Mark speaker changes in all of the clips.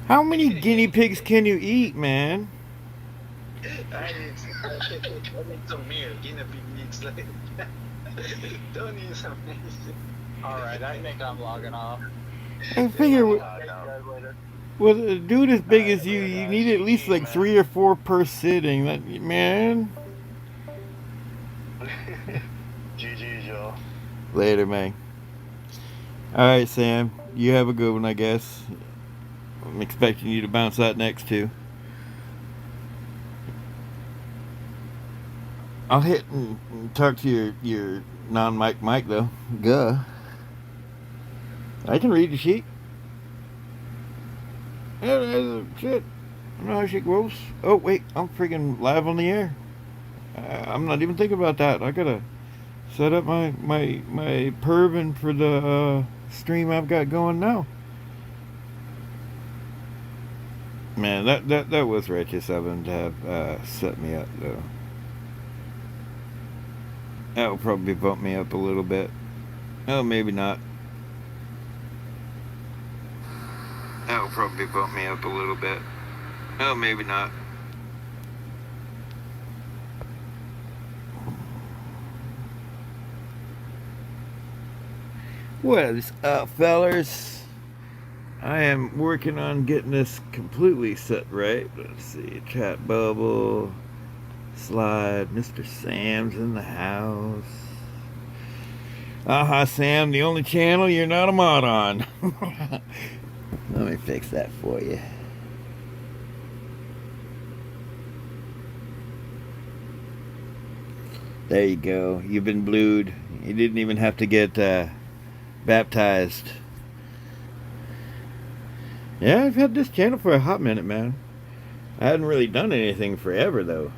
Speaker 1: How many guinea pigs can you eat, man?
Speaker 2: I need some meal. Guinea pig needs like don't need some medicine.
Speaker 3: All right, I think I'm logging off.
Speaker 1: I
Speaker 2: Yeah,
Speaker 1: figure
Speaker 2: man.
Speaker 1: with
Speaker 3: Talk to you guys later.
Speaker 1: a dude as
Speaker 3: All
Speaker 1: big
Speaker 3: right,
Speaker 1: as you,
Speaker 3: later,
Speaker 1: you
Speaker 3: guys.
Speaker 1: need at least
Speaker 3: GG,
Speaker 1: like
Speaker 3: man.
Speaker 1: 3 or 4 per sitting. That man.
Speaker 3: GG, Joe.
Speaker 1: Later, man. All right, Sam. You have a good one, I guess. I'm expecting you to bounce out next too. I'll hit and talk to your non-mic mic though. Guh. I can read the sheet. Shit. I know how shit goes. Oh wait, I'm freaking live on the air. I'm not even thinking about that. I gotta set up my pervin for the stream I've got going now. Man, that was righteous of him to have set me up though. That will probably bump me up a little bit. Oh, maybe not. That will probably bump me up a little bit. Oh, maybe not. What is up, fellers? I am working on getting this completely set right. Let's see. Chat bubble. Slide. Mr. Sam's in the house. Aha, Sam, the only channel you're not a mod on. Let me fix that for you. There you go. You've been blued. You didn't even have to get baptized. Yeah, I've had this channel for a hot minute, man. I hadn't really done anything forever, though.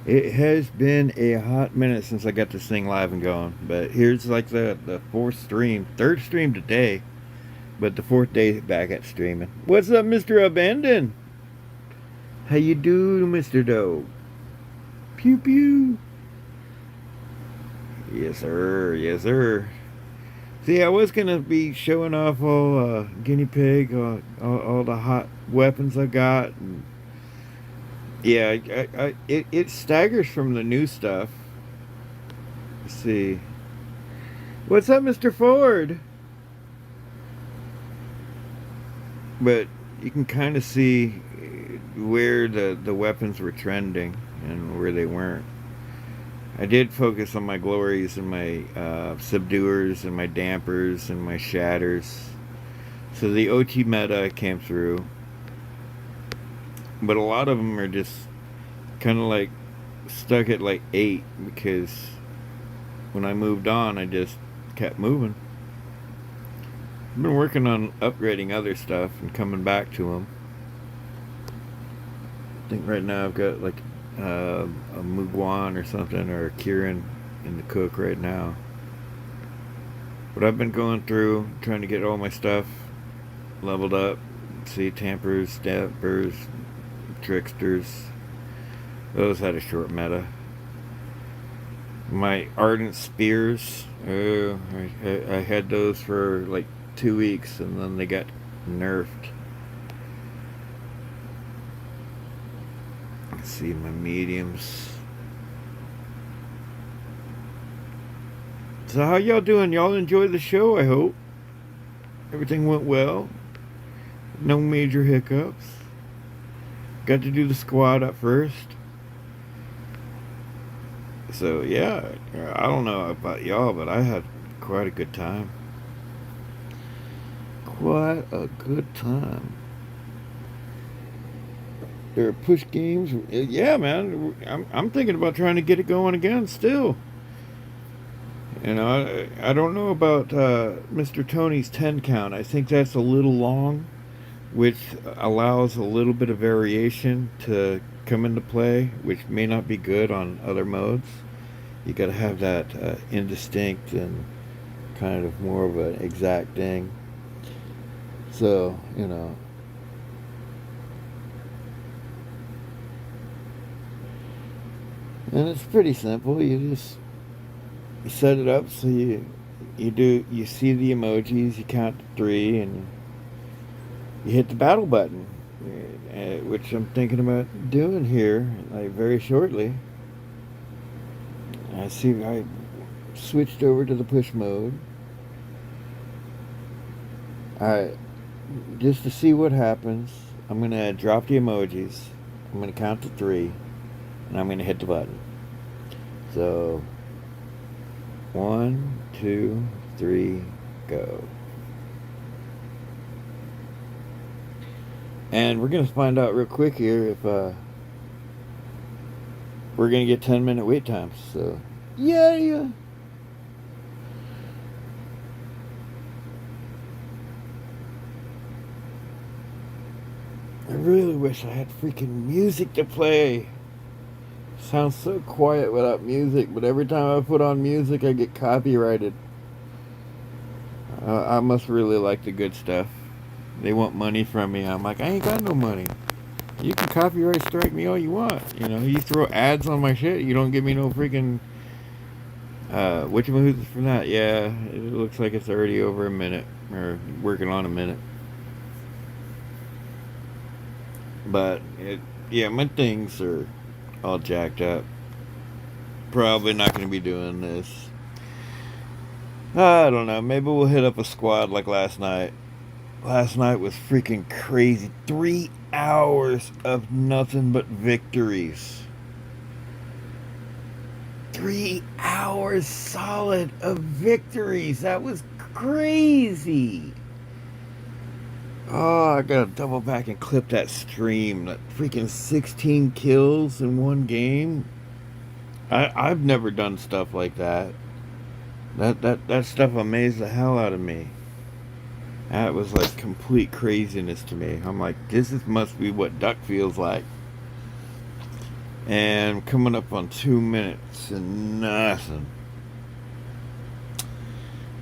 Speaker 1: It has been a hot minute since I got this thing live and going. But here's like the fourth stream. Third stream today. But the fourth day back at streaming. What's up, Mr. Abandon? How you doing, Mr. Doe? Pew pew. Yes, sir. Yes, sir. See, I was gonna be showing off all guinea pig, all the hot weapons I got. And yeah, it staggers from the new stuff. Let's see. What's up, Mr. Ford? But you can kind of see where the weapons were trending and where they weren't. I did focus on my glories and my subduers and my dampers and my shatters. So the OT meta came through. But a lot of them are just kind of like stuck at like 8 because when I moved on, I just kept moving. I've been working on upgrading other stuff and coming back to them. I think right now I've got like a Muguan or something or a Kirin in the cook right now. But I've been going through trying to get all my stuff leveled up. See, tampers, dampers, tricksters. Those had a short meta. My ardent spears. I had those for like 2 weeks and then they got nerfed. Let's see my mediums. So how y'all doing? Y'all enjoy the show, I hope. Everything went well. No major hiccups. Got to do the squad up first. So yeah, I don't know about y'all, but I had quite a good time. Quite a good time. There are push games. Yeah, man. I'm thinking about trying to get it going again still. You know, I don't know about Mr. Tony's 10 count. I think that's a little long, which allows a little bit of variation to come into play, which may not be good on other modes. You got to have that indistinct and kind of more of an exact thing. So, you know. And it's pretty simple. You just set it up so you see the emojis, you count to 3, and you hit the battle button, which I'm thinking about doing here, like very shortly. I see I switched over to the push mode. Alright, just to see what happens, I'm going to drop the emojis. I'm going to count to 3, and I'm going to hit the button. So, 1, 2, 3, go. And we're going to find out real quick here if we're going to get 10-minute wait times. So, yeah. I really wish I had freaking music to play. Sounds so quiet without music, but every time I put on music, I get copyrighted. I must really like the good stuff. They want money from me. I'm like, I ain't got no money. You can copyright strike me all you want. You throw ads on my shit, you don't give me no freaking whatchamahoots from that. Yeah, it looks like it's already over a minute, or working on a minute. But my things are all jacked up. Probably not going to be doing this. I don't know. Maybe we'll hit up a squad like last night. Last night was freaking crazy. 3 hours of nothing but victories. 3 hours solid of victories. That was crazy. Oh, I gotta double back and clip that stream. That freaking 16 kills in one game. I've never done stuff like that. That stuff amazed the hell out of me. That was like complete craziness to me. I'm like, must be what duck feels like. And coming up on 2 minutes and nothing.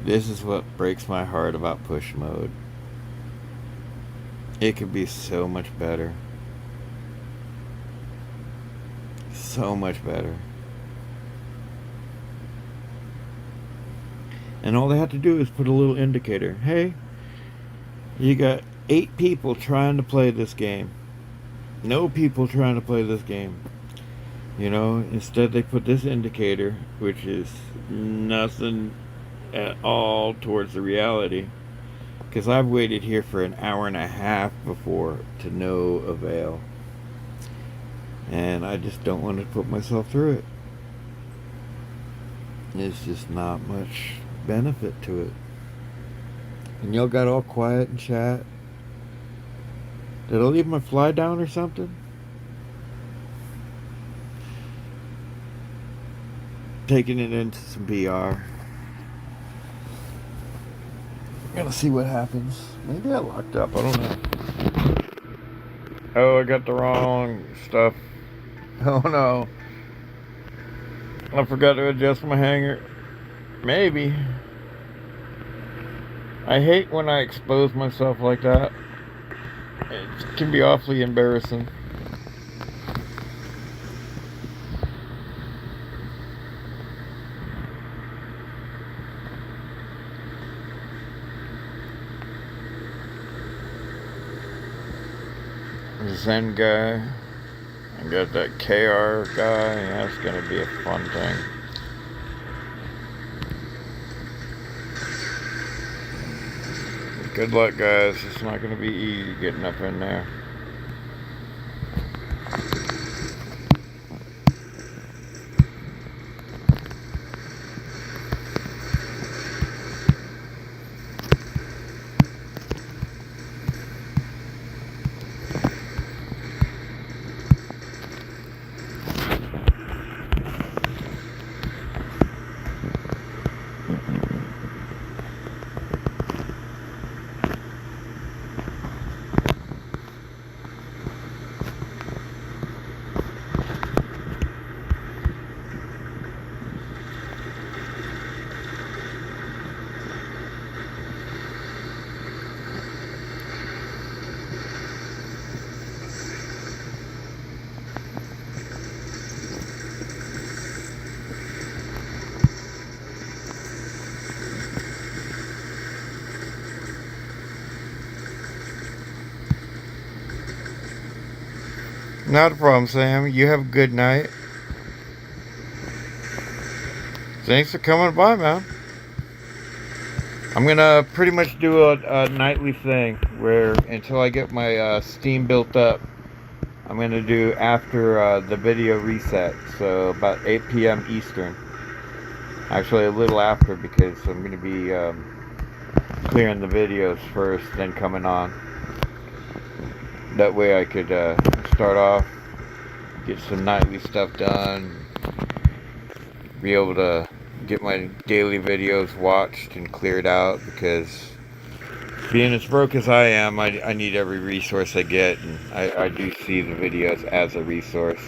Speaker 1: This is what breaks my heart about push mode. It could be so much better. So much better. And all they have to do is put a little indicator. Hey, you got 8 people trying to play this game. No people trying to play this game. Instead they put this indicator, which is nothing at all towards the reality. Because I've waited here for an hour and a half before to no avail. And I just don't want to put myself through it. There's just not much benefit to it. And y'all got all quiet and chat. Did I leave my fly down or something? Taking it into some VR. Gonna see what happens. Maybe I locked up, I don't know. Oh, I got the wrong stuff. Oh no. I forgot to adjust my hanger. Maybe. I hate when I expose myself like that. It can be awfully embarrassing. Zen guy. I got that KR guy. That's gonna be a fun thing. Good luck, guys. It's not gonna be easy getting up in there. Not a problem, Sam. You have a good night. Thanks for coming by, man. I'm gonna pretty much do a nightly thing where until I get my Steam built up, I'm gonna do after the video reset, so about 8 p.m. Eastern. Actually, a little after because I'm gonna be clearing the videos first, then coming on. That way I could start off, get some nightly stuff done, be able to get my daily videos watched and cleared out because being as broke as I am, I need every resource I get, and I do see the videos as a resource.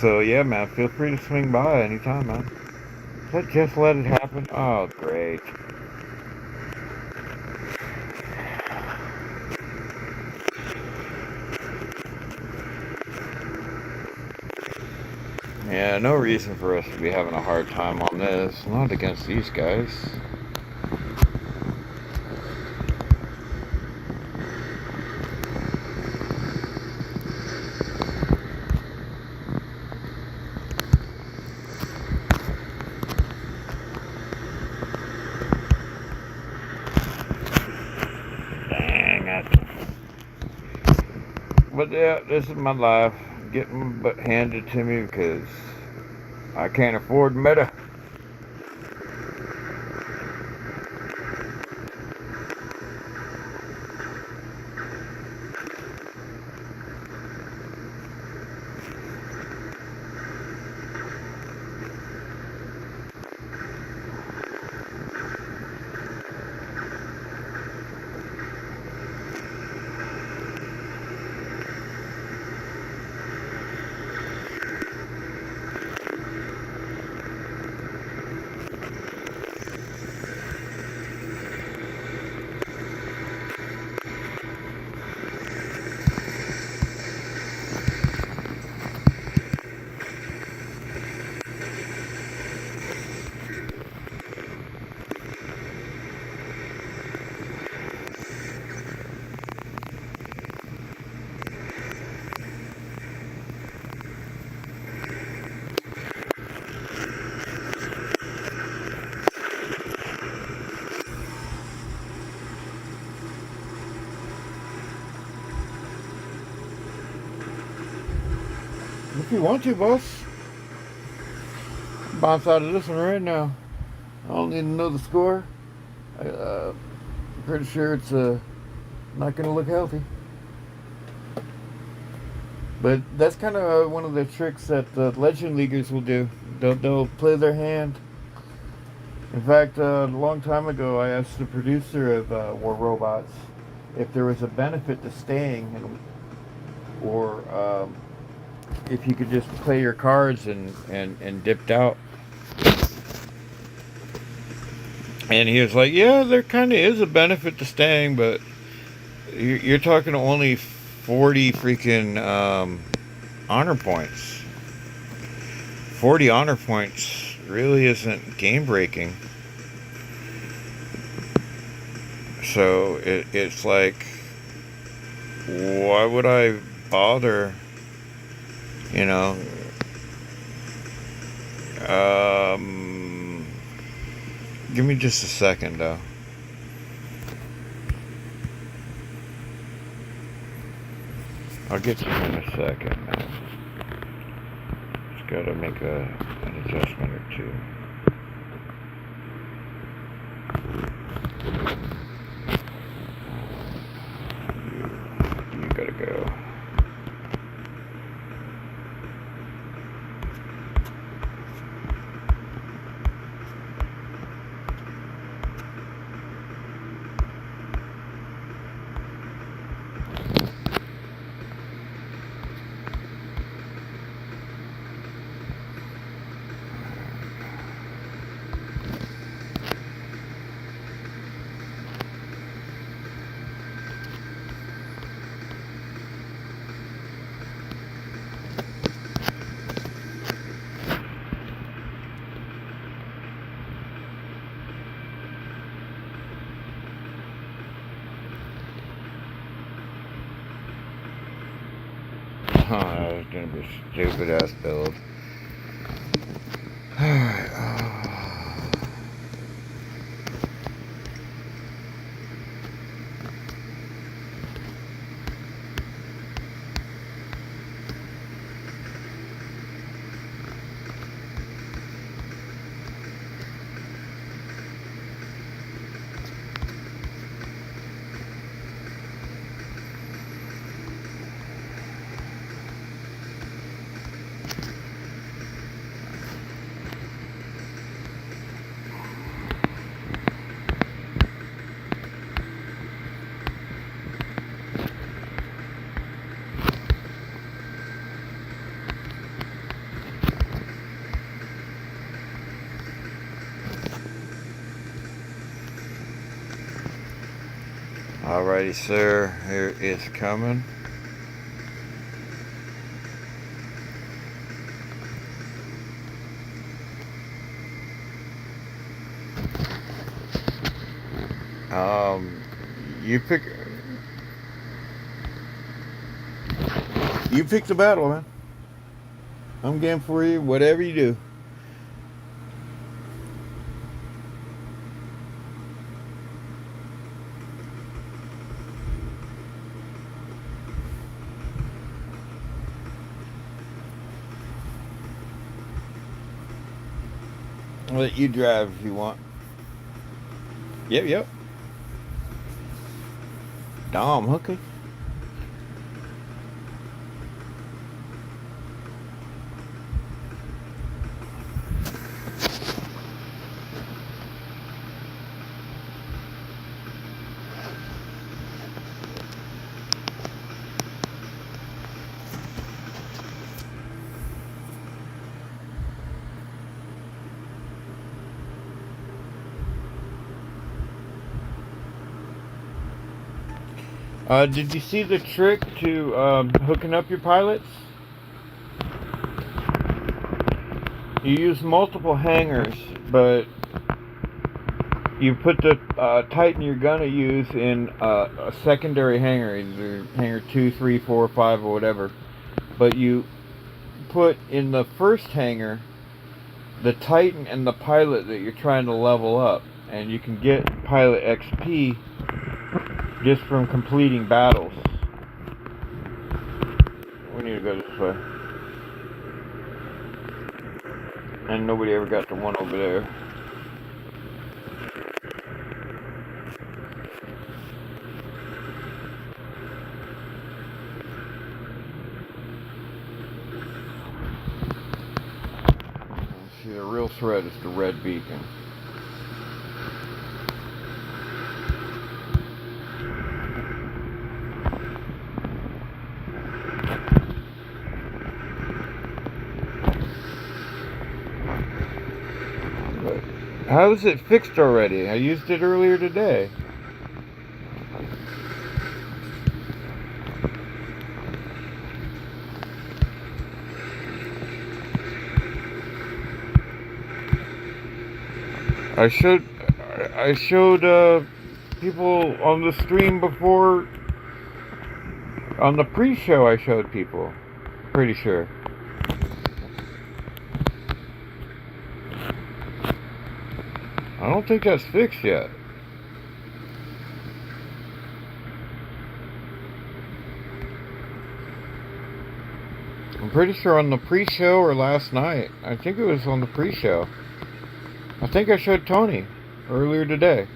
Speaker 1: So yeah, man, feel free to swing by anytime, man. Just let it happen. Oh, great. Yeah, no reason for us to be having a hard time on this. Not against these guys. Dang it. But yeah, this is my life. Getting but handed to me because I can't afford meta. If you want to, boss. Bounce out of this one right now. I don't need to know the score. I'm pretty sure it's not going to look healthy. But that's kind of one of the tricks that the Legend Leaguers will do. They'll play their hand. In fact, a long time ago, I asked the producer of War Robots if there was a benefit to staying, or if you could just play your cards and dipped out. And he was like, yeah, there kind of is a benefit to staying, but you're talking only 40 freaking honor points. 40 honor points really isn't game breaking. So it's like, why would I bother? You know, give me just a second though. I'll get to you in a second, man. Just gotta make an adjustment or two. You gotta go. That was gonna be a stupid ass build. Alright, alrighty, sir. Here it's coming. You pick the battle, man. I'm game for you, whatever you do. I'll let you drive if you want. Yep. Dom, okay. Did you see the trick to hooking up your pilots? You use multiple hangers, but you put the Titan you're gonna use in a secondary hanger, either hanger 2, 3, 4, 5, or whatever. But you put in the first hanger the Titan and the pilot that you're trying to level up, and you can get pilot XP just from completing battles. We need to go this way. And nobody ever got the one over there. See, the real threat is the red beacon. How is it fixed already? I used it earlier today. I showed people on the stream before. On the pre-show I showed people. Pretty sure. I don't think that's fixed yet. I'm pretty sure on the pre-show or last night. I think it was on the pre-show. I think I showed Tony earlier today.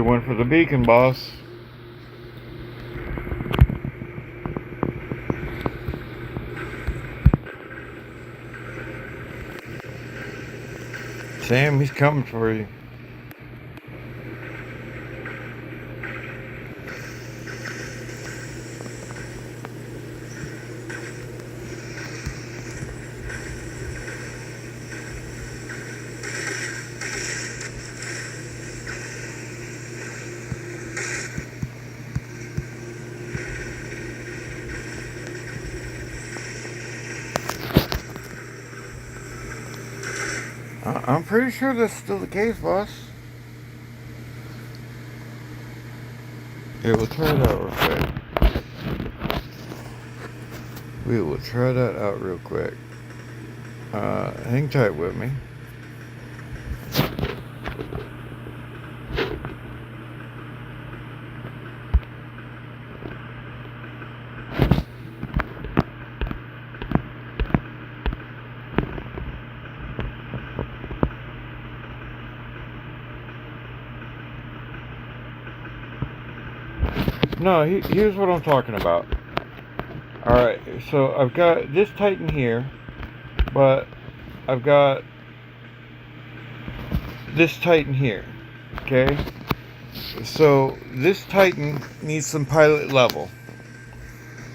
Speaker 1: one for the beacon, boss. Sam, he's coming for you. I'm pretty sure that's still the case, boss. Yeah, we'll try it out real quick. We will try that out real quick. Hang tight with me. No, here's what I'm talking about. Alright, so I've got this Titan here, but I've got this Titan here. Okay? So this Titan needs some pilot level.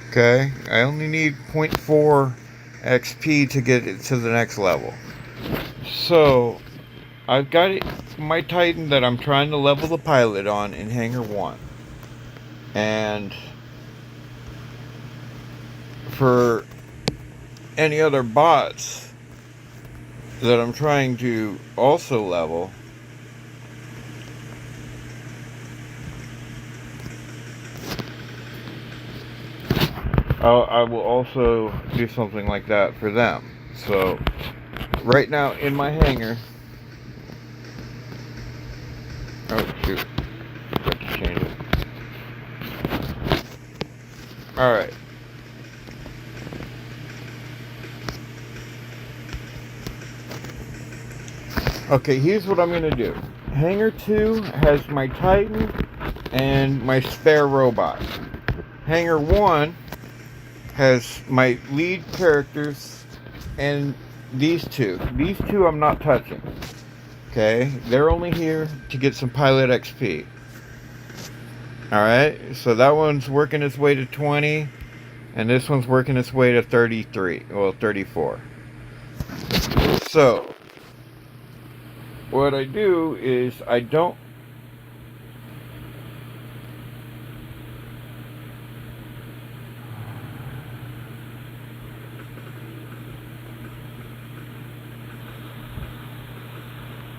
Speaker 1: Okay? I only need 0.4 XP to get it to the next level. So I've got my Titan that I'm trying to level the pilot on in Hangar 1. And for any other bots that I'm trying to also level, I will also do something like that for them. So right now in my hangar, oh shoot, got to change it. Alright. Okay, here's what I'm gonna do. Hangar 2 has my Titan and my spare robot. Hangar 1 has my lead characters and these two. These two I'm not touching. Okay? They're only here to get some pilot XP. Alright? So that one's working its way to 20. And this one's working its way to 33. Well, 34. So what I do is I don't...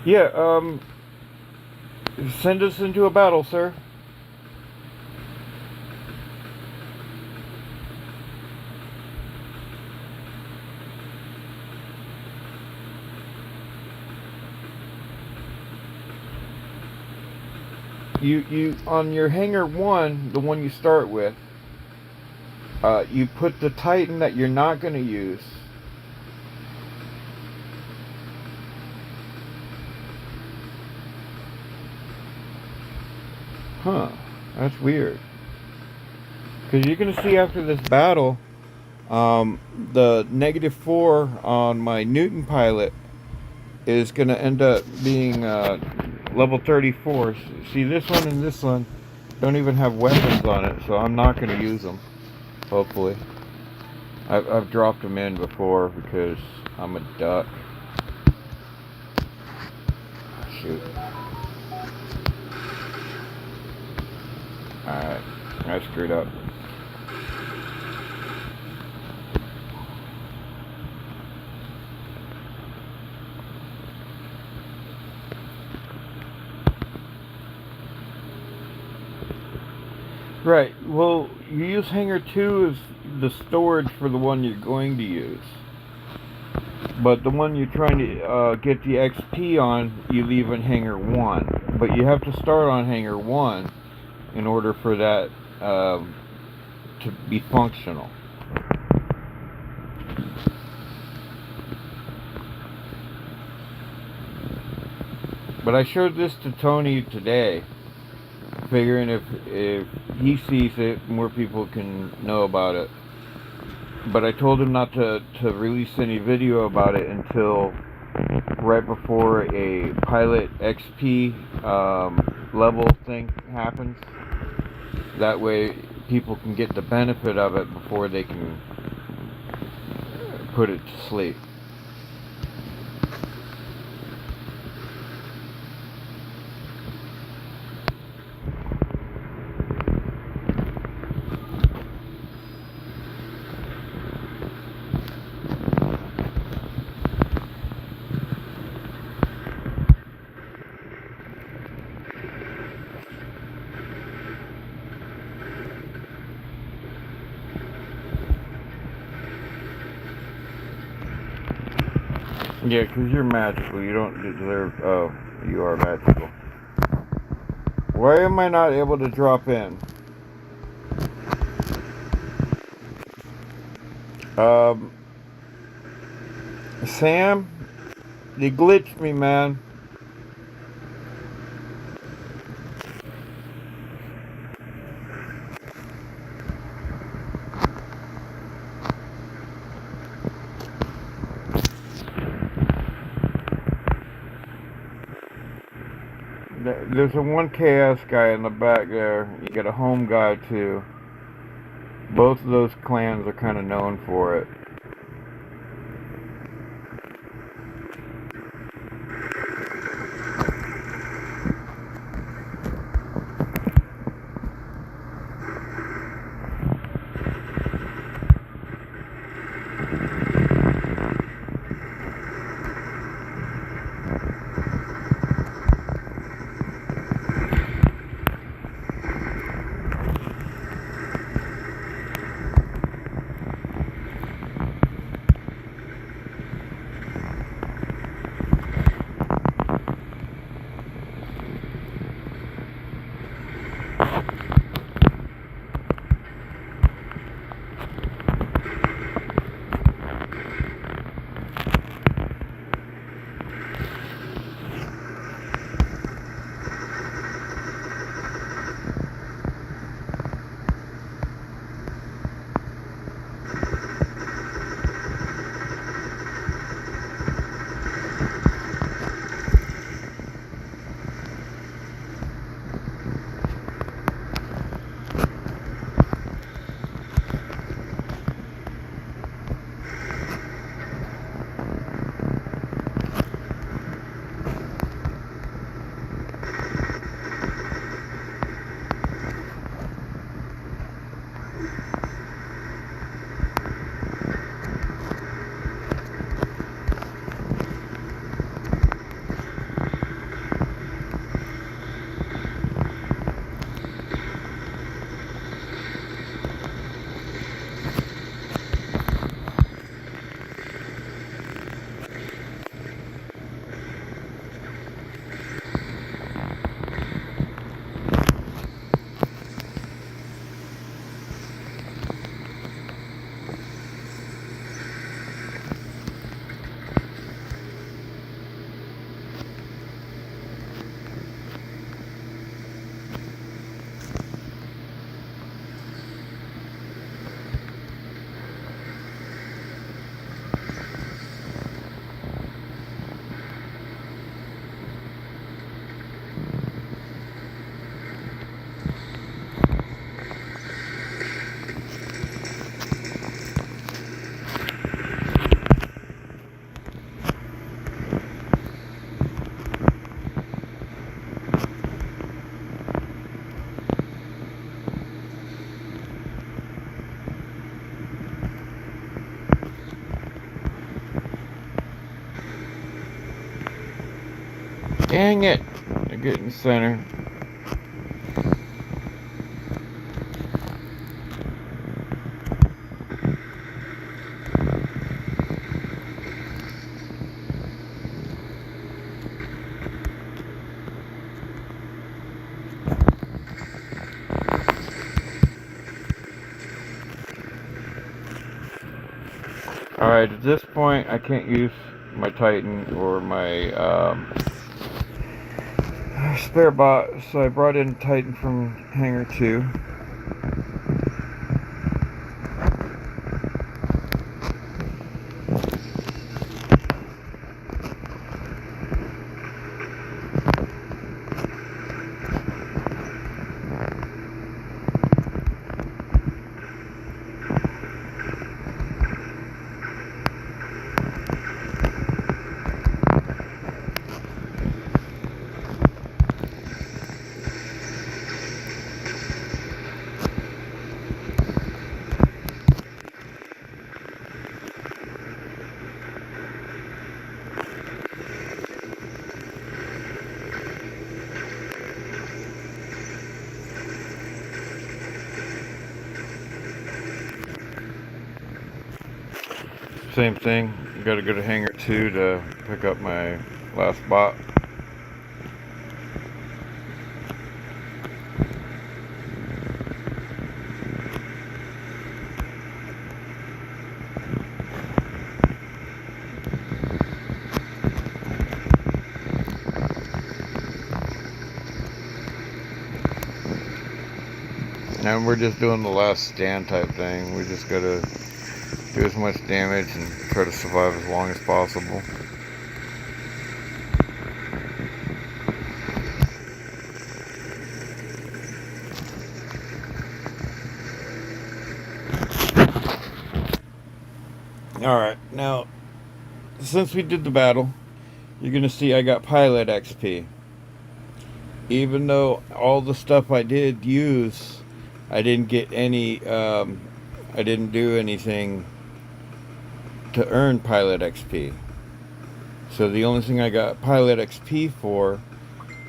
Speaker 1: Yeah, send us into a battle, sir. You on your Hangar 1, the one you start with, you put the Titan that you're not going to use. Huh, that's weird. Because you're going to see after this battle, the -4 on my Newton pilot is going to end up being level 34. See, this one and this one don't even have weapons on it, so I'm not going to use them, hopefully. I've dropped them in before because I'm a duck. Shoot. Alright, I screwed up. Right, well, you use Hangar 2 as the storage for the one you're going to use. But the one you're trying to get the XP on, you leave in Hangar 1. But you have to start on Hangar 1 in order for that to be functional. But I showed this to Tony today, figuring if he sees it, more people can know about it. But I told him not to release any video about it until right before a pilot XP level thing happens. That way people can get the benefit of it before they can put it to sleep. Yeah, because you're magical. You don't deserve... Oh, you are magical. Why am I not able to drop in? Sam, they glitched me, man. There's a 1KS guy in the back there. You get a home guy too. Both of those clans are kind of known for it. Dang it! I get in the center. Alright, at this point I can't use my Titan or my spare bot, so I brought in Titan from Hangar 2. Same thing, gotta go to Hangar 2 to pick up my last bot. And we're just doing the last stand type thing. We just gotta do as much damage and try to survive as long as possible. Alright, now, since we did the battle, you're gonna see I got pilot XP. Even though all the stuff I did use, I didn't get any, I didn't do anything to earn pilot XP. So the only thing I got pilot XP for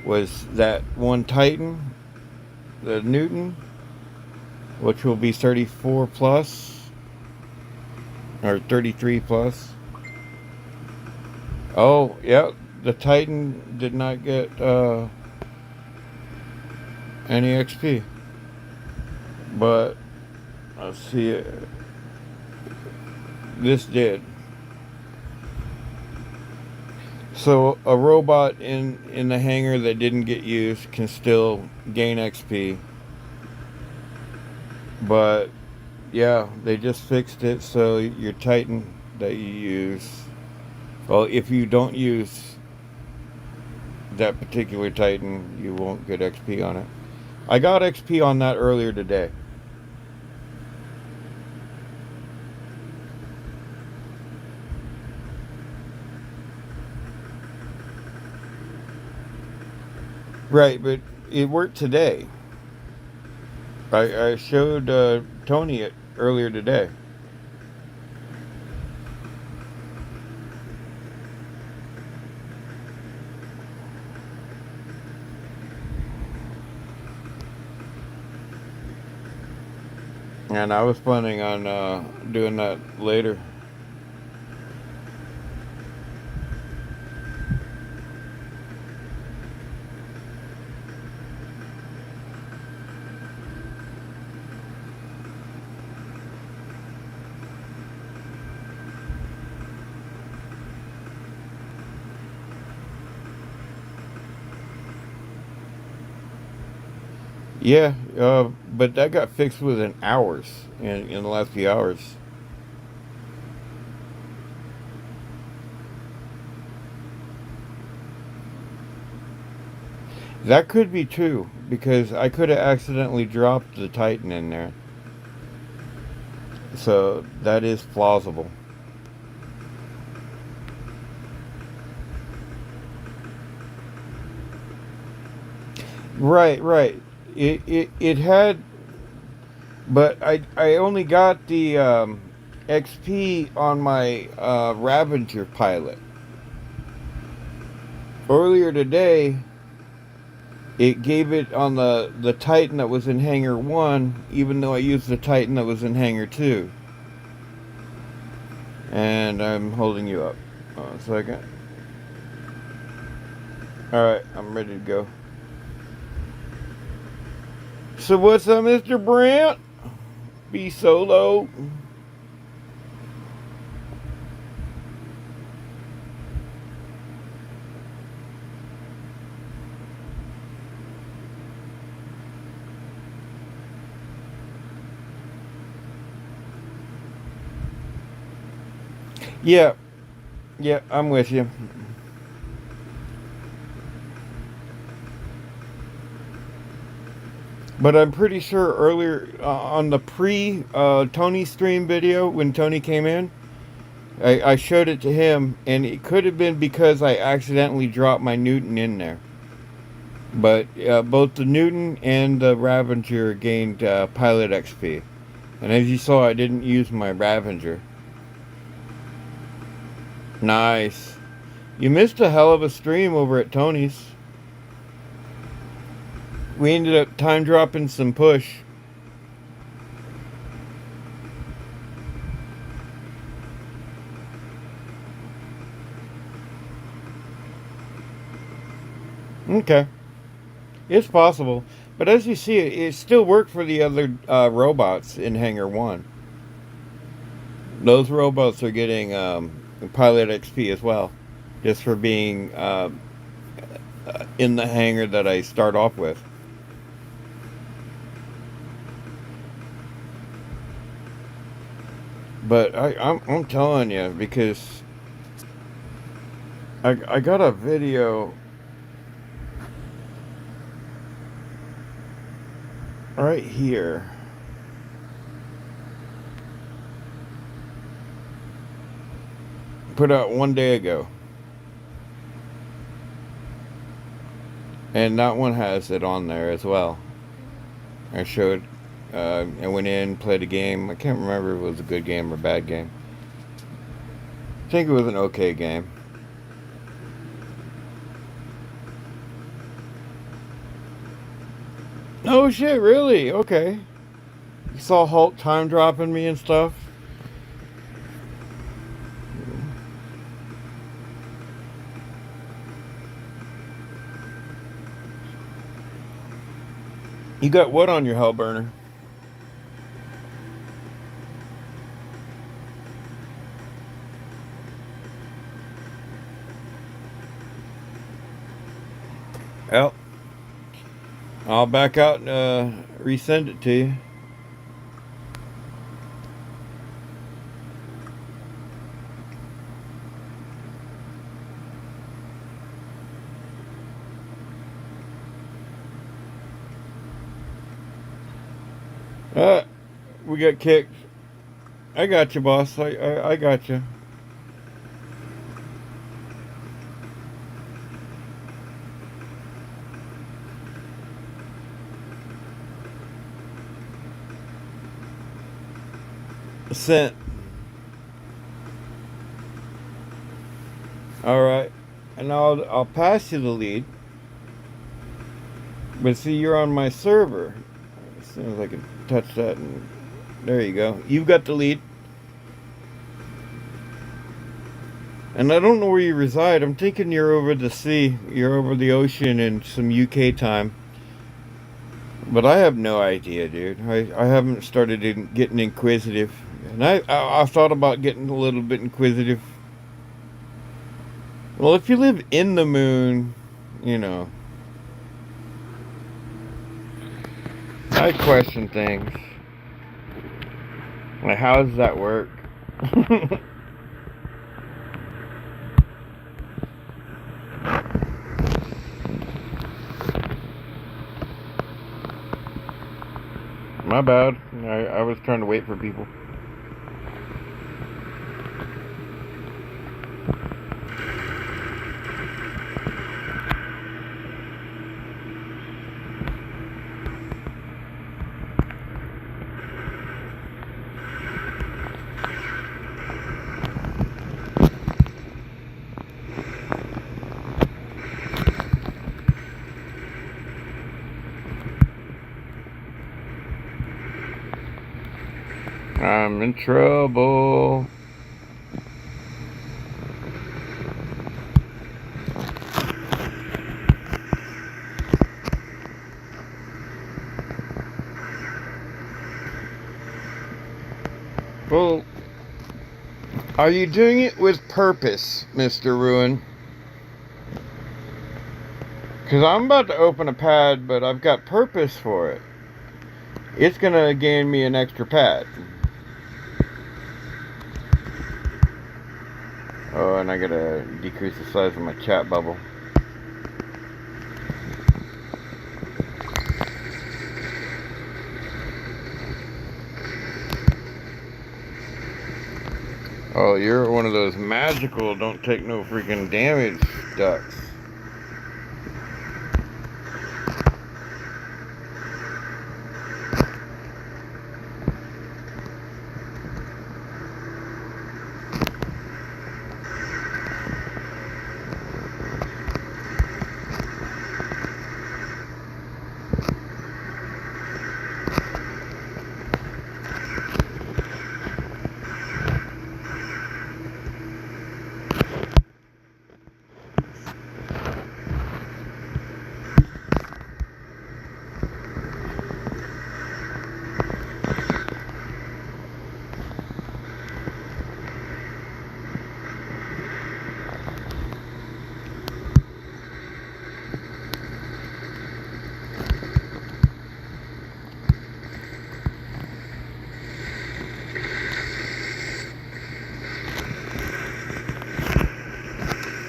Speaker 1: was that one Titan, the Newton, which will be 34 plus, or 33 plus. Oh, yeah, the Titan did not get any XP. But, let's see, this did. So a robot in the hangar that didn't get used can still gain XP. But yeah, they just fixed it so your Titan that you use, well, if you don't use that particular Titan, you won't get XP on it. I got XP on that earlier today. Right, but it worked today. I showed Tony it earlier today. And I was planning on doing that later. Yeah, but that got fixed within hours, in the last few hours. That could be true, because I could have accidentally dropped the Titan in there. So, that is plausible. Right. It had, but I only got the XP on my Ravager pilot. Earlier today, it gave it on the Titan that was in Hangar 1, even though I used the Titan that was in Hangar 2. And I'm holding you up. One second. Alright, I'm ready to go. So what's up, Mr. Brent? Be solo. Yeah, yeah, I'm with you. But I'm pretty sure earlier on the Tony stream video when Tony came in, I showed it to him, and it could have been because I accidentally dropped my Newton in there. But both the Newton and the Ravager gained pilot XP. And as you saw, I didn't use my Ravager. Nice. You missed a hell of a stream over at Tony's. We ended up time dropping some push. Okay. It's possible. But as you see, it still worked for the other robots in Hangar 1. Those robots are getting pilot XP as well. Just for being in the hangar that I start off with. But I'm telling you, because I got a video right here. Put out 1 day ago. And that one has it on there as well. I showed, I went in, played a game. I can't remember if it was a good game or a bad game. I think it was an okay game. Oh shit, really? Okay. You saw Hulk time dropping me and stuff? You got what on your hell burner? Well, I'll back out and resend it to you. We got kicked. I got you, boss. I got you. Sent. All right, and I'll pass you the lead. But see, you're on my server. As soon as I can touch that, and there you go. You've got the lead. And I don't know where you reside. I'm thinking you're over the sea. You're over the ocean in some UK time. But I have no idea, dude. I haven't started getting inquisitive. And I thought about getting a little bit inquisitive. Well, if you live in the moon, you know. I question things. Like, how does that work? My bad. I was trying to wait for people. I'm in trouble. Well, are you doing it with purpose, Mr. Ruin? Because I'm about to open a pad, but I've got purpose for it. It's going to gain me an extra pad. Oh, and I gotta decrease the size of my chat bubble. Oh, you're one of those magical, don't take no freaking damage ducks.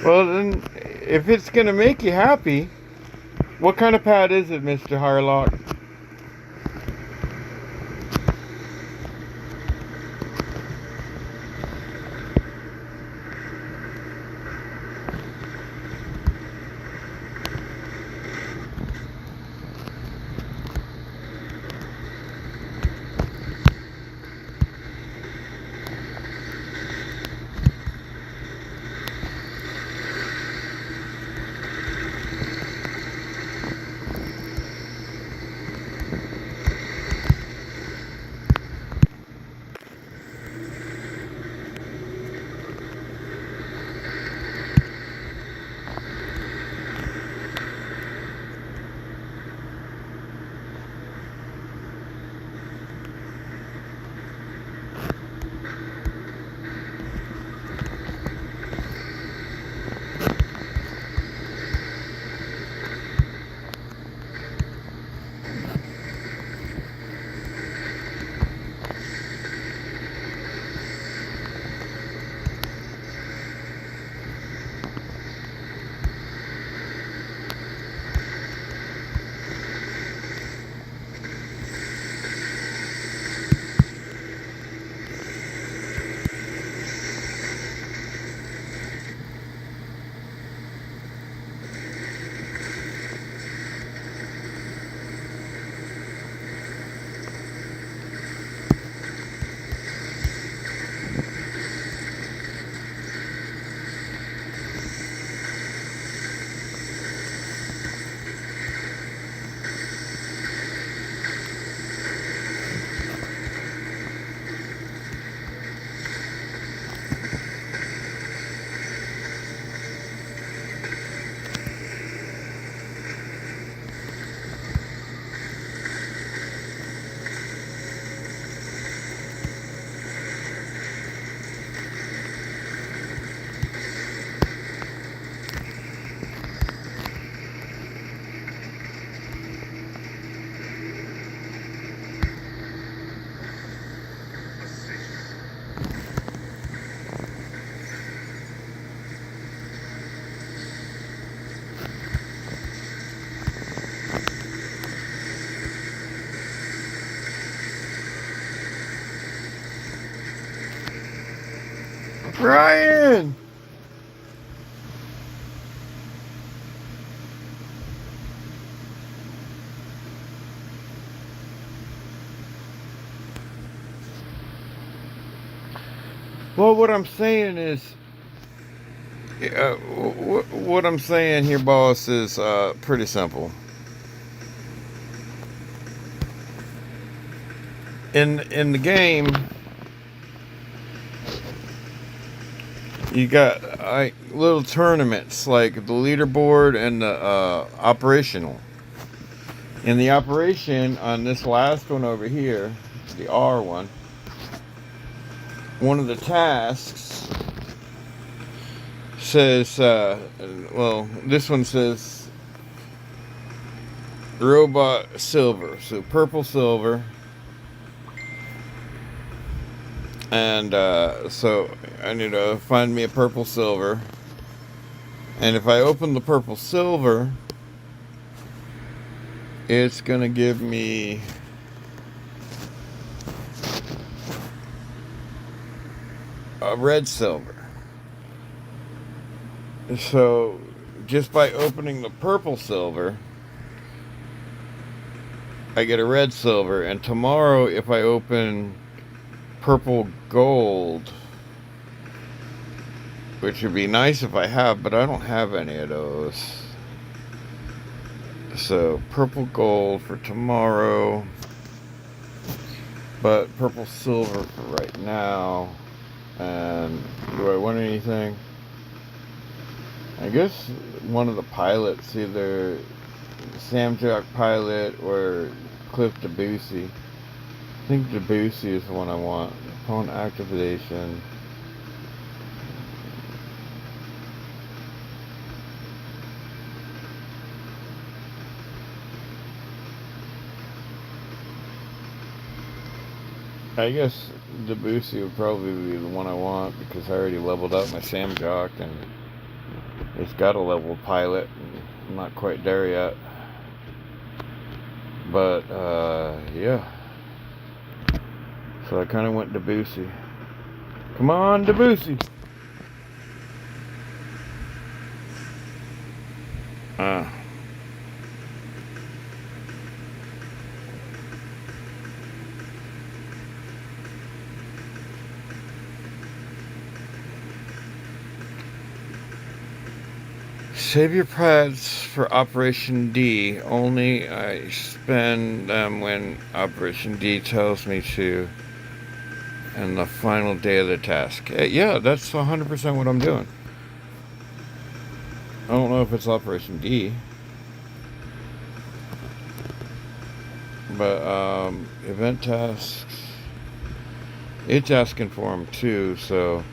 Speaker 1: Well, then, if it's gonna make you happy, what kind of pad is it, Mr. Harlock? Brian! Well, what I'm saying is, what I'm saying here, boss, is pretty simple. In the game, you got little tournaments like the leaderboard and the operational. In the operation on this last one over here, the R one of the tasks says, well, this one says robot silver, so purple silver. And so I need to find me a purple silver. And if I open the purple silver, it's going to give me a red silver. So just by opening the purple silver, I get a red silver. And tomorrow, if I open purple gold, which would be nice if I have, but I don't have any of those. So purple gold for tomorrow, but purple silver for right now. And do I want anything? I guess one of the pilots, either Sam Jock pilot or Cliff Debussy. I think Debussy is the one I want. Upon activation. I guess Debussy would probably be the one I want because I already leveled up my Sam Jock and it's got a level pilot. And I'm not quite there yet. But, yeah. So I kind of went Debussy. Come on, Debussy! Save your pads for Operation D. Only I spend them when Operation D tells me to. And the final day of the task. Yeah, that's 100% what I'm doing. I don't know if it's Operation D. But, event tasks. It's asking for them too, so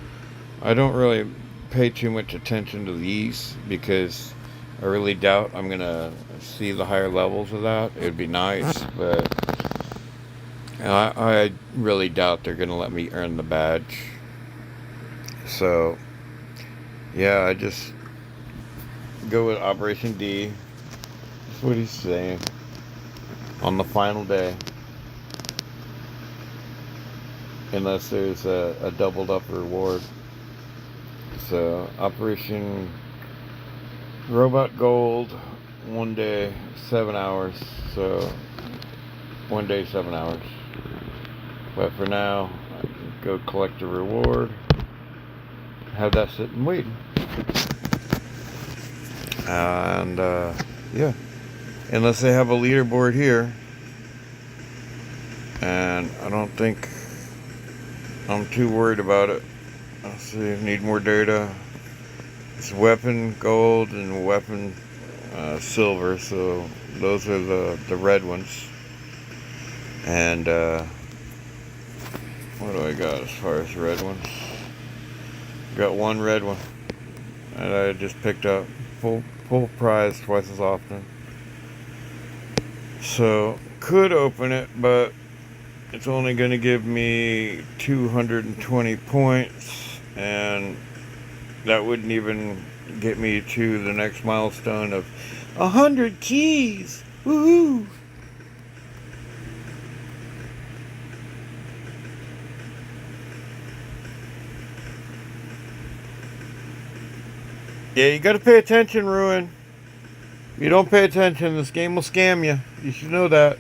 Speaker 1: I don't really pay too much attention to these because I really doubt I'm gonna see the higher levels of that. It'd be nice, but I really doubt they're gonna let me earn the badge. So yeah, I just go with Operation D. That's what he's saying. On the final day. Unless there's a doubled up reward. So Operation Robot Gold, 1 day, 7 hours. So 1 day, 7 hours. But for now, I can go collect a reward. Have that sitting waiting. And yeah. Unless they have a leaderboard here. And I don't think I'm too worried about it. Let's see, need more data. It's weapon gold and weapon silver, so those are the red ones. And what do I got as far as red ones? Got one red one that I just picked up. Full prize twice as often. So could open it, but it's only going to give me 220 points. And that wouldn't even get me to the next milestone of 100 keys. Woohoo! Yeah, you gotta pay attention, Ruin. If you don't pay attention, this game will scam you. You should know that.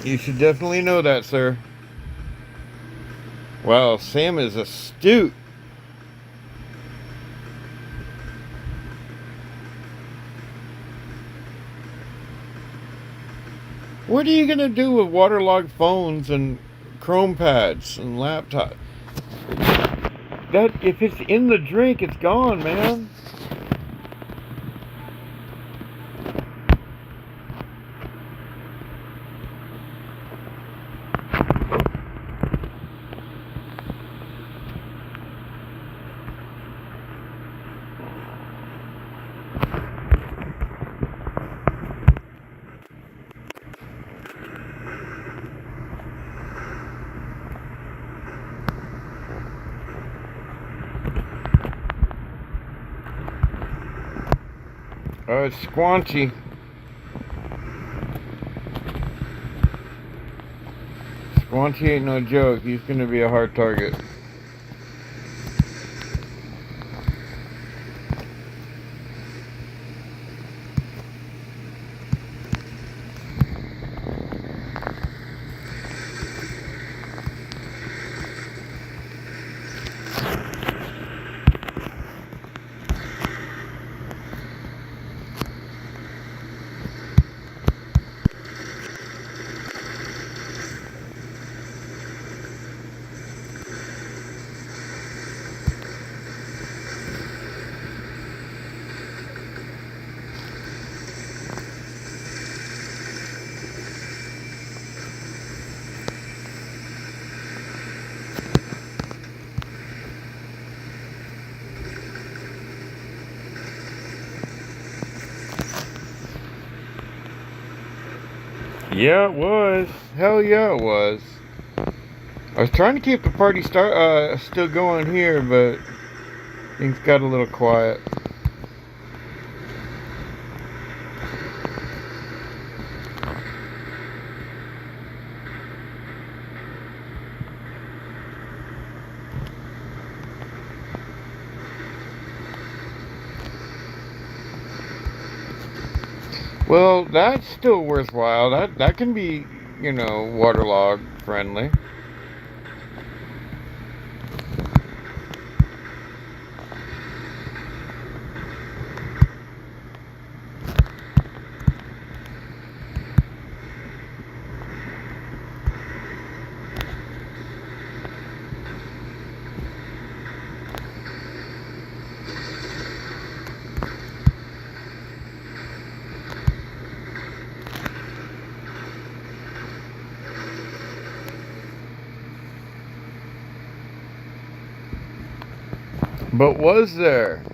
Speaker 1: You should definitely know that, sir. Wow, Sam is astute. What are you gonna do with waterlogged phones and Chrome pads and laptops? That if it's in the drink, it's gone, man. it's Squanchy. Squanchy ain't no joke. He's gonna be a hard target. Yeah, it was. Hell yeah, it was. I was trying to keep the party still going here, but things got a little quiet. Well, that's still worthwhile. That can be, waterlog friendly. But was there?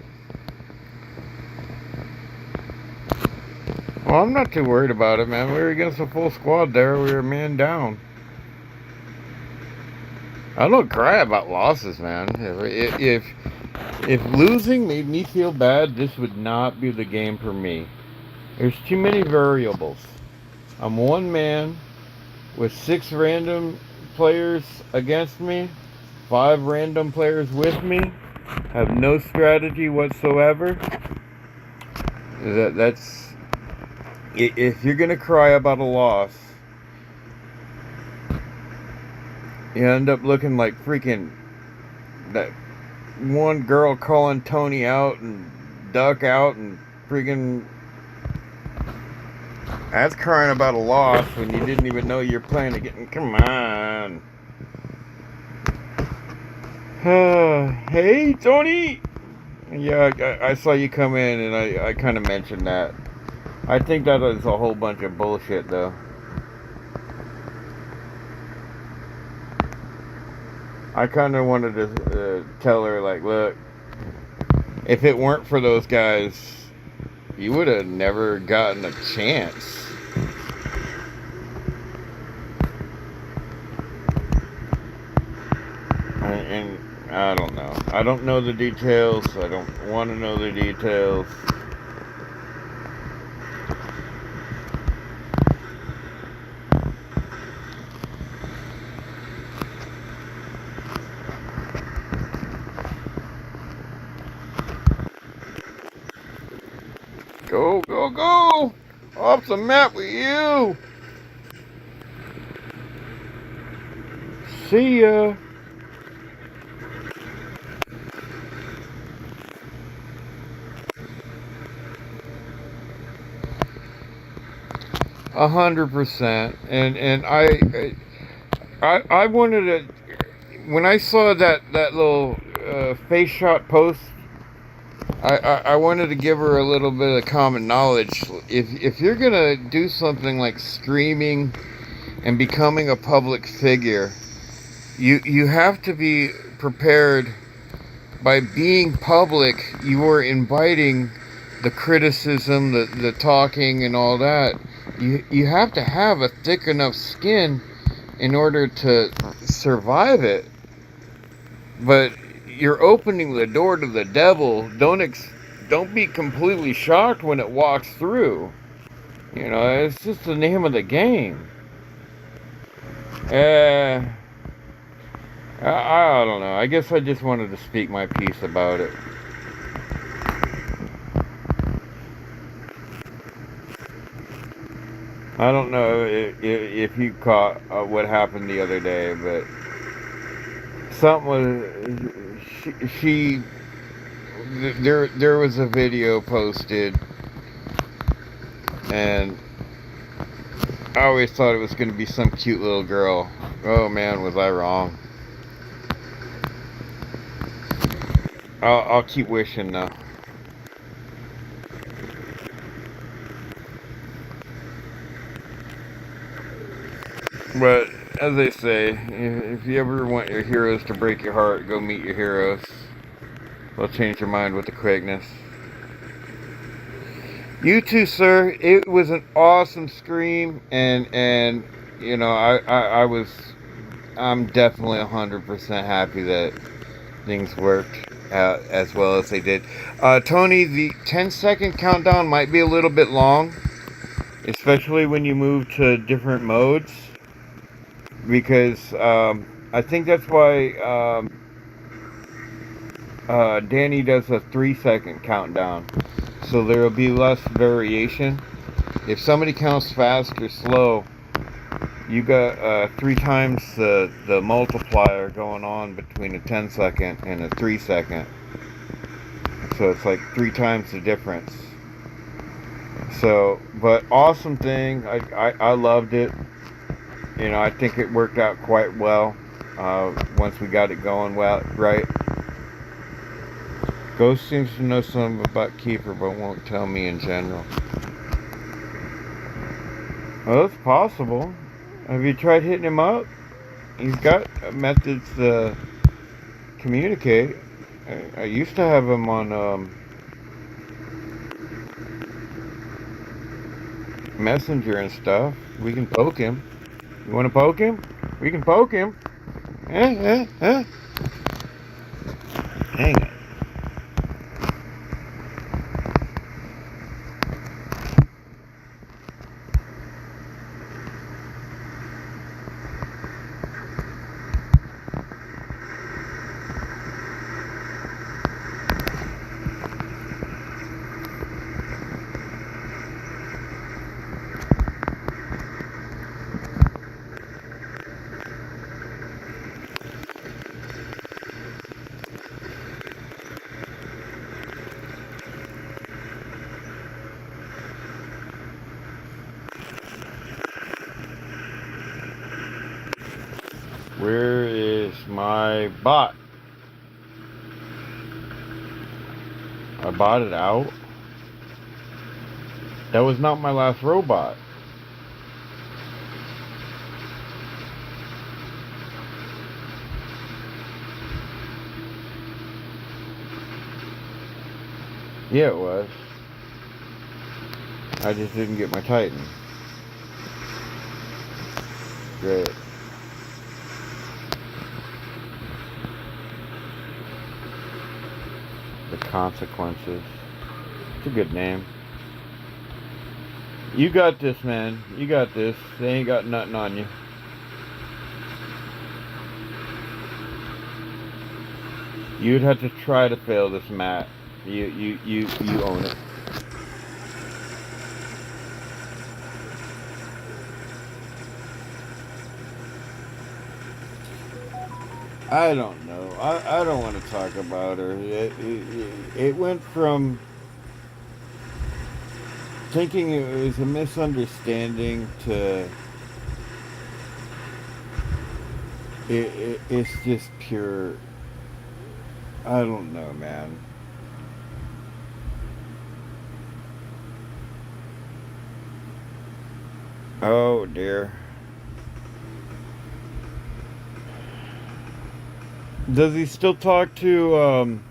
Speaker 1: Well, I'm not too worried about it, man. We were against a full squad there. We were a man down. I don't cry about losses, man. If losing made me feel bad, this would not be the game for me. There's too many variables. I'm one man with 6 random players against me, 5 random players with me, have no strategy whatsoever. That's if you're gonna cry about a loss, you end up looking like freaking that one girl calling Tony out and Duck out and freaking. That's crying about a loss when you didn't even know you're playing again. Come on. Hey, Tony! Yeah, I saw you come in and I kind of mentioned that. I think that is a whole bunch of bullshit, though. I kind of wanted to tell her, like, look, if it weren't for those guys, you would have never gotten a chance. And I don't know. I don't know the details. I don't want to know the details. Go, go, go! Off the map with you! See ya! A 100%. And I wanted to. When I saw that little face shot post, I wanted to give her a little bit of common knowledge. If you're gonna do something like streaming and becoming a public figure, you have to be prepared. By being public, you are inviting the criticism, the talking, and all that. You have to have a thick enough skin in order to survive it. But you're opening the door to the devil. Don't don't be completely shocked when it walks through. You know, it's just the name of the game. I don't know. I guess I just wanted to speak my piece about it. I don't know if you caught what happened the other day, but something was there was a video posted, and I always thought it was going to be some cute little girl. Oh man, was I wrong. I'll keep wishing though. But as they say, if you ever want your heroes to break your heart, go meet your heroes. They'll change your mind with the quickness. You too, sir. It was an awesome stream, and you know I'm definitely 100% happy that things worked out as well as they did. Tony, the 10-second countdown might be a little bit long, especially when you move to different modes, because I think that's why Danny does a 3-second countdown, so there will be less variation. If somebody counts fast or slow, you got 3 times the multiplier going on between a 10-second and a 3-second. So it's like 3 times the difference. So, but awesome thing. I loved it. You know, I think it worked out quite well once we got it going well, right? Ghost seems to know something about Keeper, but won't tell me in general. Well, it's possible. Have you tried hitting him up? He's got methods to communicate. I used to have him on Messenger and stuff. We can poke him. You want to poke him? We can poke him. Hang it. Where is my bot? I bought it out. That was not my last robot. Yeah, it was. I just didn't get my Titan. Great. The Consequences. It's a good name. You got this, man. You got this. They ain't got nothing on you. You'd have to try to fail this, Matt. You own it. I don't know. I don't want to talk about her. It went from thinking it was a misunderstanding to it's just pure. I don't know, man. Oh dear. Does he still talk to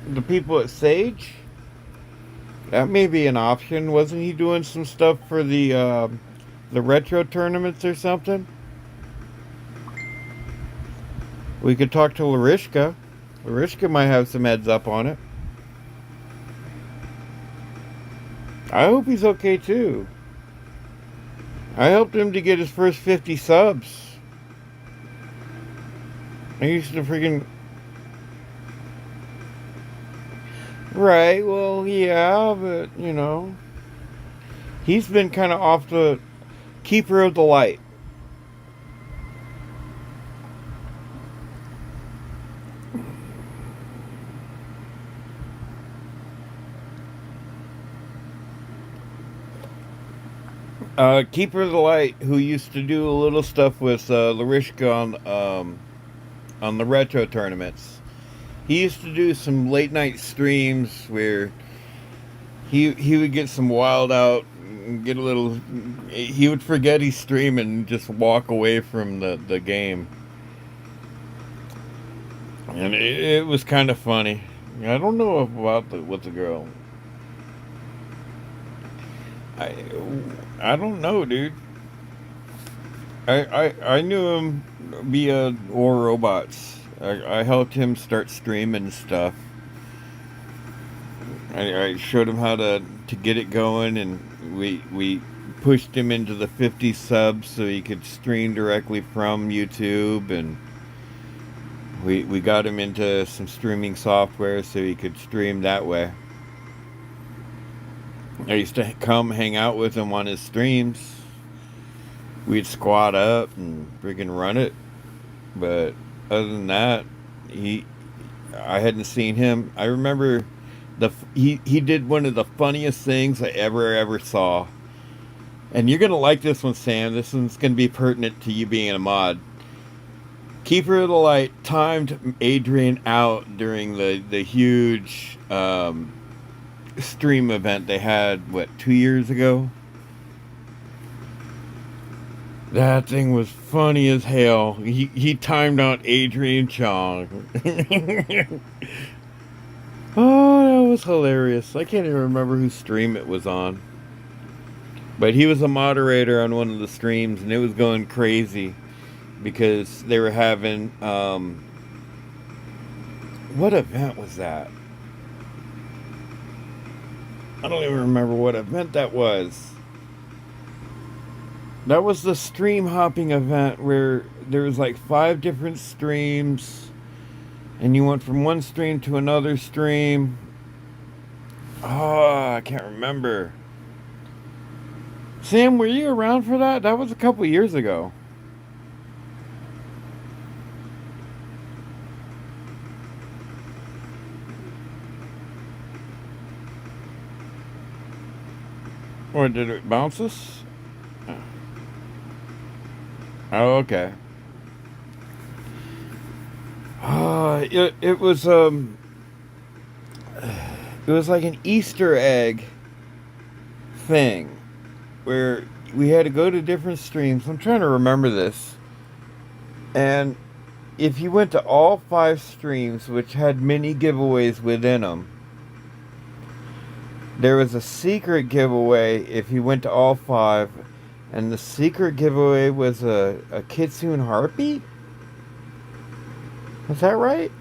Speaker 1: the people at Sage? That may be an option. Wasn't he doing some stuff for the retro tournaments or something? We could talk to Larishka. Larishka might have some heads up on it. I hope he's okay too. I helped him to get his first 50 subs. I used to freaking... Right, well, yeah, but, you know... He's been kind of off the keeper of the light. Keeper of the Light, who used to do a little stuff with Larishka on the retro tournaments. He used to do some late night streams where he would get some wild out, and get a little. He would forget he's streaming and just walk away from the game, and it was kind of funny. I don't know about with the girl. I don't know, dude. I knew him via War Robots. I helped him start streaming stuff. I showed him how to get it going, and we pushed him into the 50 subs so he could stream directly from YouTube, and we got him into some streaming software so he could stream that way. I used to come hang out with him on his streams. We'd squat up and freaking run it. But other than that, I hadn't seen him. I remember he did one of the funniest things I ever saw. And you're gonna like this one, Sam. This one's gonna be pertinent to you being a mod. Keeper of the Light timed Adrian out during the huge stream event they had, 2 years ago? That thing was funny as hell. He timed out Adrian Chong. Oh, that was hilarious. I can't even remember whose stream it was on. But he was a moderator on one of the streams, and it was going crazy because they were having what event was that? I don't even remember what event that was. That was the stream hopping event where there was like 5 different streams and you went from one stream to another stream. Oh, I can't remember. Sam, were you around for that? That was a couple years ago. Or did it bounce us? Oh, okay. It was like an Easter egg thing where we had to go to different streams. I'm trying to remember this. And if you went to all 5 streams, which had mini giveaways within them, there was a secret giveaway if you went to all 5, and the secret giveaway was a Kitsune Heartbeat? Is that right?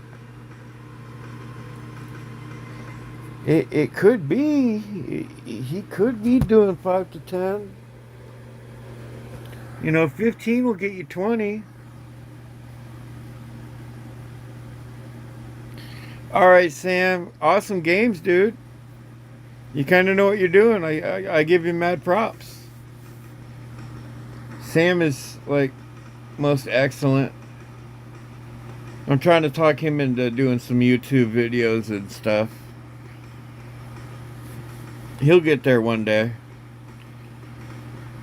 Speaker 1: It could be. He could be doing 5 to 10. 15 will get you 20. Alright, Sam. Awesome games, dude. You kind of know what you're doing. I give you mad props. Sam is like most excellent. I'm trying to talk him into doing some YouTube videos and stuff. He'll get there one day.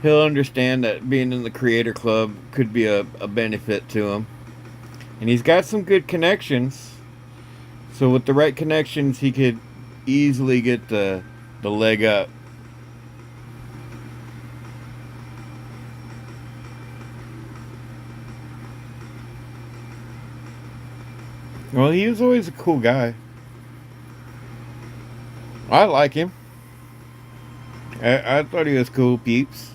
Speaker 1: He'll understand that being in the creator club could be a benefit to him. And he's got some good connections. So with the right connections, he could easily get the leg up. Well, he was always a cool guy. I like him. I thought he was cool, peeps.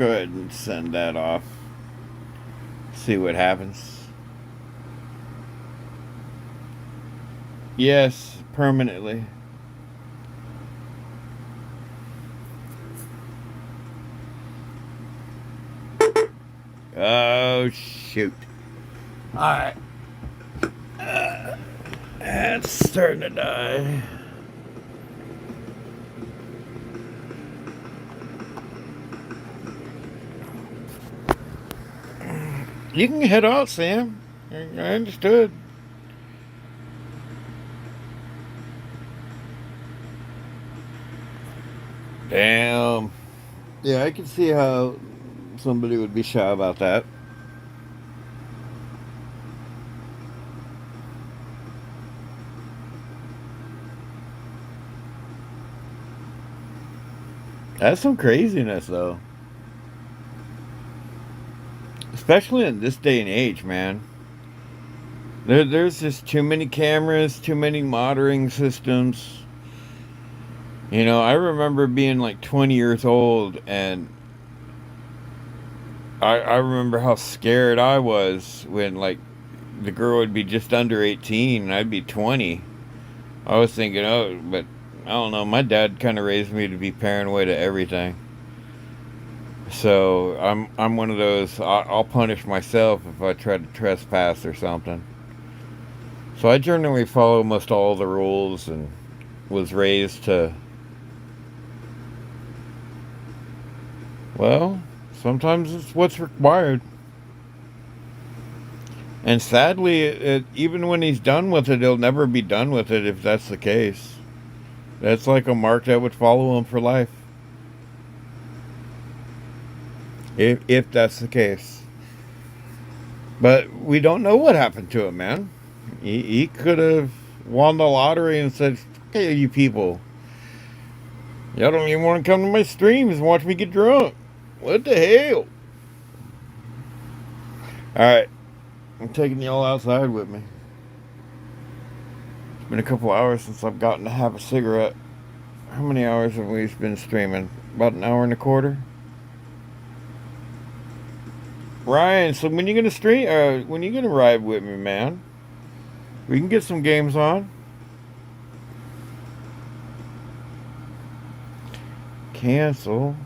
Speaker 1: go ahead and send that off. See what happens. Yes, permanently. Oh, shoot. Alright. It's starting to die. You can head out, Sam. I understood. Damn. Yeah, I can see how somebody would be shy about that. That's some craziness, though. Especially in this day and age, man. There's just too many cameras, too many monitoring systems. You know, I remember being like 20 years old, and I remember how scared I was when, like, the girl would be just under 18 and I'd be 20. I was thinking, oh, but I don't know. My dad kind of raised me to be paranoid of everything. So I'm one of those. I'll punish myself if I try to trespass or something. So I generally follow almost all the rules and was raised to. Well, sometimes it's what's required. And sadly, even when he's done with it, he'll never be done with it if that's the case. That's like a mark that would follow him for life. If that's the case. But we don't know what happened to him, man. He could have won the lottery and said, hey, you people. Y'all don't even want to come to my streams and watch me get drunk. What the hell? Alright. I'm taking y'all outside with me. It's been a couple hours since I've gotten to have a cigarette. How many hours have we been streaming? About an hour and a quarter? Ryan, so when you gonna stream? When you gonna ride with me, man? We can get some games on. Cancel.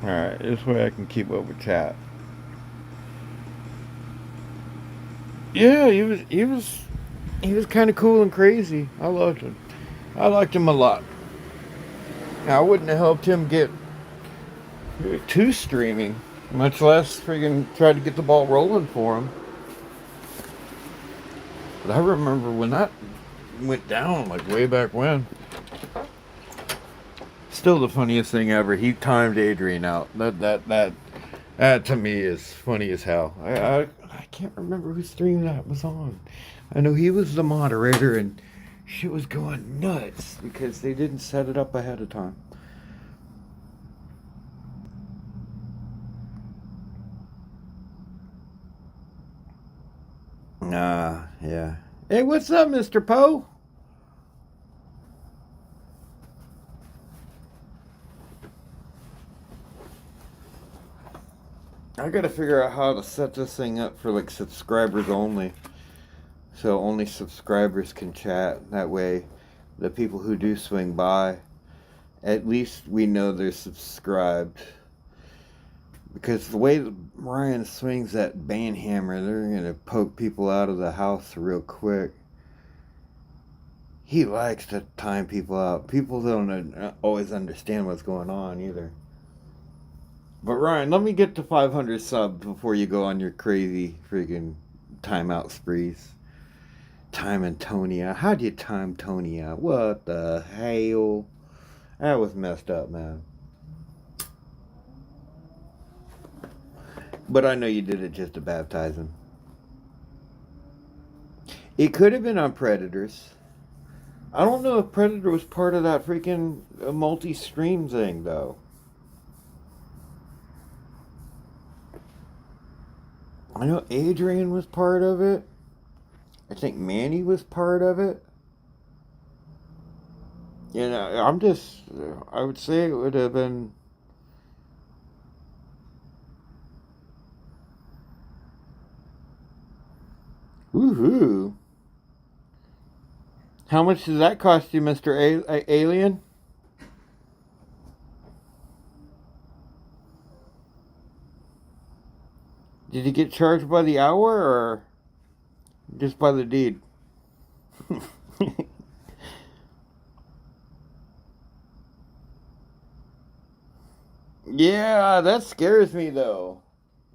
Speaker 1: Alright, this way I can keep up with chat. Yeah, he was kind of cool and crazy. I loved him. I liked him a lot. Now, I wouldn't have helped him get to streaming, much less friggin' try to get the ball rolling for him. But I remember when that went down, like way back when. Still the funniest thing ever. He timed Adrian out. That to me is funny as hell. I can't remember whose stream that was on. I know he was the moderator and shit was going nuts because they didn't set it up ahead of time. Yeah. Hey, what's up, Mr. Poe? I gotta figure out how to set this thing up for like subscribers only. So only subscribers can chat. That way, the people who do swing by, at least we know they're subscribed. Because the way Ryan swings that band hammer, they're gonna poke people out of the house real quick. He likes to time people out. People don't always understand what's going on either. But Ryan, let me get to 500 subs before you go on your crazy freaking timeout sprees. Timing Tony out. How'd you time Tony out? What the hell? That was messed up, man. But I know you did it just to baptize him. It could have been on Predators. I don't know if Predator was part of that freaking multi-stream thing, though. I know Adrian was part of it. I think Manny was part of it. You know, I'm just. I would say it would have been. Woohoo! How much does that cost you, Mister Alien? Did you get charged by the hour or just by the deed? Yeah, that scares me though.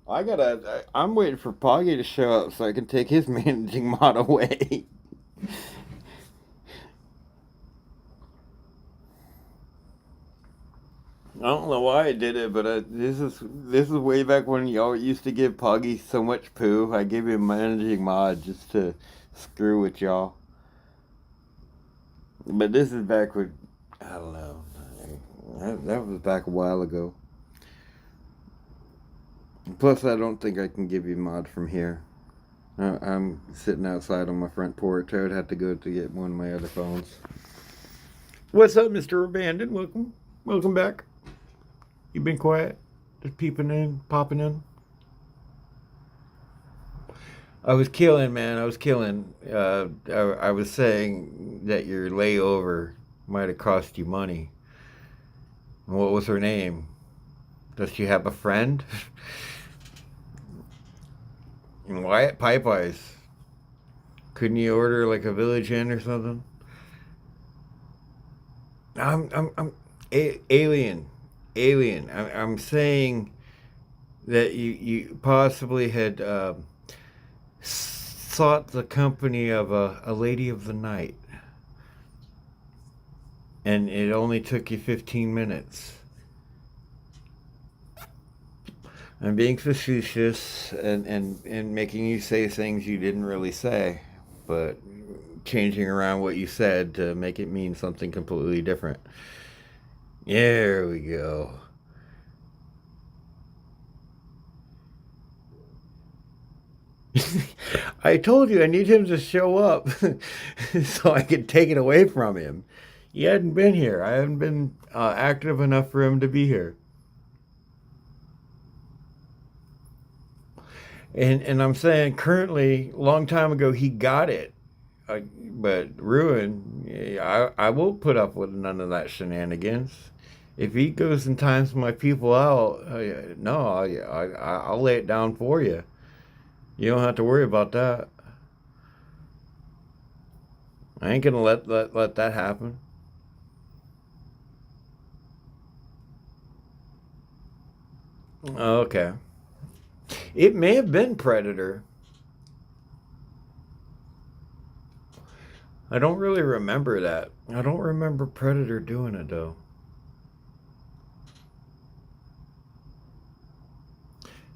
Speaker 1: I'm waiting for Poggy to show up so I can take his managing mod away. I don't know why I did it, but this is way back when y'all used to give Poggy so much poo. I gave him managing mod just to screw with y'all. But this is back when I don't know. That was back a while ago. Plus, I don't think I can give you mod from here. I'm sitting outside on my front porch. I would have to go to get one of my other phones. What's up, Mr. Abandon? Welcome back. You been quiet? Just peeping in, popping in? I was killing, man. I was killing. I was saying that your layover might have cost you money. What was her name? Does she have a friend? And why at Popeyes? Couldn't you order like a Village Inn or something? Alien. I'm saying that you possibly had sought the company of a lady of the night, and it only took you 15 minutes. I'm being facetious and making you say things you didn't really say, but changing around what you said to make it mean something completely different. There we go. I told you I need him to show up so I could take it away from him. He hadn't been here. I hadn't been active enough for him to be here. And I'm saying currently, long time ago, he got it. But Ruin, I won't put up with none of that shenanigans. If he goes and times my people out, no, I'll lay it down for you. You don't have to worry about that. I ain't gonna let that happen. Okay. It may have been Predator. I don't really remember that. I don't remember Predator doing it though.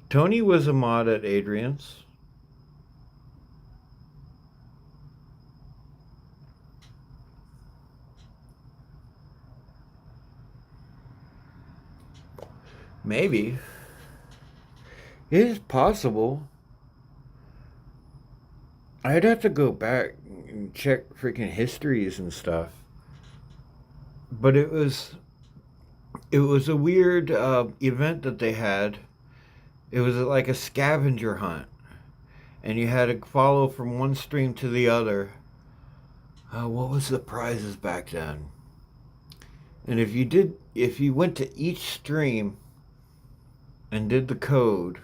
Speaker 1: Tony was a mod at Adrian's. Maybe. It is possible. I'd have to go back and check freaking histories and stuff. But it was a weird event that they had. It was like a scavenger hunt, and you had to follow from one stream to the other. What was the prizes back then? And if you went to each stream and did the code,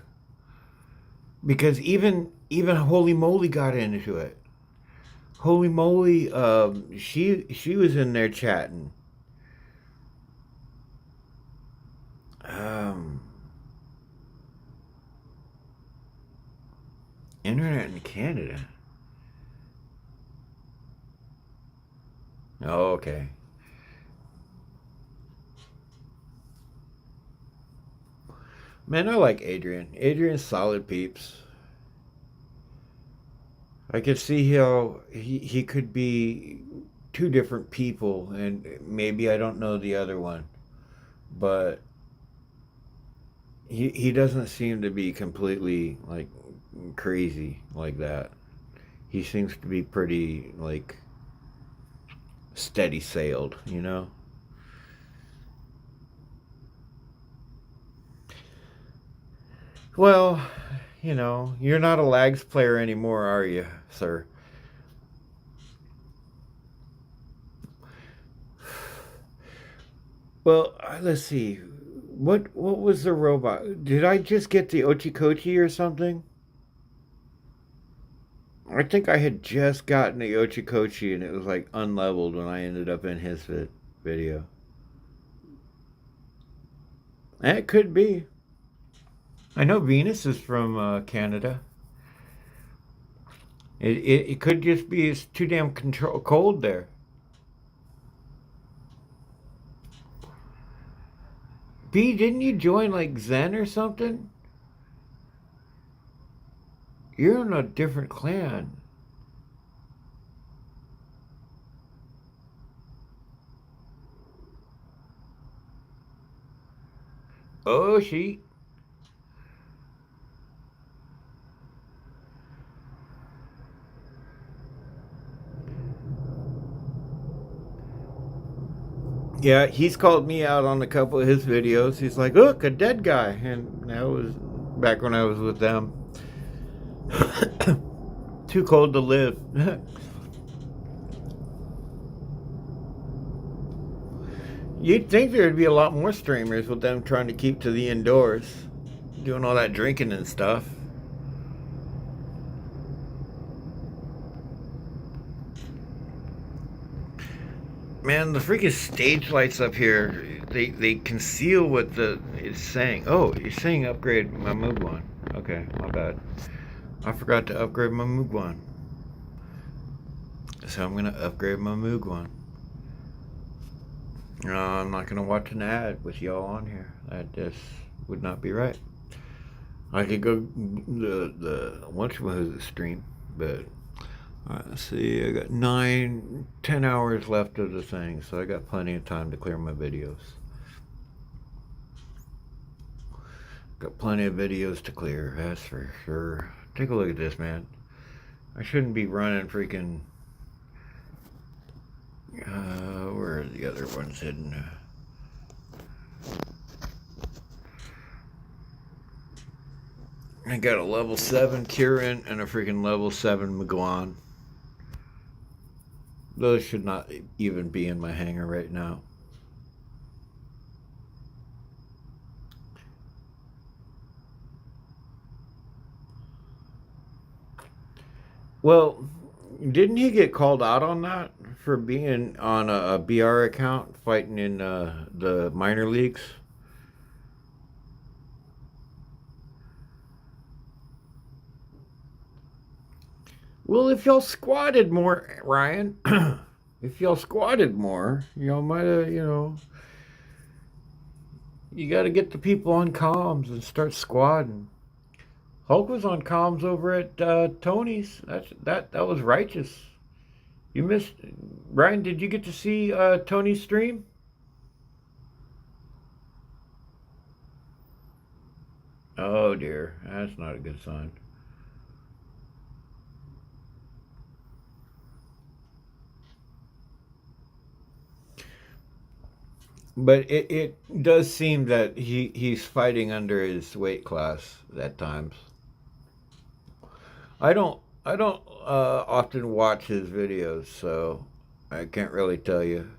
Speaker 1: because even Holy Moly got into it. Holy Moly, she was in there chatting. Um, Internet in Canada. Oh, okay. Man, I like Adrian. Adrian's solid peeps. I could see how he could be two different people, and maybe I don't know the other one, but he doesn't seem to be completely like crazy like that. He seems to be pretty like steady sailed, you know? Well, you know, you're not a lags player anymore, are you, sir? Well, let's see. What was the robot? Did I just get the Ochikochi or something? I think I had just gotten the Ochikochi and it was like unleveled when I ended up in his video. That could be. I know Venus is from Canada. It could just be it's too damn cold there. B, didn't you join like Zen or something? You're in a different clan. Oh, she. Yeah, he's called me out on a couple of his videos. He's like, look, a dead guy. And that was back when I was with them. Too cold to live. You'd think there'd be a lot more streamers with them trying to keep to the indoors, doing all that drinking and stuff. Man, the freaking stage lights up here, they conceal what it's saying. Oh, you're saying upgrade my Mugwan. Okay, my bad. I forgot to upgrade my Mugwan. So I'm gonna upgrade my Mugwan. I'm not gonna watch an ad with y'all on here. That just would not be right. I could go the whatchamacallit stream, but let's see. I got 10 hours left of the thing, so I got plenty of time to clear my videos. Got plenty of videos to clear, that's for sure. Take a look at this, man. I shouldn't be running freaking. Where are the other ones hidden? I got a level 7 Kirin and a freaking level 7 Miguan. Those should not even be in my hangar right now. Well, didn't he get called out on that for being on a BR account fighting in the minor leagues? Well, if y'all squatted more, Ryan, if y'all squatted more, y'all might have, you got to get the people on comms and start squatting. Hulk was on comms over at Tony's. That was righteous. You missed, Ryan. Did you get to see Tony's stream? Oh dear, that's not a good sign. But it does seem that he's fighting under his weight class at times. I don't often watch his videos, so I can't really tell you.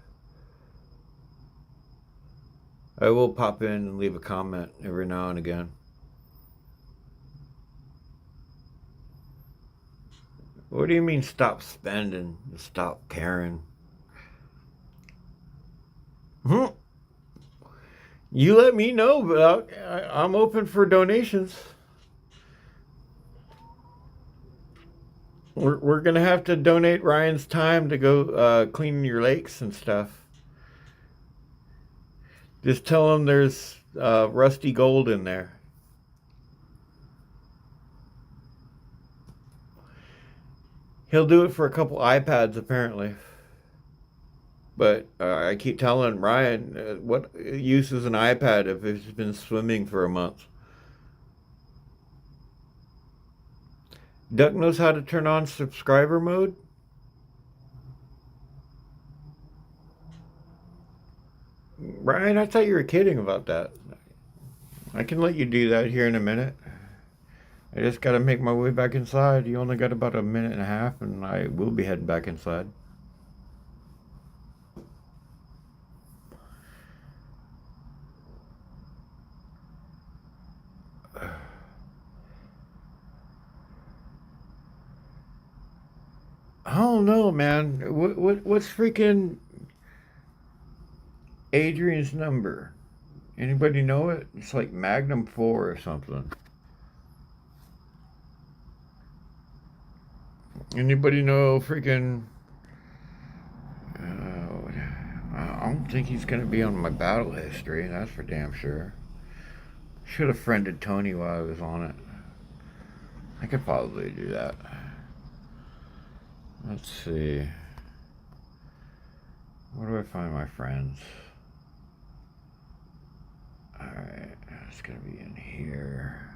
Speaker 1: I will pop in and leave a comment every now and again. What do you mean stop spending? Stop caring? You let me know, but I'm open for donations. We're gonna have to donate Ryan's time to go clean your lakes and stuff. Just tell him there's rusty gold in there. He'll do it for a couple iPads apparently. But I keep telling Ryan, what use is an iPad if it's been swimming for a month? Duck knows how to turn on subscriber mode. Ryan, I thought you were kidding about that. I can let you do that here in a minute. I just gotta make my way back inside. You only got about a minute and a half, and I will be heading back inside. I don't know, man. What's freaking Adrian's number? Anybody know it? It's like Magnum 4 or something. Anybody know freaking... I don't think he's gonna be on my battle history, that's for damn sure. Should have friended Tony while I was on it. I could probably do that. Let's see. Where do I find my friends? Alright, it's gonna be in here.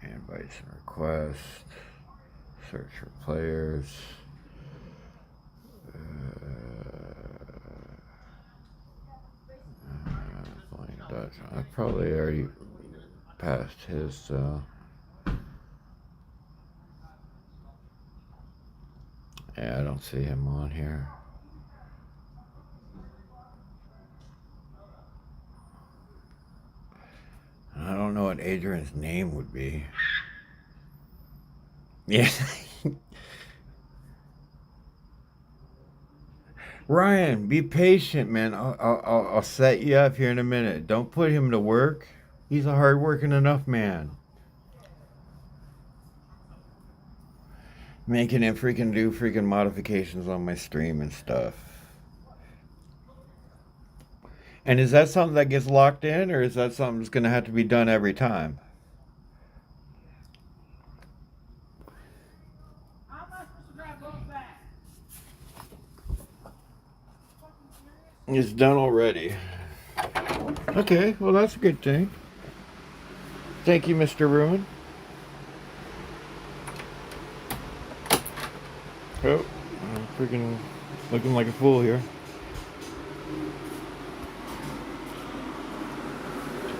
Speaker 1: Invites and requests. Search for players. Playing Dutch. I probably already passed his. Yeah, I don't see him on here. I don't know what Adrian's name would be. Yeah. Ryan, be patient, man. I'll set you up here in a minute. Don't put him to work. He's a hard-working enough man. Making him freaking do freaking modifications on my stream and stuff. And is that something that gets locked in, or is that something that's going to have to be done every time? It's done already. Okay, well that's a good thing. Thank you, Mr. Ruin. Oh, I'm freaking looking like a fool here.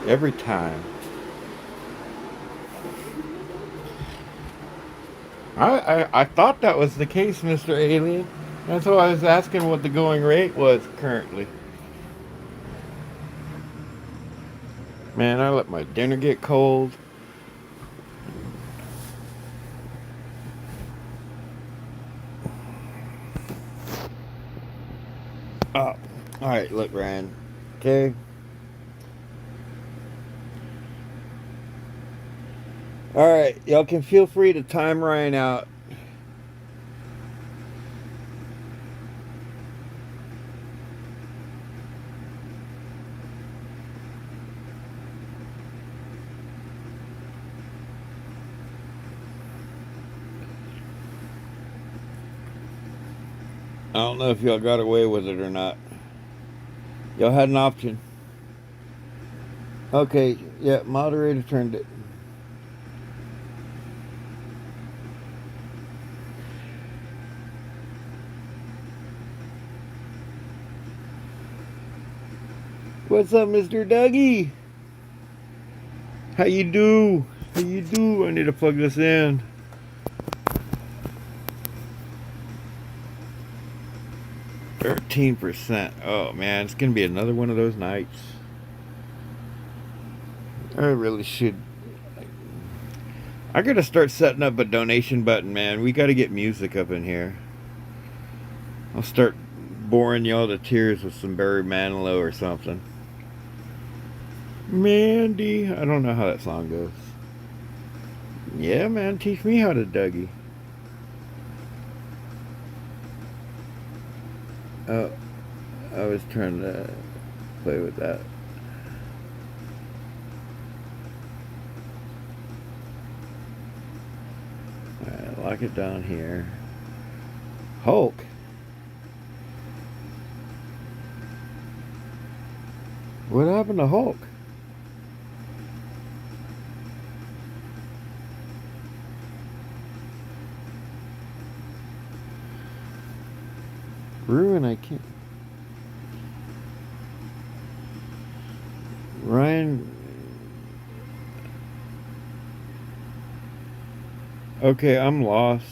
Speaker 1: Every time. I thought that was the case, Mr. Alien. That's why I was asking what the going rate was currently. Man, I let my dinner get cold. Oh, alright, look, Ryan. Okay. Alright, y'all can feel free to time Ryan out. I don't know if y'all got away with it or not. Y'all had an option. Okay, yeah, moderator turned it. What's up, Mr. Dougie? How you do? How you do? I need to plug this in. %. Oh man, it's gonna be another one of those nights. I really should. I gotta start setting up a donation button, man. We gotta get music up in here. I'll start boring y'all to tears with some Barry Manilow or something. Mandy, I don't know how that song goes. Yeah, man, teach me how to Dougie. Oh, I was trying to play with that. Alright, lock it down here. Hulk? What happened to Hulk? Ruin, I can't. Ryan. Okay, I'm lost.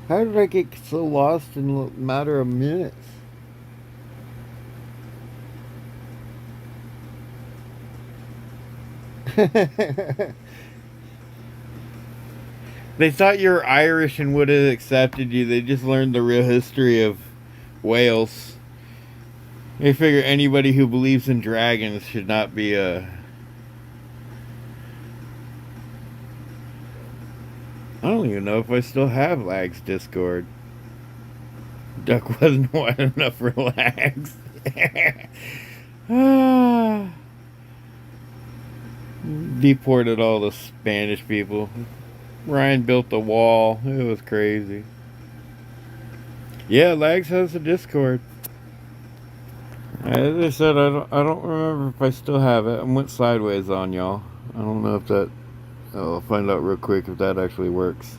Speaker 1: How did I get so lost in a matter of minutes? They thought you were Irish and would have accepted you. They just learned the real history of Wales. They figure anybody who believes in dragons should not be a. I don't even know if I still have Lag's Discord. Duck wasn't wide enough for Lags. Deported all the Spanish people. Ryan built the wall. It was crazy. Yeah, Lags has a Discord. As I said, I don't remember if I still have it. I went sideways on y'all. I don't know if that. I'll find out real quick if that actually works.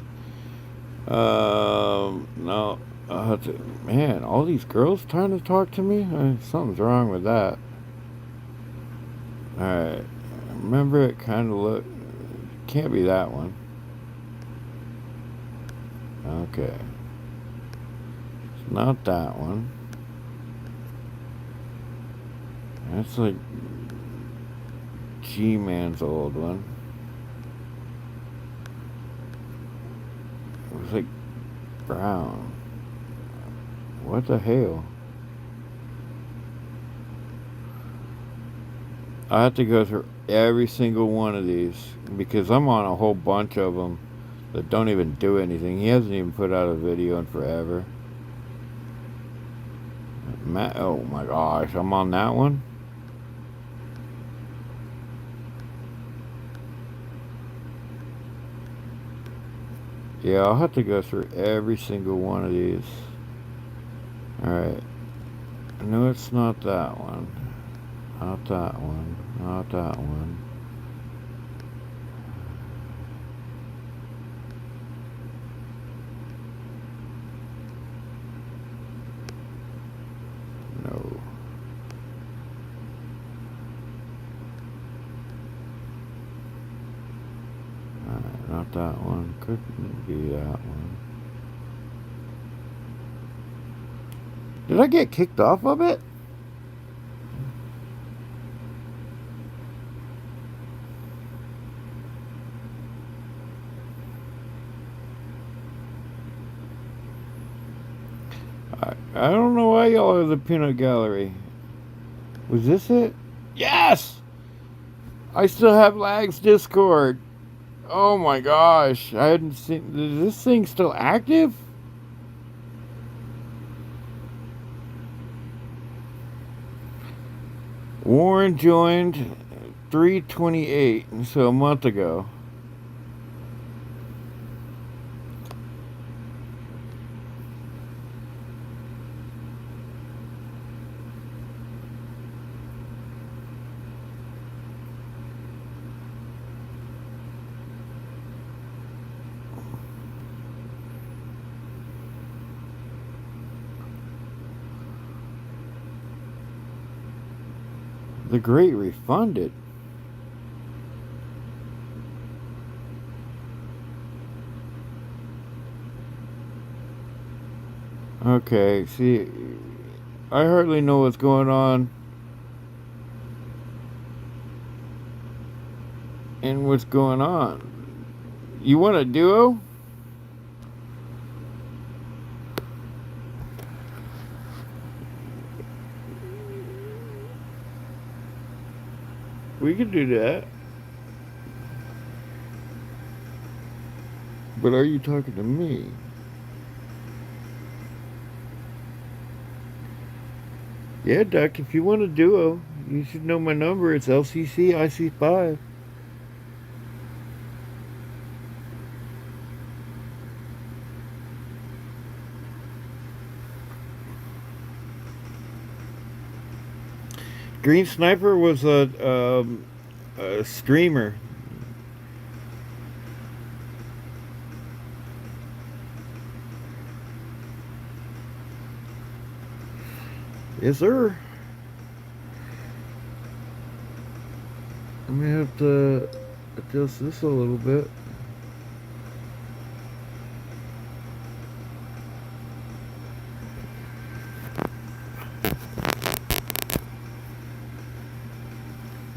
Speaker 1: No. I'll have to, man, all these girls trying to talk to me? Something's wrong with that. Alright. Remember it kind of looked. Can't be that one. Okay. It's not that one. That's like G-Man's old one. It was like brown. What the hell? I have to go through every single one of these because I'm on a whole bunch of them that don't even do anything. He hasn't even put out a video in forever. Oh my gosh, I'm on that one. Yeah, I'll have to go through every single one of these. Alright. No, it's not that one. Not that one. Not that one. No. Alright, not that one. Couldn't be that one. Did I get kicked off of it? I don't know why y'all are the peanut gallery. Was this it? Yes! I still have Lag's Discord. Oh my gosh. I hadn't seen. Is this thing still active? Warren joined 3/28, so a month ago. The Great Refunded. Okay, see, I hardly know what's going on and what's going on. You want a duo? We could do that. But are you talking to me? Yeah, Duck, if you want a duo, you should know my number. It's LCC IC5. Green Sniper was a streamer. Yes, sir. I may have to adjust this a little bit.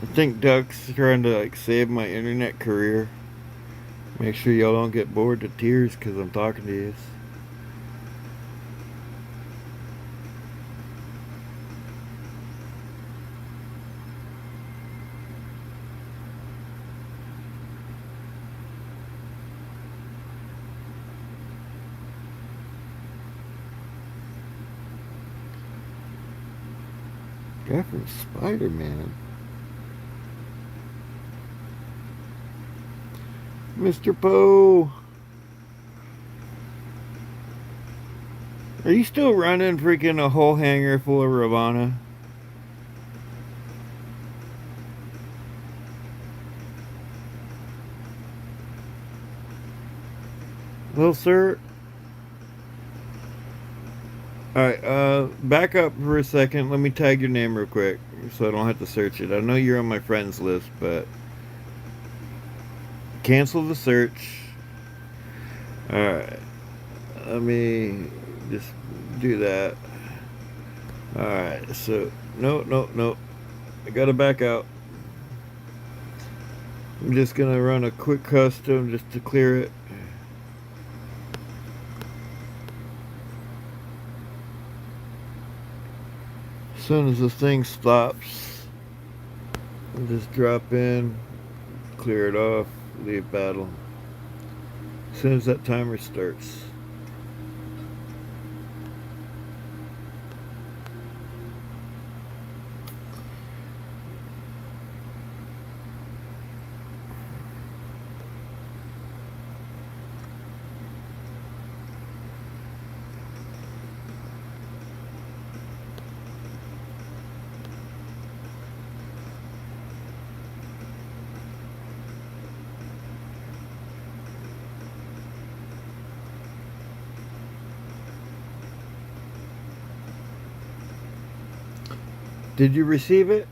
Speaker 1: I think Duck's trying to like save my internet career. Make sure y'all don't get bored to tears because I'm talking to you. Guy from Spider-Man. Mr. Poe. Are you still running freaking a whole hangar full of Ravana? Well, sir. Alright, back up for a second. Let me tag your name real quick so I don't have to search it. I know you're on my friends list, but cancel the search. Alright. Let me just do that. Alright, so no. I gotta back out. I'm just gonna run a quick custom just to clear it. As soon as this thing stops, I'll just drop in, clear it off, leave battle. As soon as that timer starts. Did you receive it?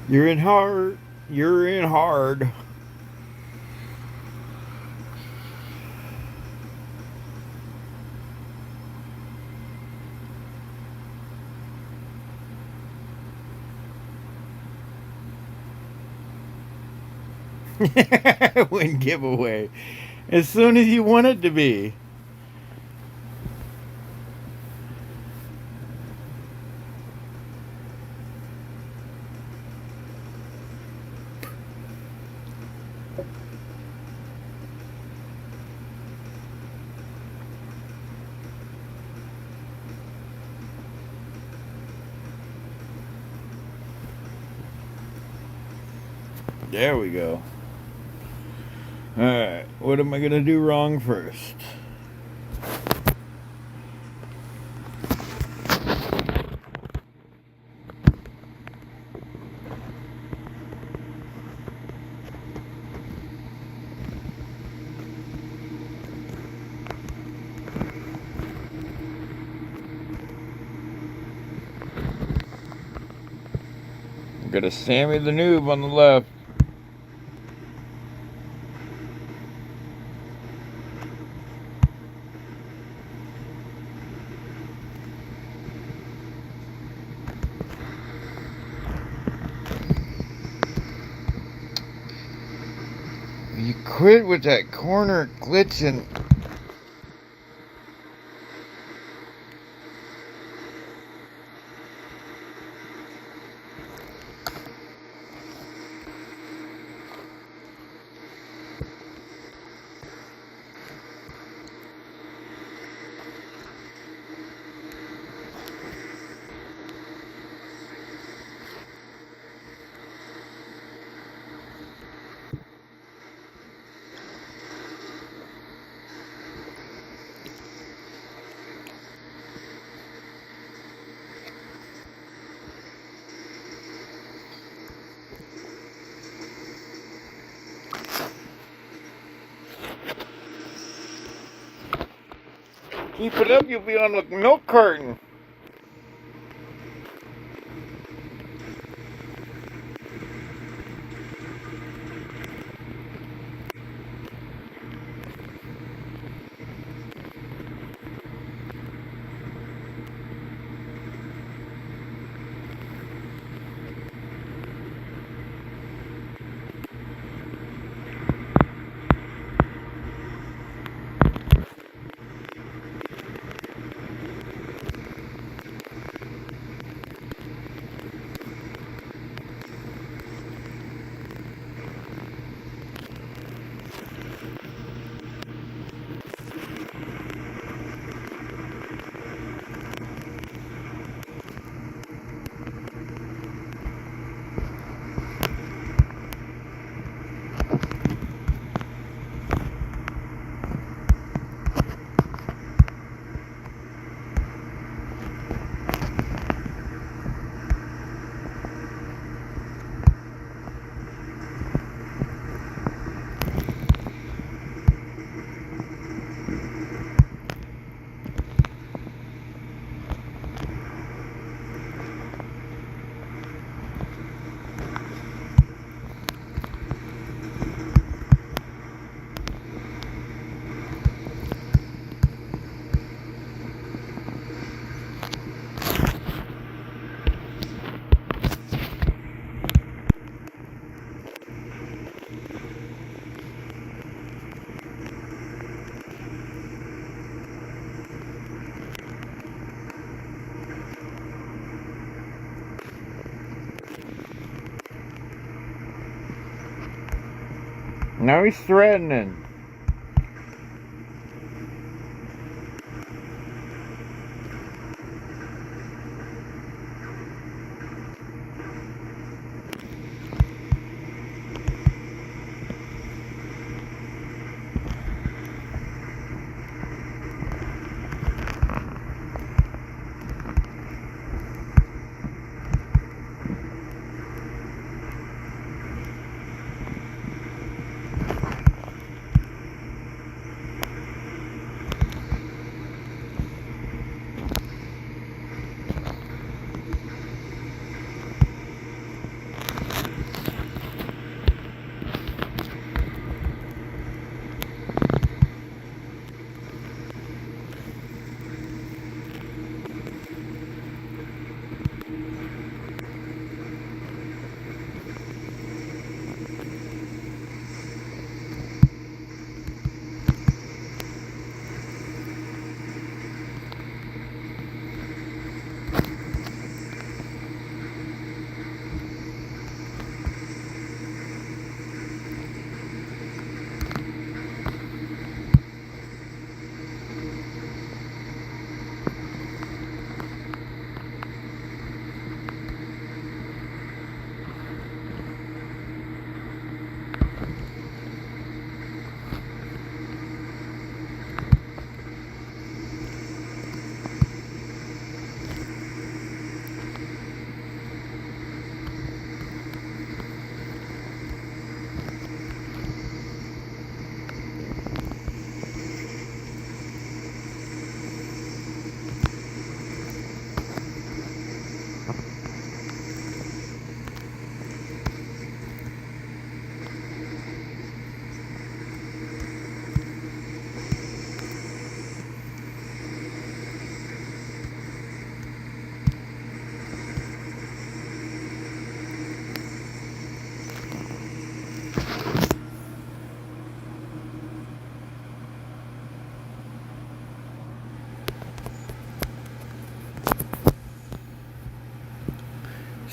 Speaker 1: You're in hard. You're in hard. Win giveaway. As soon as you want it to be. There we go. Alright, what am I gonna do wrong first? I'm gonna Sammy the Noob on the left. You quit with that corner glitching. Keep it up, you'll be on the milk carton. Now he's threatening.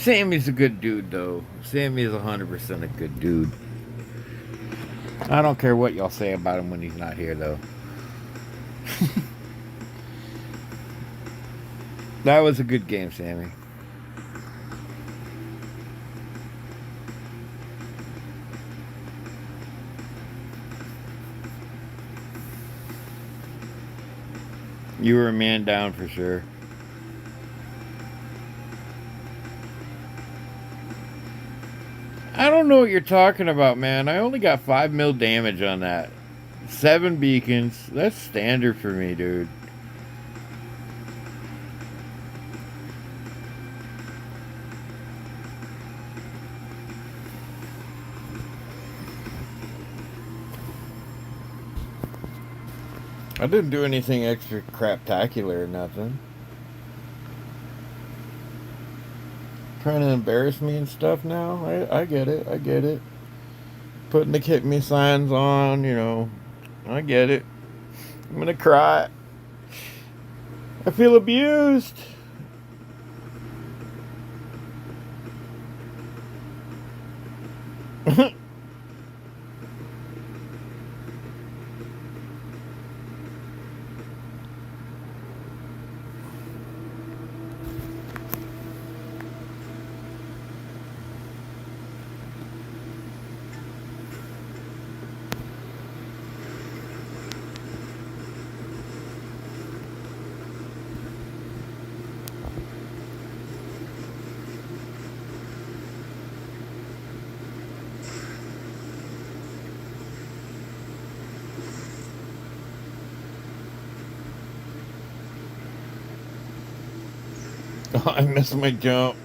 Speaker 1: Sammy's a good dude, though. Sammy is 100% a good dude. I don't care what y'all say about him when he's not here, though. That was a good game, Sammy. You were a man down for sure. I don't know what you're talking about, man. I only got 5 mil damage on that. 7 beacons. That's standard for me, dude. I didn't do anything extra craptacular or nothing. Trying to embarrass me and stuff now. I get it. I get it. Putting the kick me signs on, you know. I get it. I'm gonna cry. I feel abused. Oh, I missed my jump.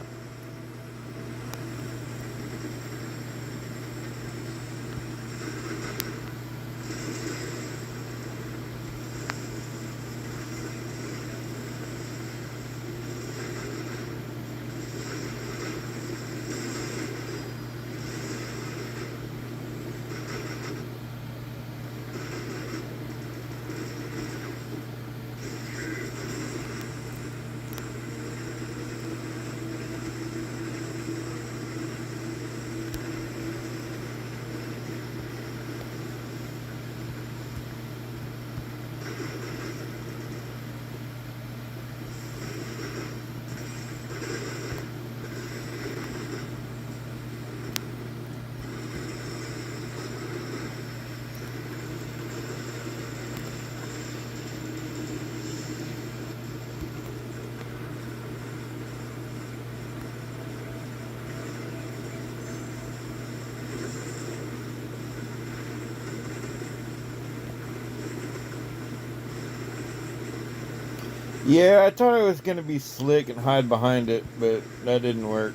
Speaker 1: Yeah, I thought I was gonna be slick and hide behind it, but that didn't work.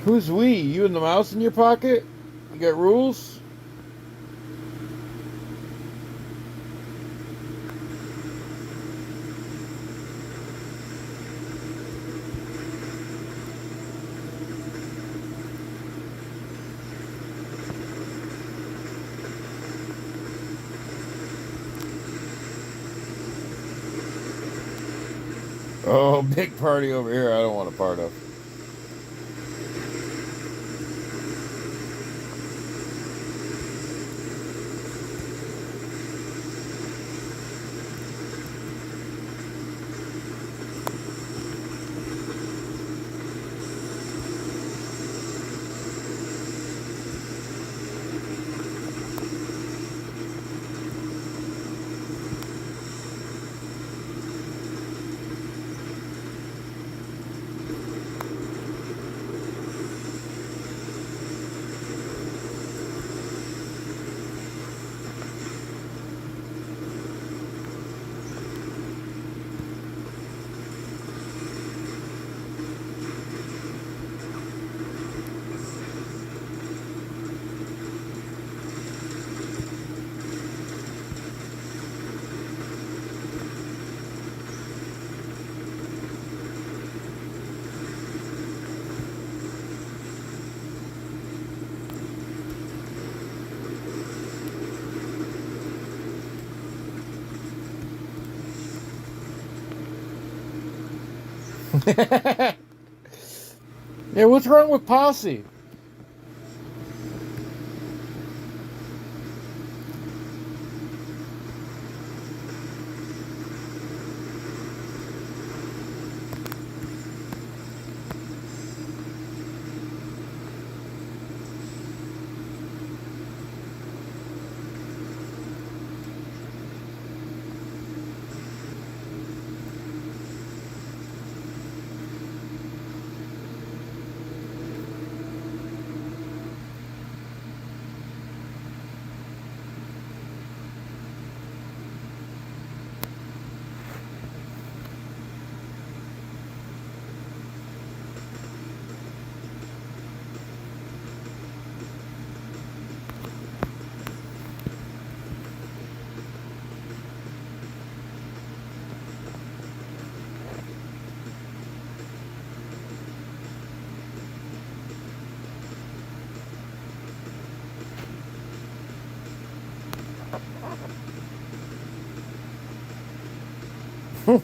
Speaker 1: Who's we? You and the mouse in your pocket? You got rules? Oh, big party over here I don't want a part of. Yeah, what's wrong with Posse?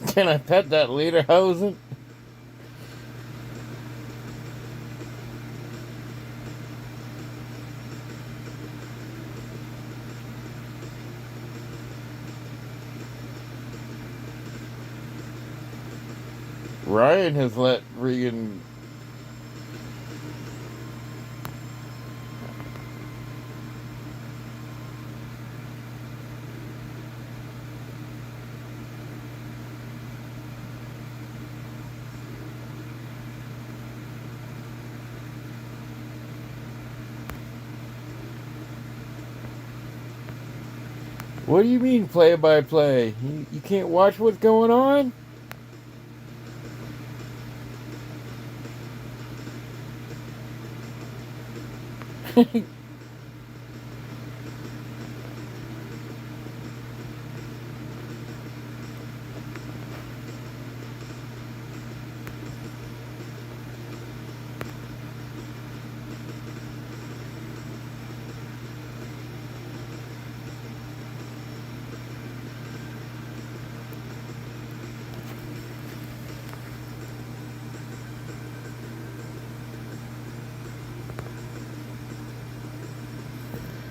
Speaker 1: Can I pet that lederhosen? Ryan has let Regan. What do you mean play by play? You can't watch what's going on?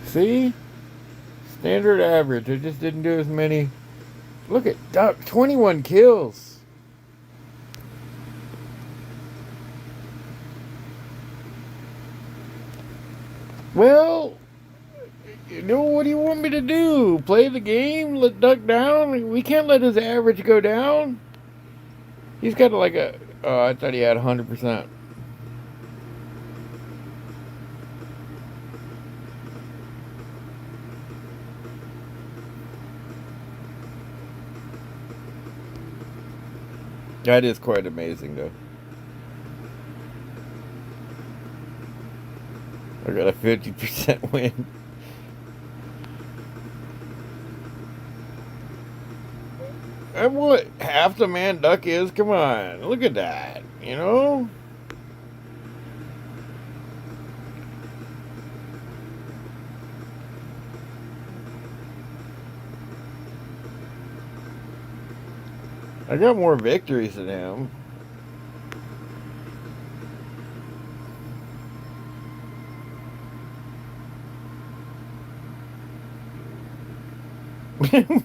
Speaker 1: See? Standard average. I just didn't do as many. Look at Duck, 21 kills. Well, you know, what do you want me to do? Play the game? Let Duck down? We can't let his average go down. He's got like a. Oh, I thought he had 100%. That is quite amazing, though. I got a 50% win. And what half the man Duck is? Come on, look at that. You know? I got more victories than him.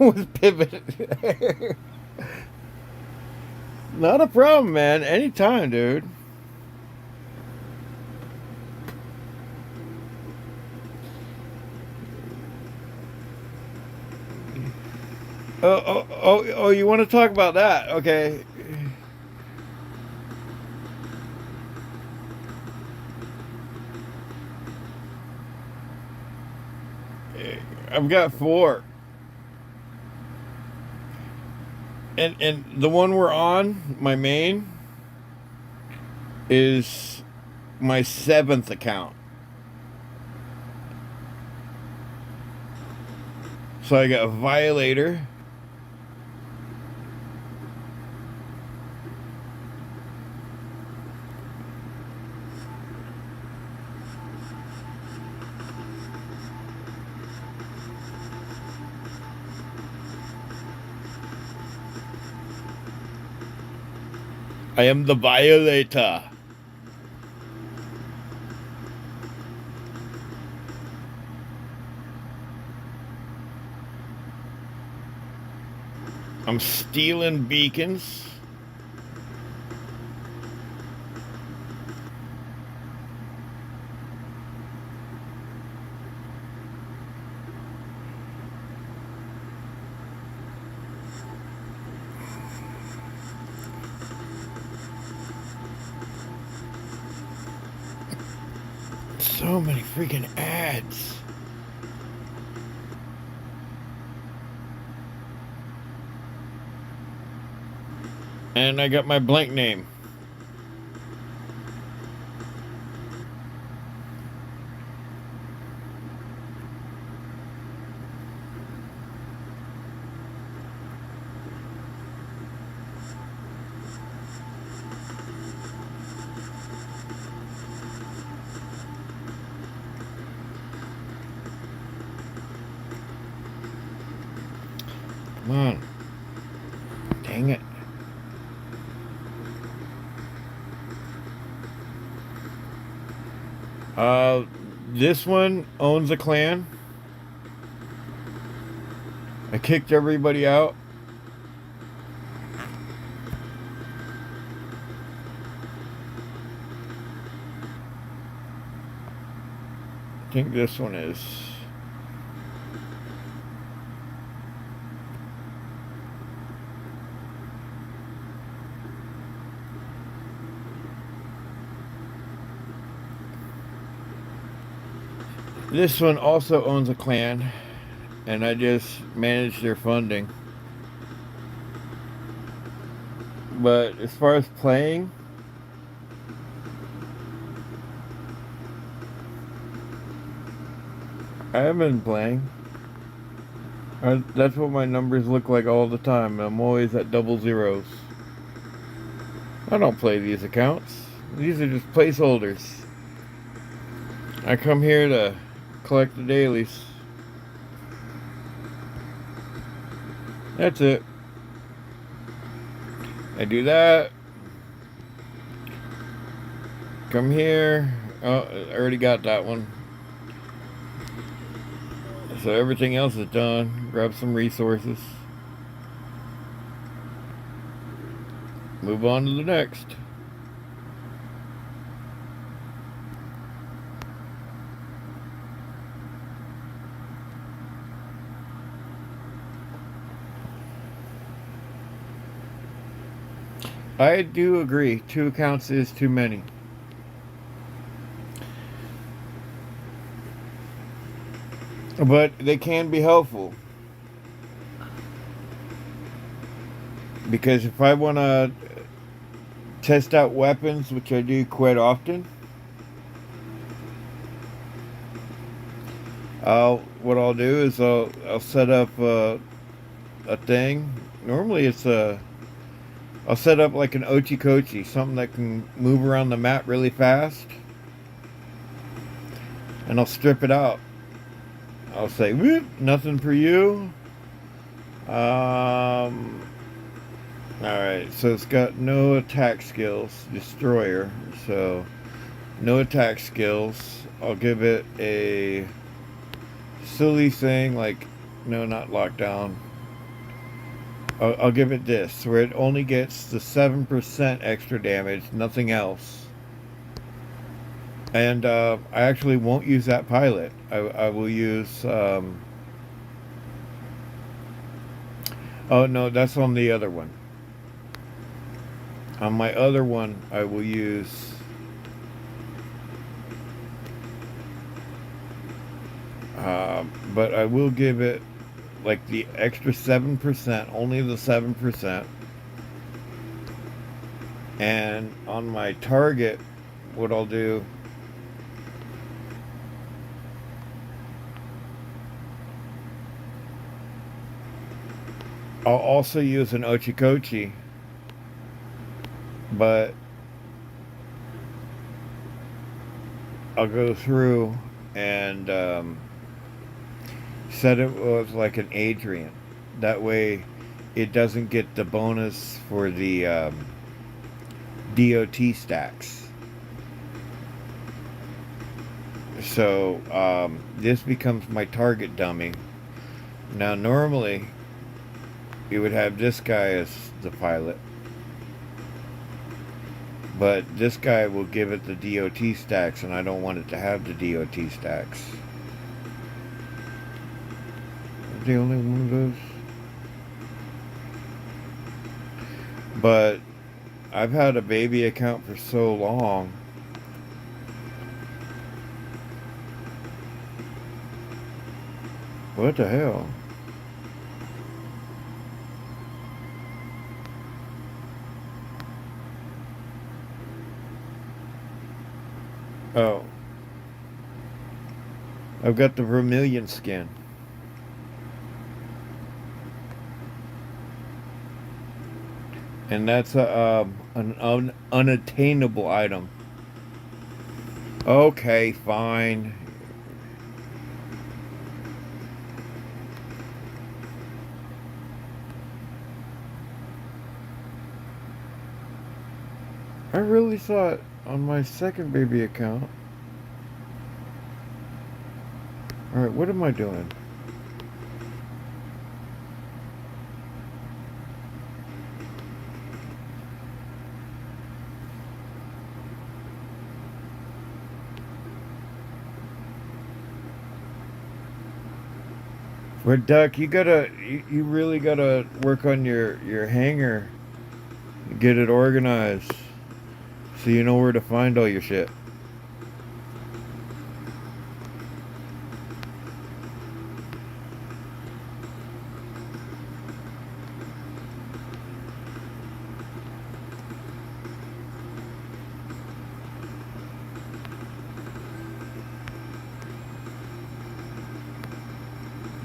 Speaker 1: Was pivoted. Not a problem, man. Anytime, dude. Oh, you want to talk about that? Okay. I've got 4. And the one we're on, my main, is my 7th account. So I got Violator. I am the violator. I'm stealing beacons. So many freaking ads. And I got my blank name. Come on. Dang it. This one owns a clan. I kicked everybody out. I think this one is. This one also owns a clan, and I just manage their funding. But as far as playing, I haven't been playing. That's what my numbers look like all the time. I'm always at double zeros. I don't play these accounts. These are just placeholders. I come here to collect the dailies. That's it. I do that. Come here. Oh, I already got that one. So everything else is done. Grab some resources. Move on to the next. I do agree. 2 accounts is too many. But they can be helpful. Because if I want to test out weapons, which I do quite often, what I'll do is I'll set up a thing. Normally I'll set up like an Ochi-Kochi, something that can move around the map really fast. And I'll strip it out. I'll say, whoop, nothing for you. Alright, so it's got no attack skills, destroyer. So, no attack skills. I'll give it a silly thing like, no, not lockdown. I'll give it this, where it only gets the 7% extra damage, nothing else. And I actually won't use that pilot. I will use... oh no, that's on the other one. On my other one, I will use... but I will give it like the extra 7%, only the 7%. And on my target, what I'll do, I'll also use an Ochi-Kochi, but I'll go through and set it with like an Adrian. That way it doesn't get the bonus for the DOT stacks. So this becomes my target dummy. Now normally you would have this guy as the pilot, but this guy will give it the DOT stacks, and I don't want it to have the DOT stacks. The only one of those. But I've had a baby account for so long. What the hell? Oh. I've got the vermilion skin. And that's an unattainable item. Okay, fine. I really saw it on my second baby account. Alright, what am I doing? Well, Duck, you really gotta work on your hangar. Get it organized. So you know where to find all your shit.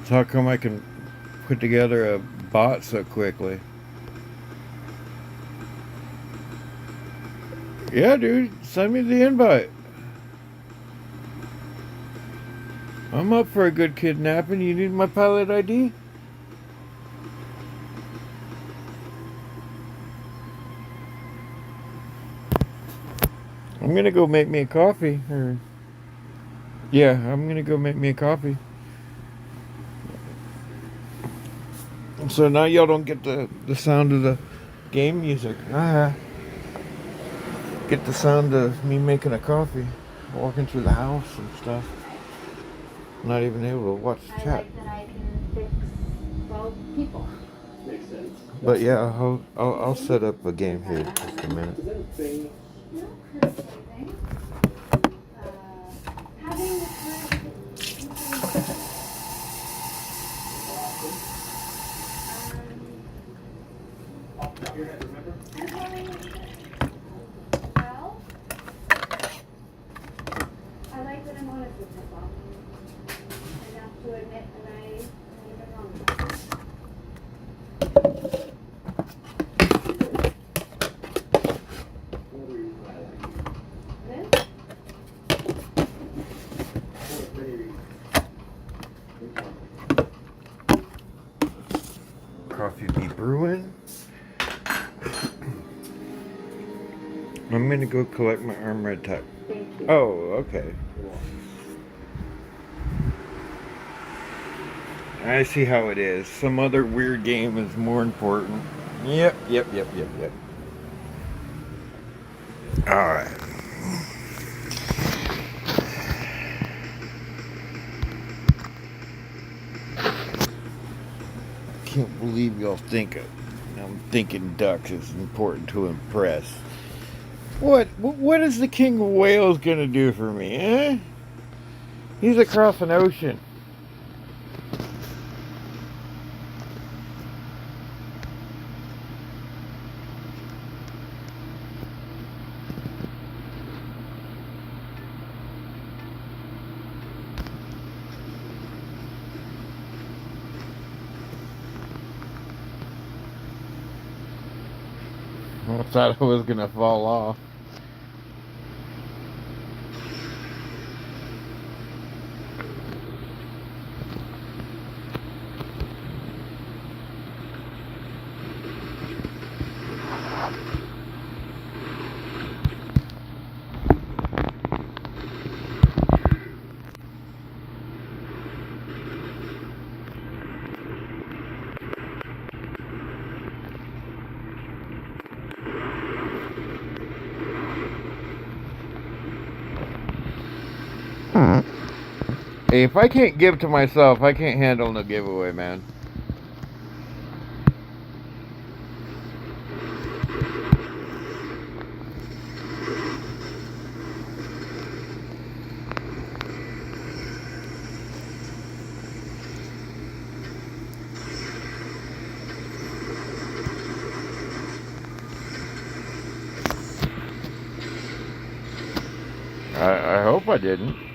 Speaker 1: So how come I can put together a bot so quickly? Yeah, dude, send me the invite. I'm up for a good kidnapping. You need my pilot ID? I'm gonna go make me a coffee. Yeah, I'm gonna go make me a coffee. So now y'all don't get the sound of the game music. Get the sound of me making a coffee, walking through the house and stuff. Not even able to watch the chat.
Speaker 4: Like that I can fix 12 people.
Speaker 5: Makes sense.
Speaker 1: But yeah, I'll set up a game here in just a minute.
Speaker 5: Is that a thing?
Speaker 4: No curse anything. Having the
Speaker 5: Top of your head, remember?
Speaker 4: well, I like that I'm honest with myself. Enough to admit that I made a wrong.
Speaker 5: What were you highlighting?
Speaker 4: This?
Speaker 5: What baby?
Speaker 1: Coffee be brewing. I'm gonna go collect my armored tech.
Speaker 4: Thank you.
Speaker 1: Oh, okay. I see how it is. Some other weird game is more important. Yep. Alright. Can't believe y'all think I'm thinking ducks is important to impress. What is the King of Wales gonna do for me, eh? He's across an ocean. I thought I was gonna fall off. Hey, if I can't give to myself, I can't handle no giveaway, man. I hope I didn't.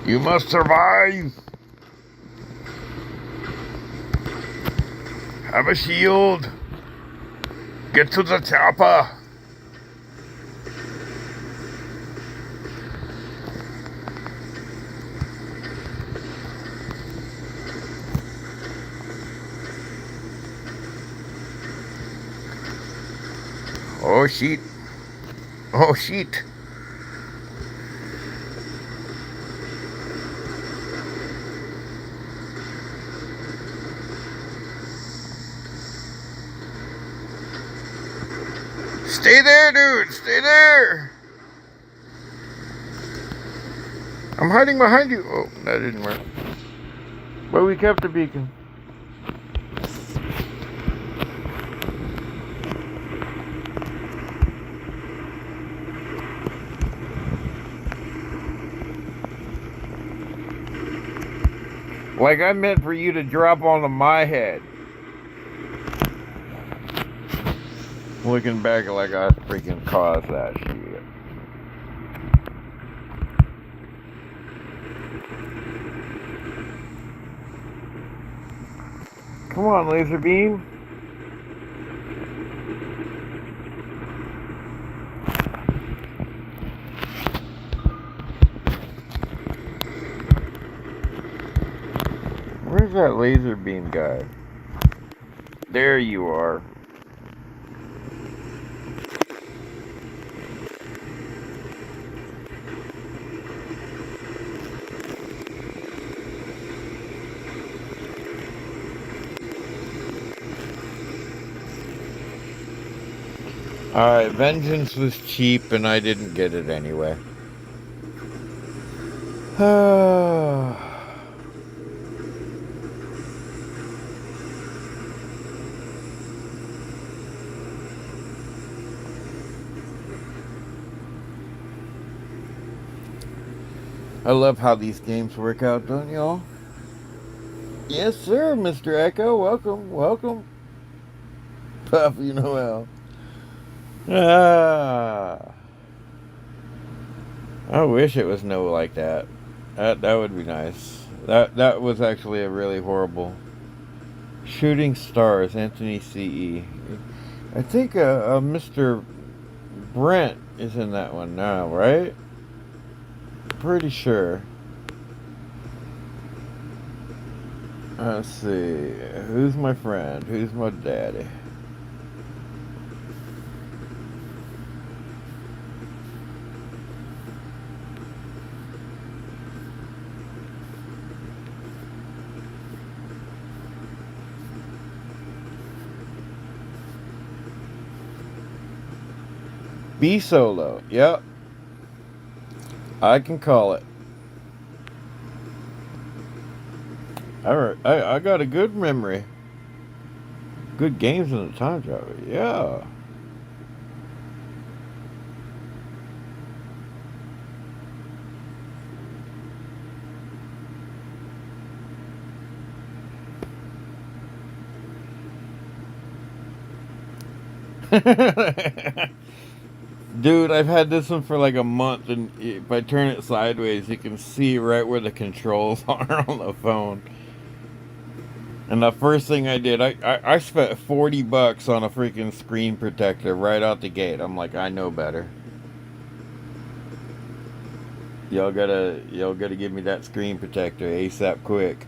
Speaker 1: You must survive. Have a shield. Get to the chopper. Oh shit. Oh shit. Stay there, dude. Stay there. I'm hiding behind you. Oh, that didn't work. But we kept the beacon. Like I meant for you to drop onto my head. Looking back like I freaking caused that shit. Come on, laser beam. Where's that laser beam guy? There you are. Alright, vengeance was cheap and I didn't get it anyway. I love how these games work out, don't y'all? Yes, sir, Mr. Echo. Welcome, welcome. Puffy Noel. I wish it was no like that. That would be nice. That was actually a really horrible. Shooting Stars, Anthony C.E. I think Mr. Brent is in that one now, right? Pretty sure. Let's see. Who's my friend? Who's my daddy? B Solo. Yep. I can call it. Alright, I got a good memory. Good games in the time travel. Yeah. Dude, I've had this one for like a month, and if I turn it sideways, you can see right where the controls are on the phone. And the first thing I did, I spent $40 on a freaking screen protector right out the gate. I'm like, I know better. Y'all gotta give me that screen protector ASAP quick.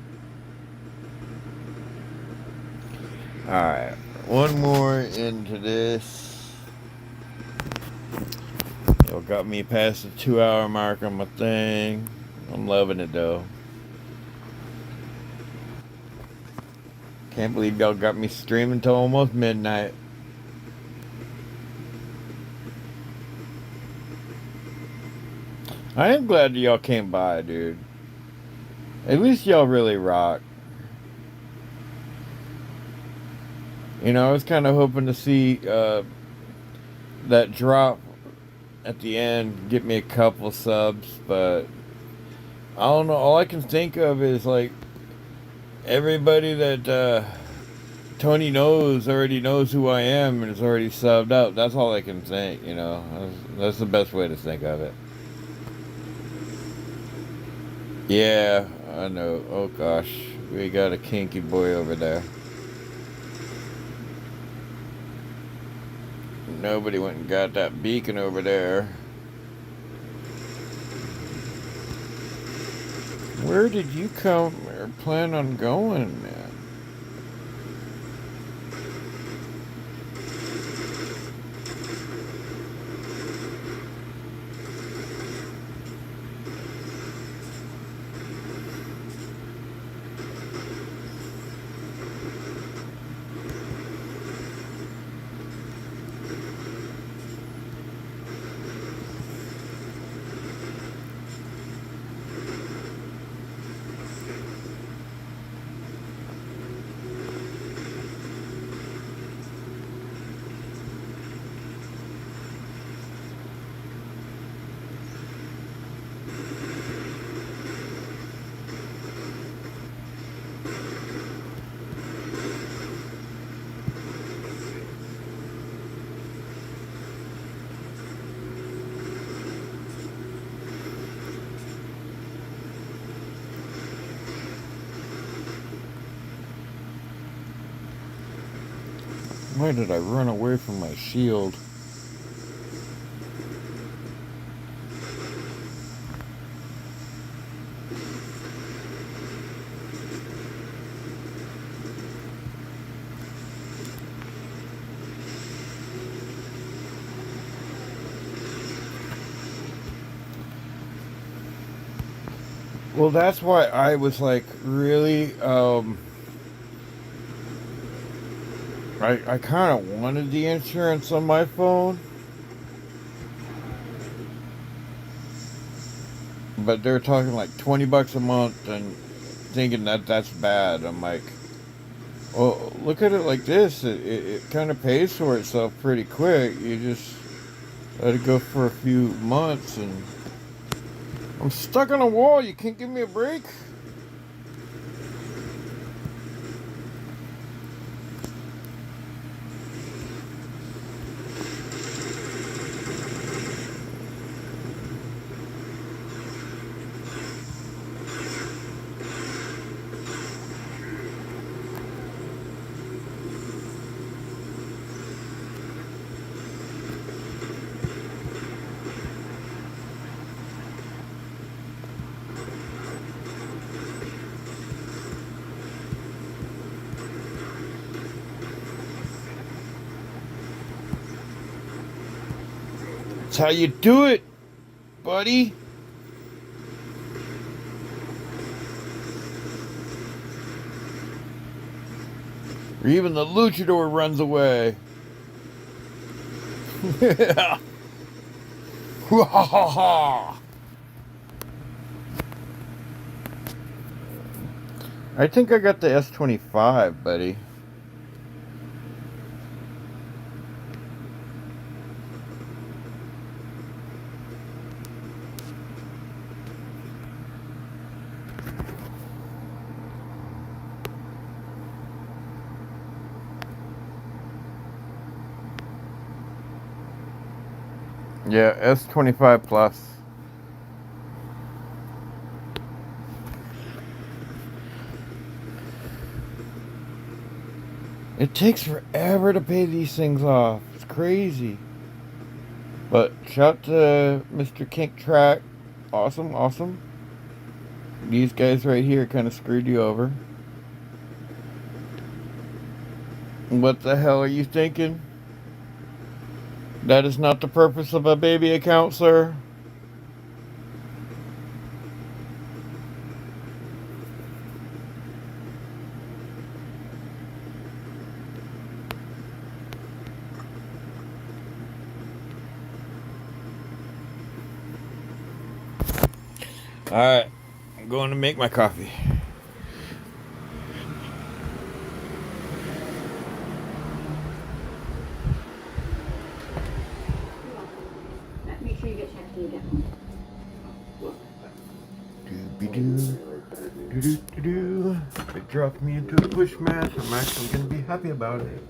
Speaker 1: Alright. One more into this. Y'all got me past the 2-hour mark on my thing. I'm loving it though. Can't believe y'all got me streaming till almost midnight. I am glad that y'all came by, dude. At least y'all really rock. You know, I was kind of hoping to see that drop at the end, get me a couple subs, but I don't know. All I can think of is like everybody that Tony knows already knows who I am and is already subbed up. That's all I can think, you know. That's the best way to think of it. Yeah, I know. Oh gosh, we got a kinky boy over there. Nobody went and got that beacon over there. Where did you come or plan on going, man? Why did I run away from my shield? Well, that's why I was like really I kind of wanted the insurance on my phone, but they're talking like $20 a month and thinking that that's bad. I'm like, well, look at it like this. It kind of pays for itself pretty quick. You just let it go for a few months and I'm stuck on a wall. You can't give me a break? That's how you do it, buddy. Or even the luchador runs away. Yeah. I think I got the S25, buddy. Yeah, S25 Plus. It takes forever to pay these things off. It's crazy. But shout to Mr. Kink Track Awesome, awesome. These guys right here kind of screwed you over. What the hell are you thinking? That is not the purpose of a baby account, sir. Alright, I'm going to make my coffee.
Speaker 4: Make sure you get checked when you get home.
Speaker 1: Do. It dropped me into a push mat. I'm actually going to be happy about it.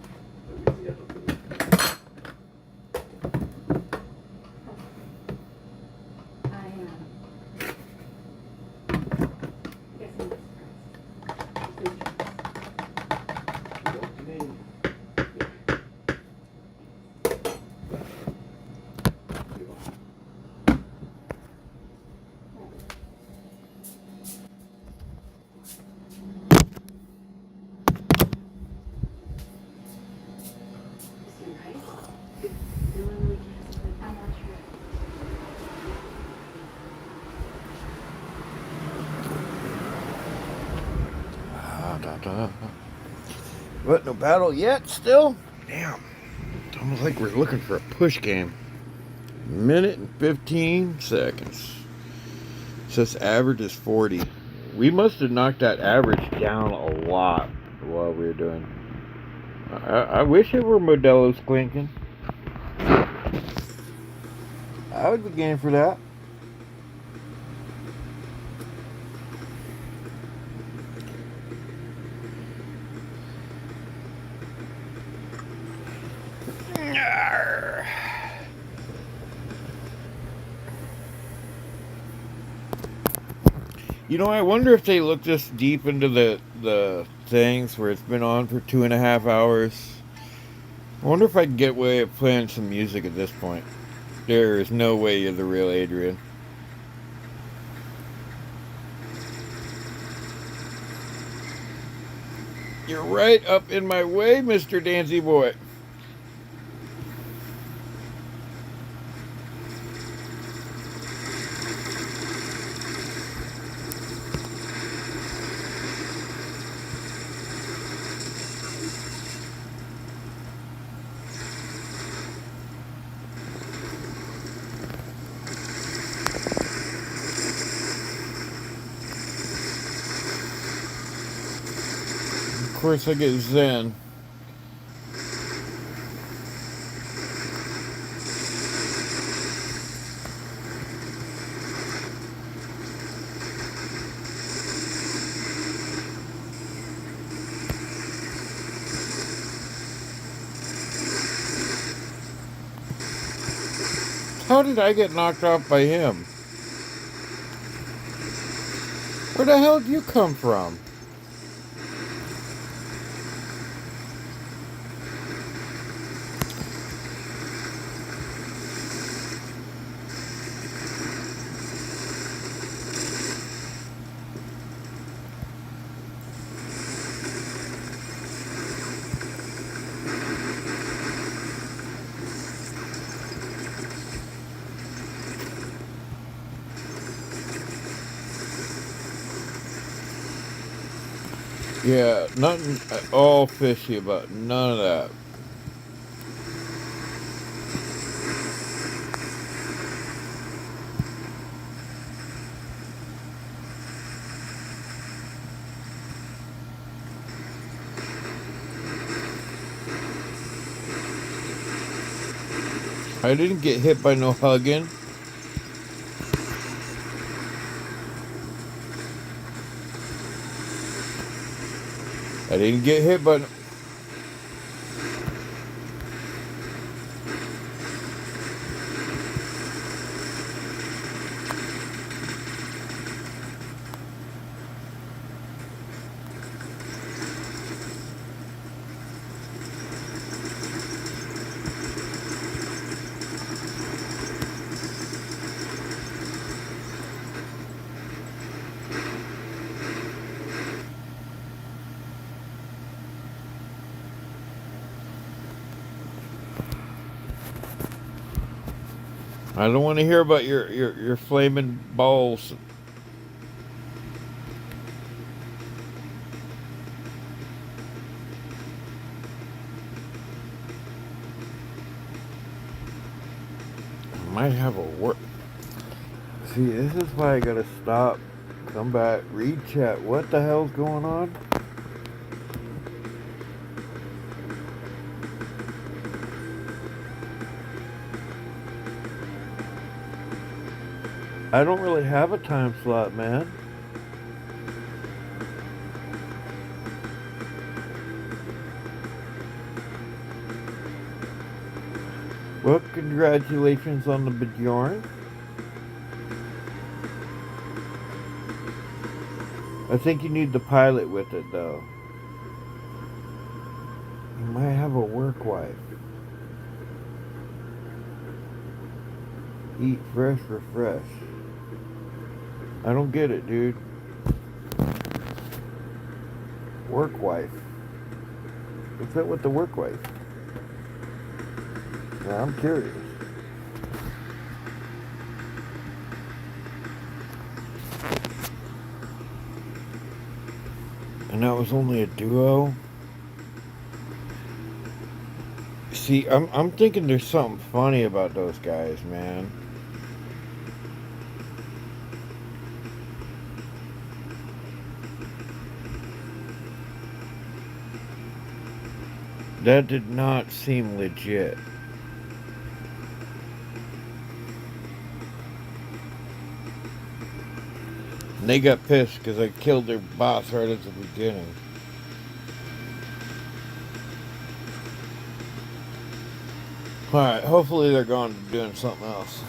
Speaker 1: What, no battle yet still? Damn. It's almost like we're looking for a push game. Minute and 15 seconds. It says average is 40. We must have knocked that average down a lot while we were doing. I wish it were Modelo's clinking. I would be game for that. You know, I wonder if they look this deep into the things where it's been on for 2.5 hours. I wonder if I can get away with playing some music at this point. There is no way you're the real Adrian. You're right up in my way, Mr. Dancy Boy. Of course I get Zen. How did I get knocked off by him? Where the hell did you come from? Yeah, nothing at all fishy about none of that. I didn't get hit by no hugging. I didn't get hit by... I don't want to hear about your flaming balls. I might have a work. See, this is why I gotta stop, come back, read chat. What the hell's going on? I don't really have a time slot, man. Well, congratulations on the Bjorn. I think you need the pilot with it, though. You might have a work wife. Eat fresh, refresh. I don't get it, dude. Work wife. What's up with the work wife? Yeah, I'm curious. And that was only a duo? See, I'm thinking there's something funny about those guys, man. That did not seem legit. And they got pissed because I killed their boss right at the beginning. Alright, hopefully they're going to doing something else.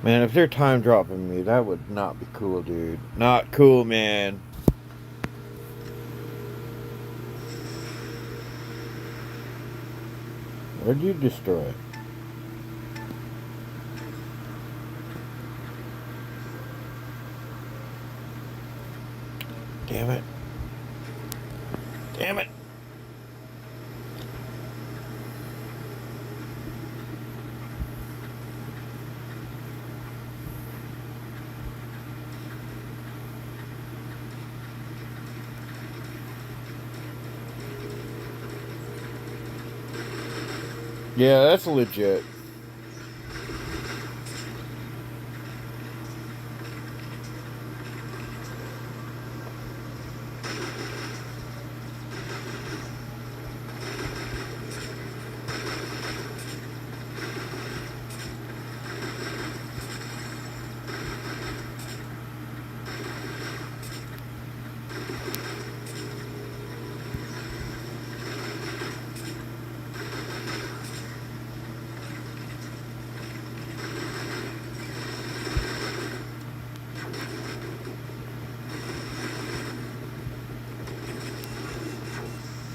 Speaker 1: Man, if they're time dropping me, that would not be cool, dude. Not cool, man. Where'd you destroy it? Damn it. Damn it. Yeah, that's legit.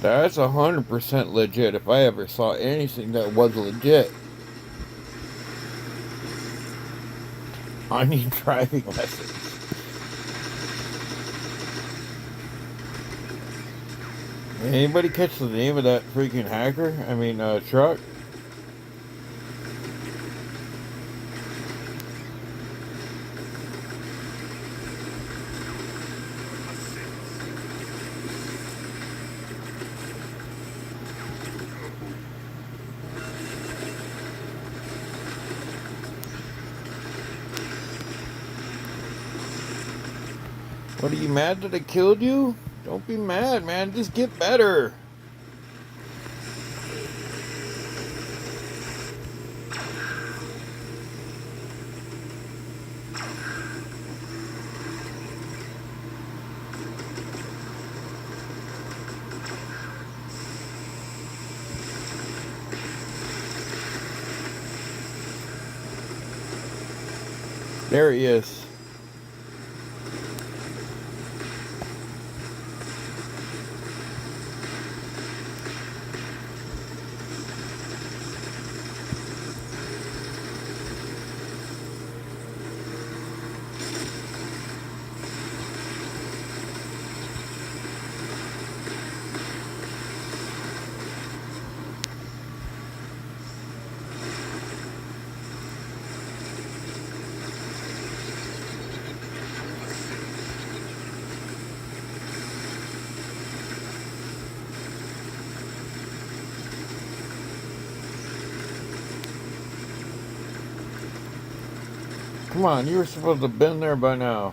Speaker 1: That's 100% legit if I ever saw anything that was legit. I need driving lessons. Anybody catch the name of that freaking hacker? I mean, truck? What, are you mad that I killed you? Don't be mad, man. Just get better. There he is. Come on, you were supposed to have been there by now.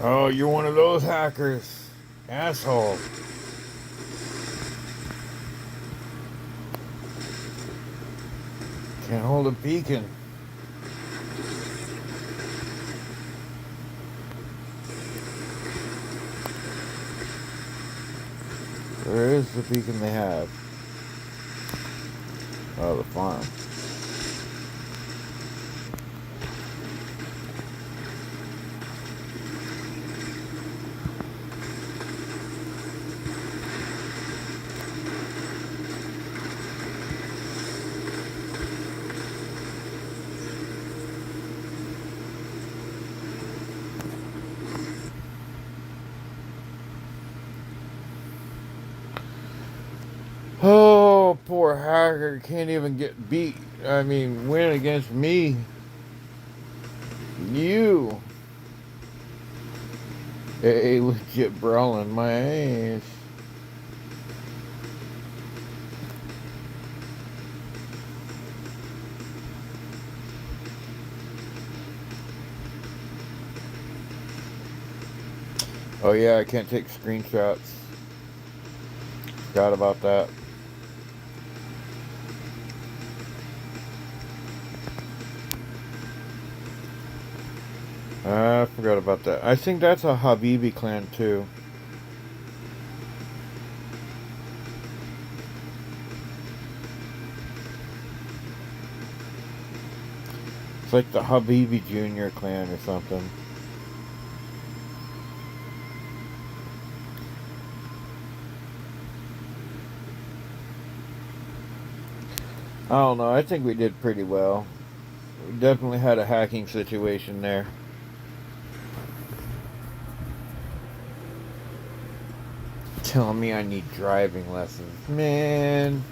Speaker 1: Oh, you're one of those hackers. Asshole. Can't hold a beacon. Where is the beacon they have? Oh, the farm. Oh, poor hacker can't even get beat. I mean, win against me. You. A legit brawling my ass. Oh yeah, I can't take screenshots. Forgot about that. I forgot about that. I think that's a Habibi clan too. It's like the Habibi Junior clan or something. I don't know. I think we did pretty well. We definitely had a hacking situation there. Telling me I need driving lessons. Man.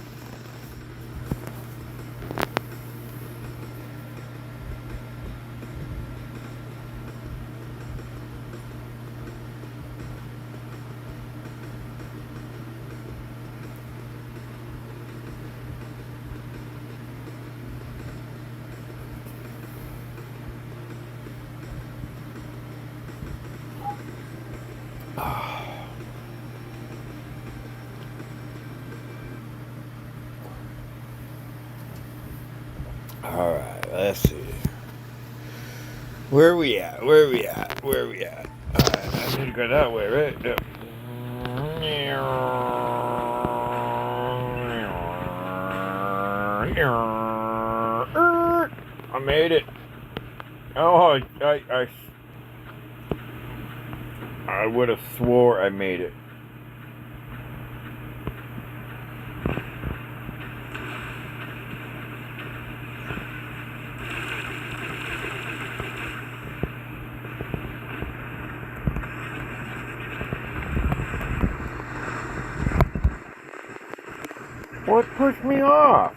Speaker 1: Alright, let's see. Where are we at? Where are we at? Where are we at? Alright, I need to go that way, right? Yep. I made it. Oh, I would have swore I made it. What pushed me off?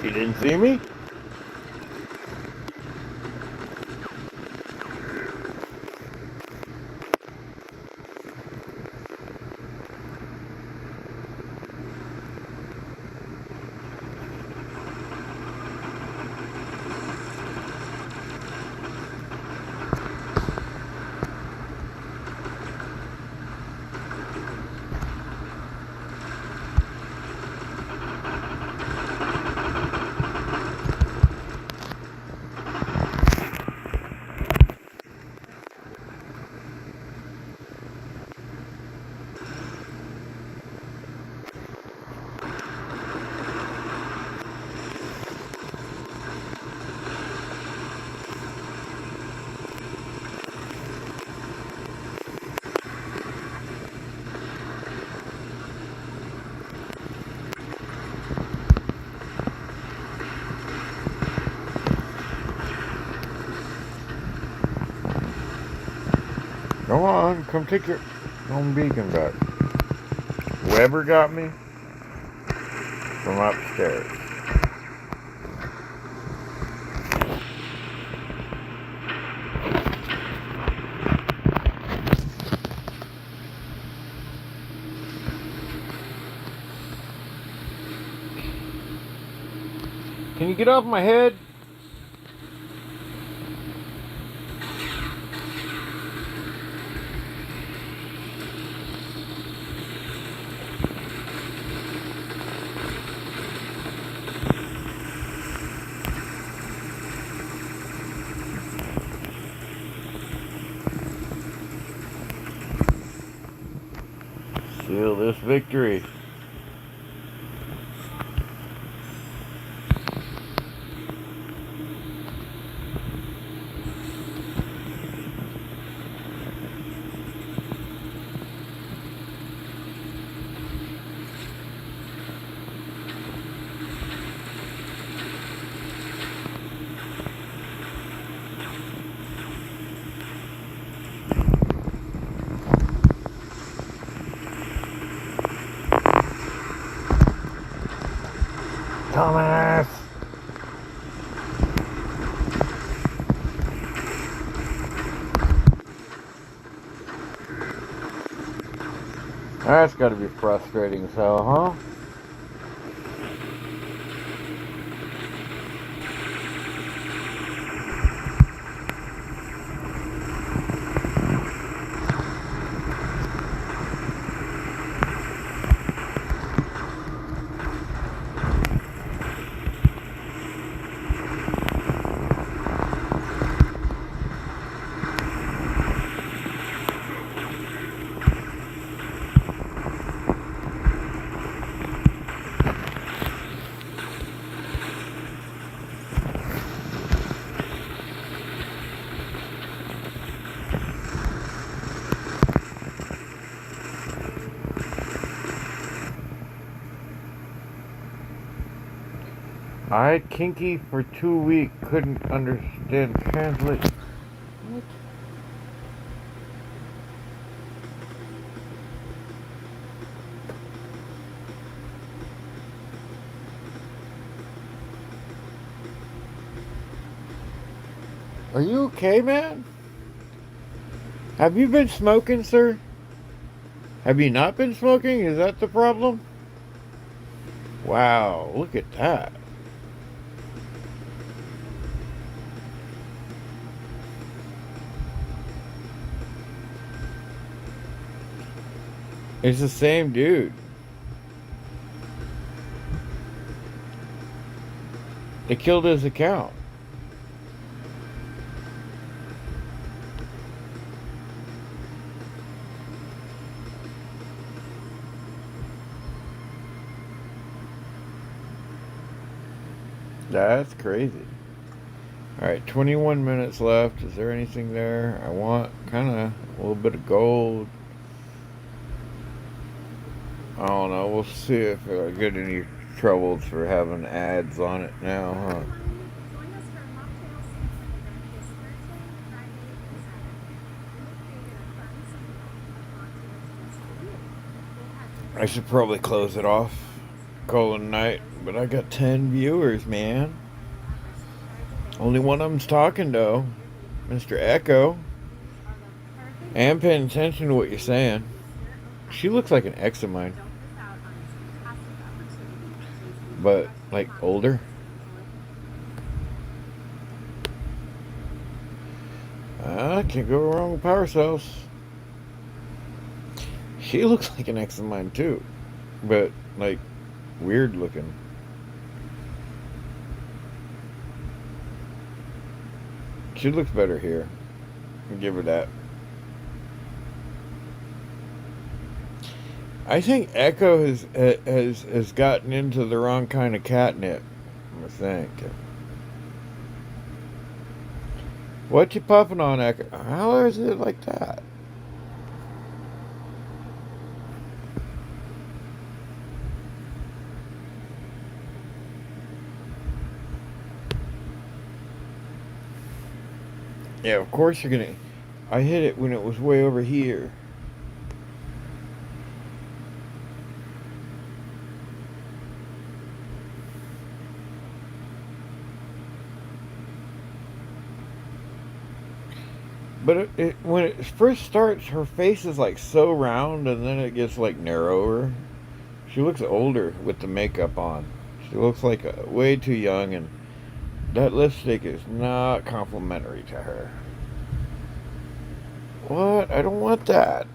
Speaker 1: You didn't see me? Come on, come take your home beacon back. Weber got me from upstairs. Can you get off my head? Seal this victory. Thomas! That's gotta be frustrating as hell, huh? I had Kinky for 2 weeks, couldn't understand translate. What? Are you okay, man? Have you been smoking, sir? Have you not been smoking? Is that the problem? Wow, look at that. It's the same dude. They killed his account. That's crazy. Alright, 21 minutes left. Is there anything there? I want kind of a little bit of gold. I don't know. We'll see if I get any troubles for having ads on it now, huh? I should probably close it off. Call it a night. But I got 10 viewers, man. Only one of them's talking, though. Mr. Echo. I am paying attention to what you're saying. She looks like an ex of mine. But, like, older. I can't go wrong with power cells. She looks like an ex of mine, too. But, like, weird looking. She looks better here. I'll give her that. I think Echo has gotten into the wrong kind of catnip. I think. What you puffing on, Echo? How is it like that? Yeah, of course you're gonna. I hit it when it was way over here. But when it first starts, her face is like so round, and then it gets like narrower. She looks older with the makeup on. She looks like way too young, and that lipstick is not complimentary to her. What? I don't want that.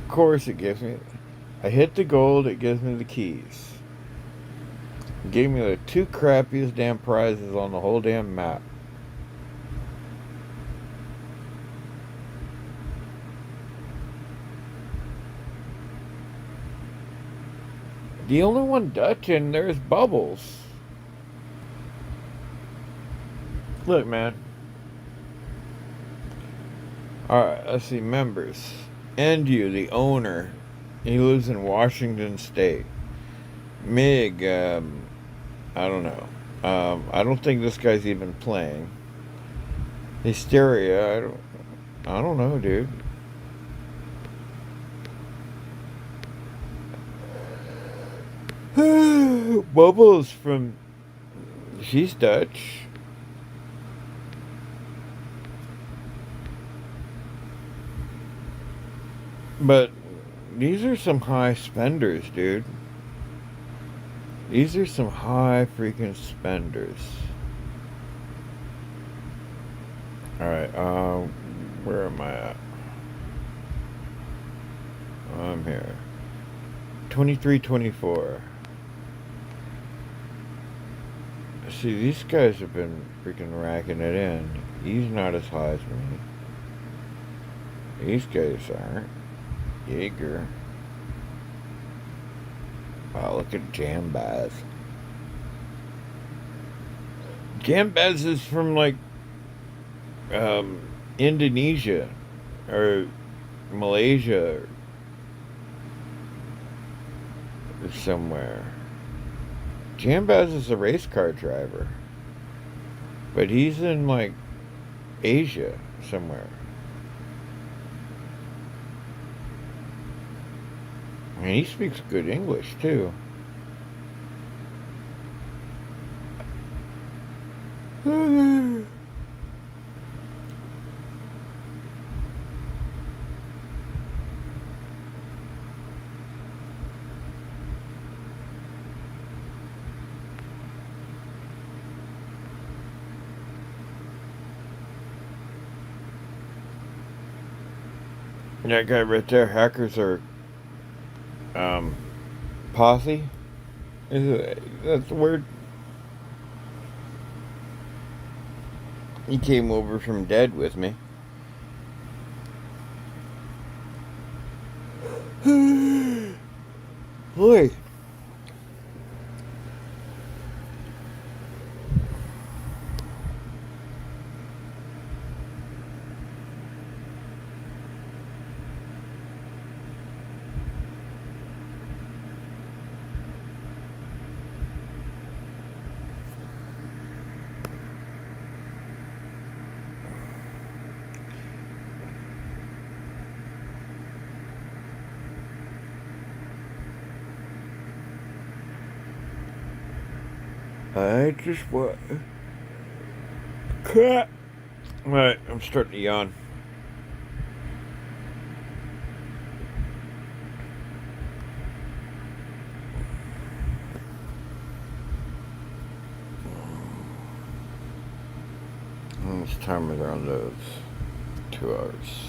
Speaker 1: Of course it gives me. I hit the gold, it gives me the keys. It gave me the two crappiest damn prizes on the whole damn map. The only one Dutch in there is Bubbles. Look, man. Alright, let's see. Members. And you, the owner. He lives in Washington State. Mig, I don't know. I don't think this guy's even playing. Hysteria, I don't know, dude. Bubbles from. She's Dutch. But these are some high spenders, dude. These are some high freaking spenders. Alright, where am I at? I'm here. 23-24. See, these guys have been freaking racking it in. He's not as high as me. These guys aren't. Jaeger. Wow, look at Jambaz. Jambaz is from like Indonesia or Malaysia or somewhere. Jambaz is a race car driver, but he's in like Asia somewhere. And he speaks good English too. That guy right there, hackers are posse? That's the word? He came over from dead with me. Boy. I just want. Crap. Alright, I'm starting to yawn. How much time are there on those? 2 hours.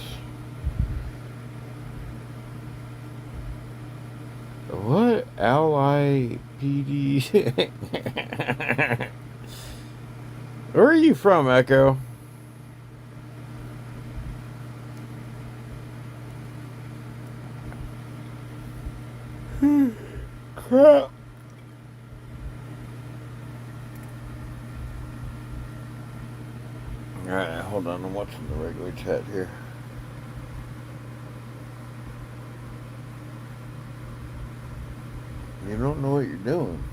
Speaker 1: What? LIPD? Where are you from, Echo? Crap. Alright, hold on. I'm watching the regular chat here. You don't know what you're doing.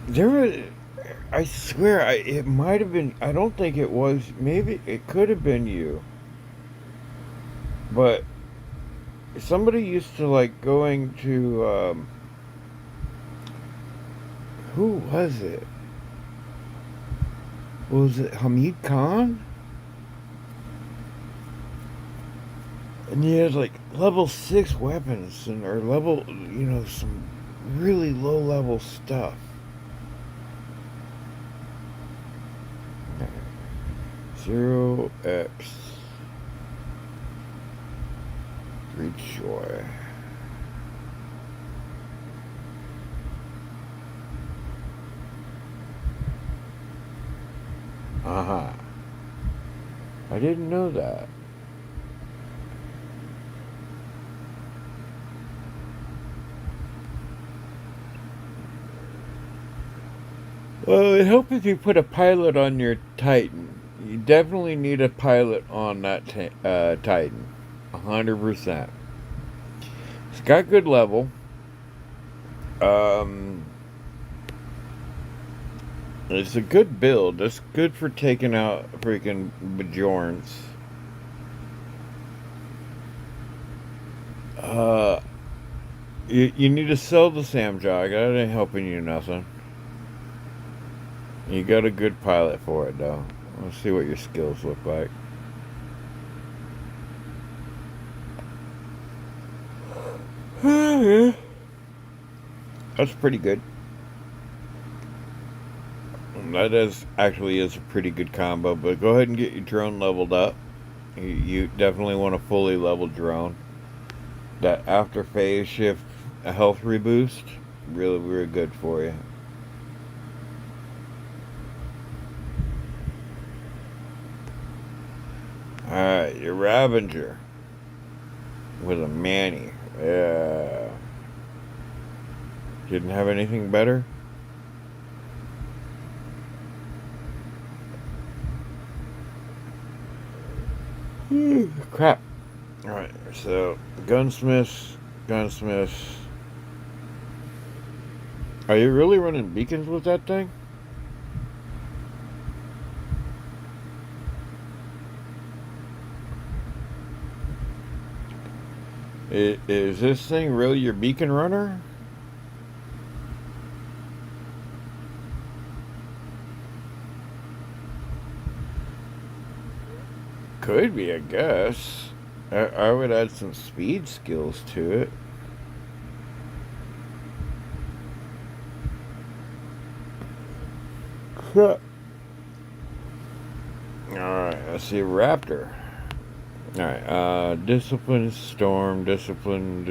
Speaker 1: There was, I swear, it might have been, I don't think it was, maybe it could have been you. But somebody used to like going to, who was it? Was it Hamid Khan? And he had like level 6 weapons and or level, some really low level stuff. 0x reach joy. Uh-huh. I didn't know that. Well, it helps if you put a pilot on your Titan. You definitely need a pilot on that Titan. 100%. It's got good level. It's a good build. It's good for taking out freaking Bajorans. You need to sell the Samjog. That ain't helping you nothing. You got a good pilot for it, though. Let's see what your skills look like. That's pretty good. That actually is a pretty good combo, but go ahead and get your drone leveled up. You definitely want a fully leveled drone. That after phase shift health reboost, really, really good for you. Alright, your Ravager with a Manny. Yeah. Didn't have anything better? Crap. Alright, so gunsmiths. Are you really running beacons with that thing? Is this thing really your beacon runner? Could be, I guess. I would add some speed skills to it. Alright, let's see, Raptor. Alright, discipline, storm, discipline,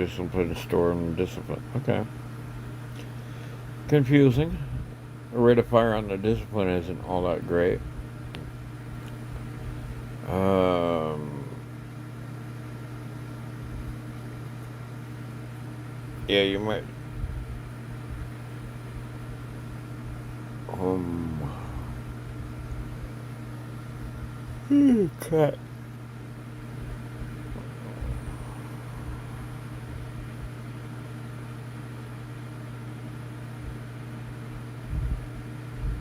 Speaker 1: storm, discipline. Okay. Confusing. The rate of fire on the discipline isn't all that great. Yeah, you might. Cut.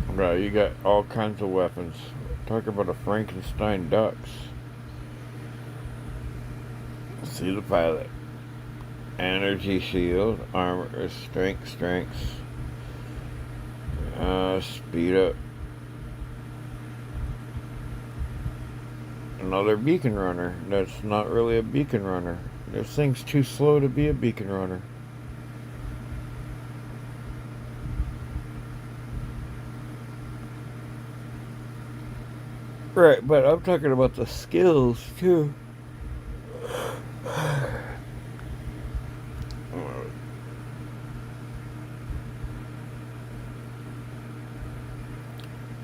Speaker 1: Bro, you got all kinds of weapons. Talk about a Frankenstein ducks. See the pilot. Energy shield, armor, strength, speed up. Another beacon runner. That's not really a beacon runner. This thing's too slow to be a beacon runner. Right, but I'm talking about the skills too.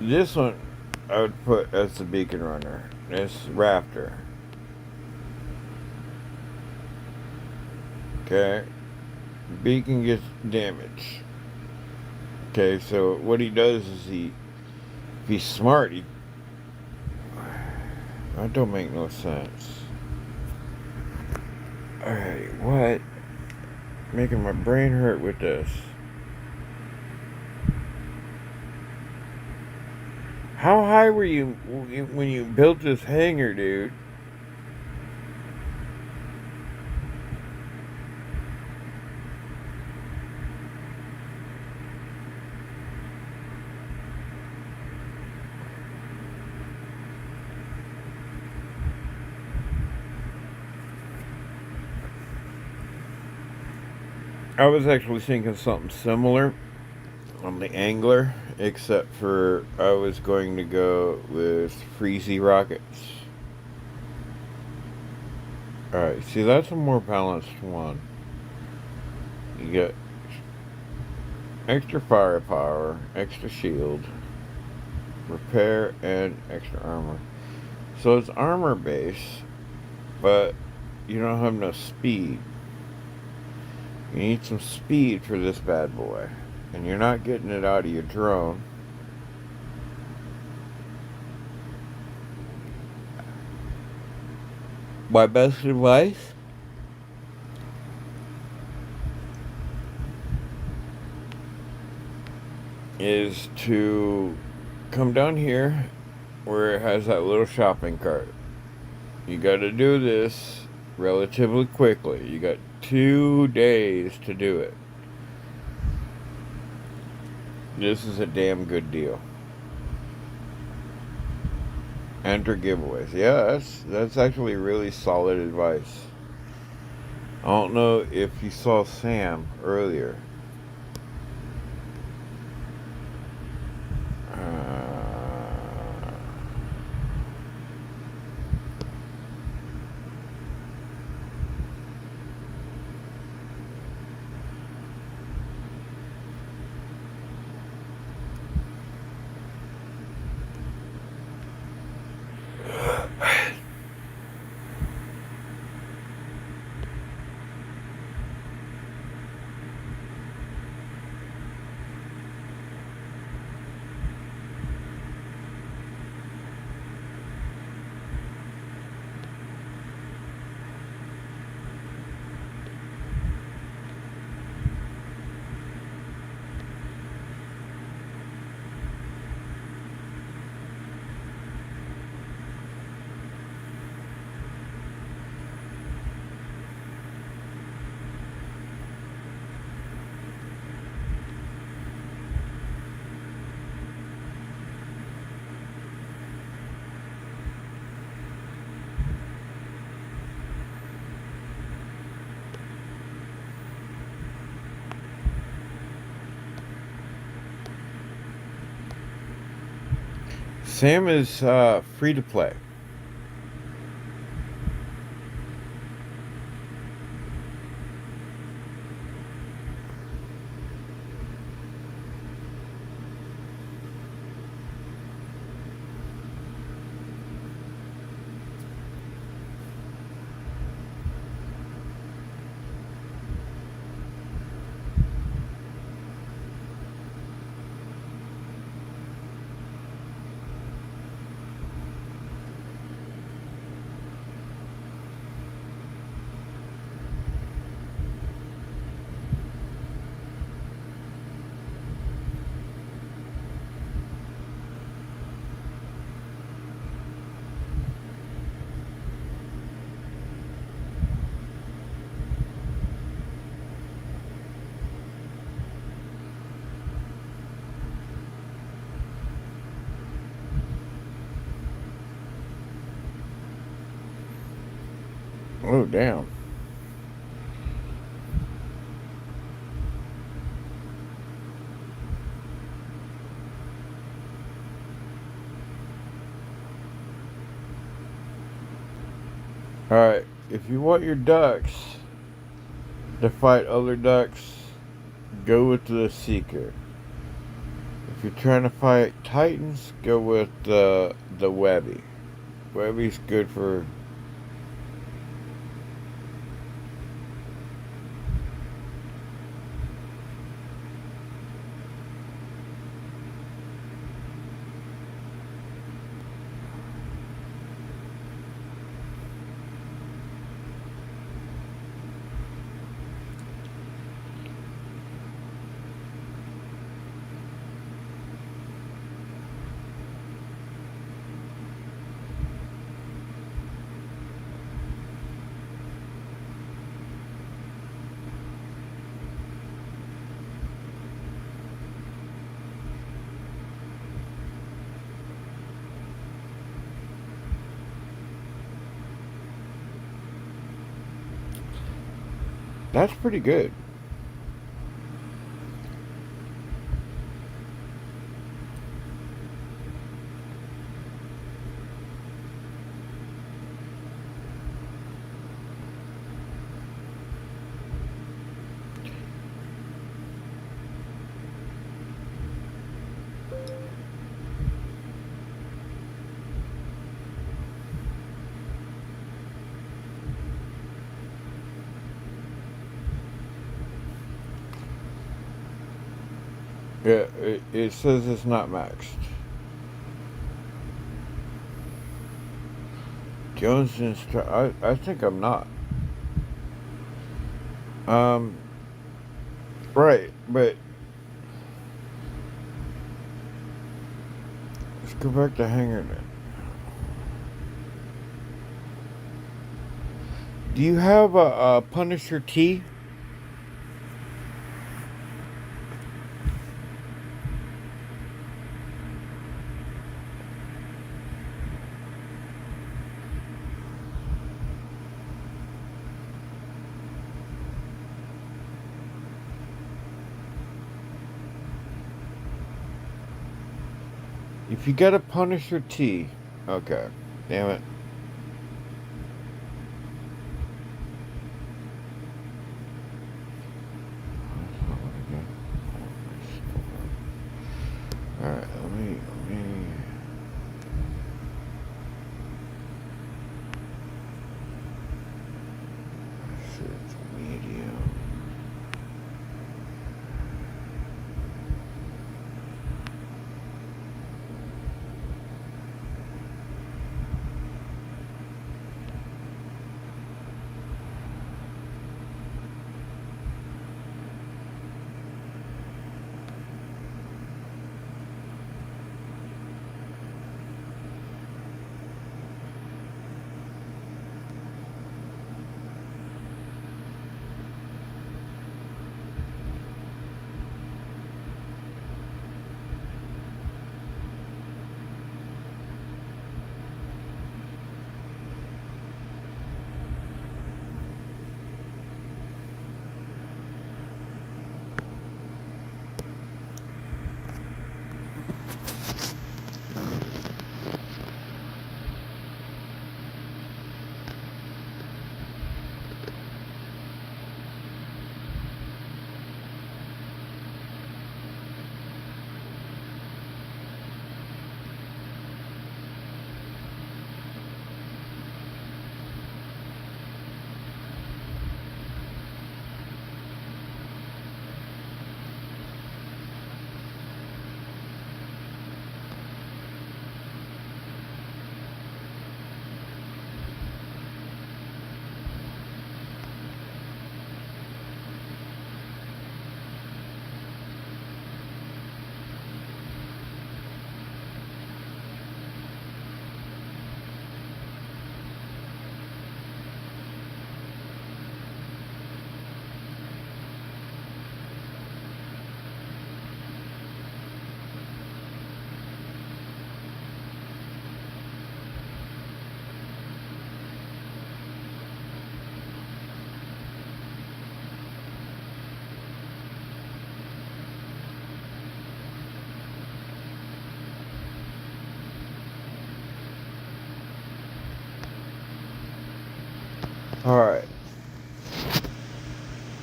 Speaker 1: This one I would put as the beacon runner. This raptor. Okay. Beacon gets damage. Okay, so what he does is if he's smart, that don't make no sense. Alright, what? Making my brain hurt with this. How high were you when you built this hangar, dude? I was actually thinking something similar on the Angler, except for I was going to go with Freezy rockets. Alright, see, that's a more balanced one. You get extra firepower, extra shield, repair, and extra armor. So it's armor base, but you don't have no speed. You need some speed for this bad boy. And you're not getting it out of your drone. My best advice? Is to come down here where it has that little shopping cart. You gotta do this relatively quickly. You got 2 days to do it. This is a damn good deal. Enter giveaways. Yeah, that's actually really solid advice. I don't know if you saw Sam earlier. Sam is free to play. Oh, damn. Alright, if you want your ducks to fight other ducks, go with the Seeker. If you're trying to fight Titans, go with the Webby. Webby's good for... That's pretty good. Yeah, it says it's not maxed. Jones I think I'm not. Right, but let's go back to Hangar then. Do you have a Punisher T? If you got a Punisher T, okay. Damn it. Alright, let me search medium. Alright.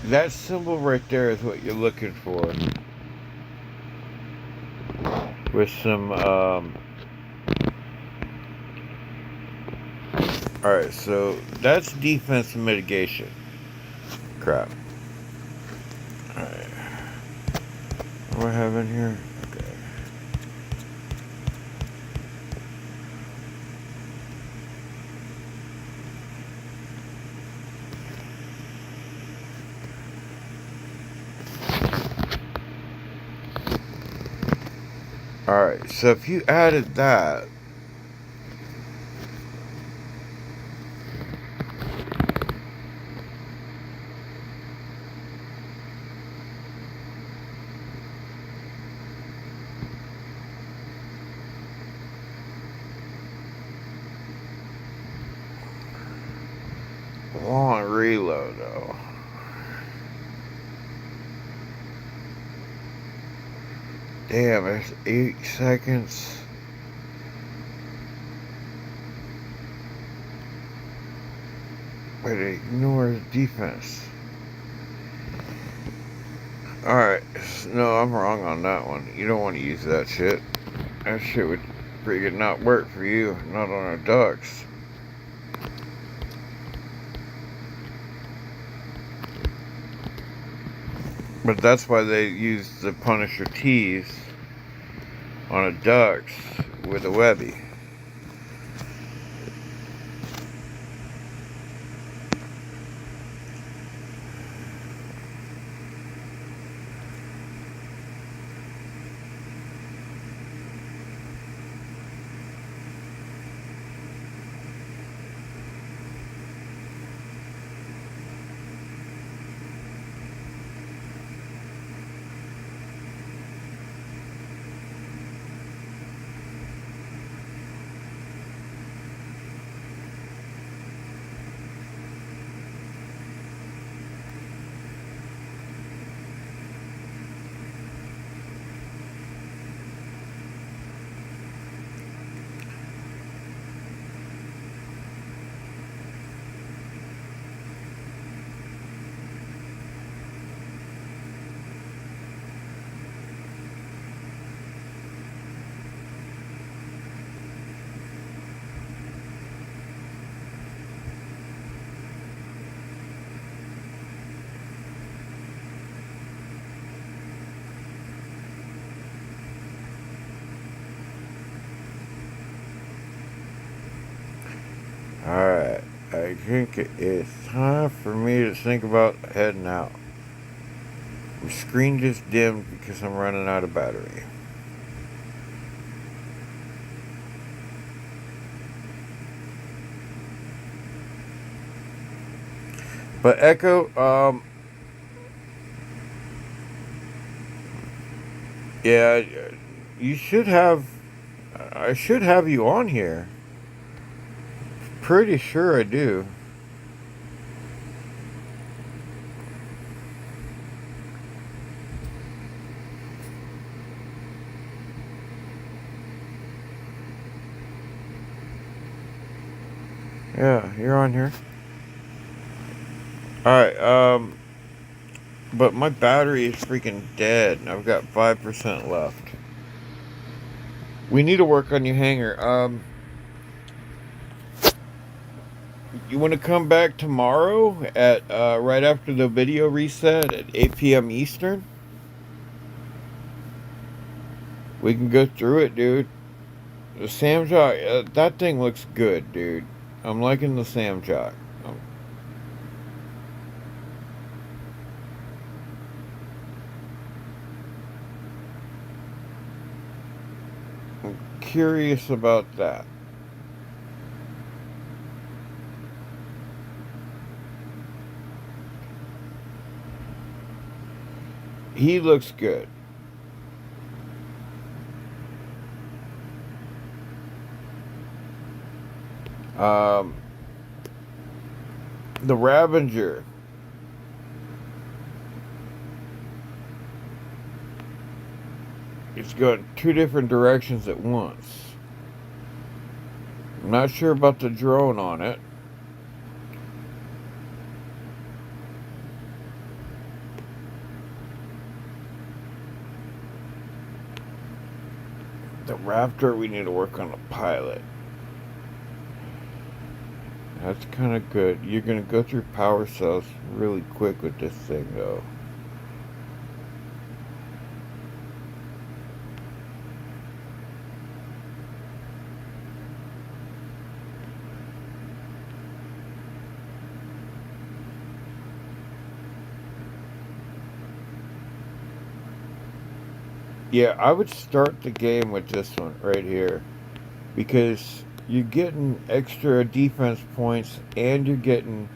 Speaker 1: That symbol right there is what you're looking for. With some, Alright, so that's defense mitigation. Crap. Alright. What do I have in here? Okay. Alright, so if you added that, long reload though. Damn, it's 8 seconds. But it ignores defense. Alright, no, I'm wrong on that one. You don't want to use that shit. That shit would freaking not work for you, not on our ducks. But that's why they use the Punisher T's on a ducks with a Webby. Alright, I think it's time for me to think about heading out. My screen just dimmed because I'm running out of battery. But Echo, yeah, you should have, I should have you on here. Pretty sure I do. Yeah, you're on here. Alright, but my battery is freaking dead and I've got 5% left. We need to work on your hanger. You want to come back tomorrow at right after the video reset at 8 p.m. Eastern? We can go through it, dude. The Sam Jock, that thing looks good, dude. I'm liking the Sam Jock. I'm curious about that. He looks good. The Ravager. It's going two different directions at once. I'm not sure about the drone on it. Raptor, we need to work on the pilot. That's kind of good. You're going to go through power cells really quick with this thing, though. Yeah, I would start the game with this one right here, because you're getting extra defense points and you're getting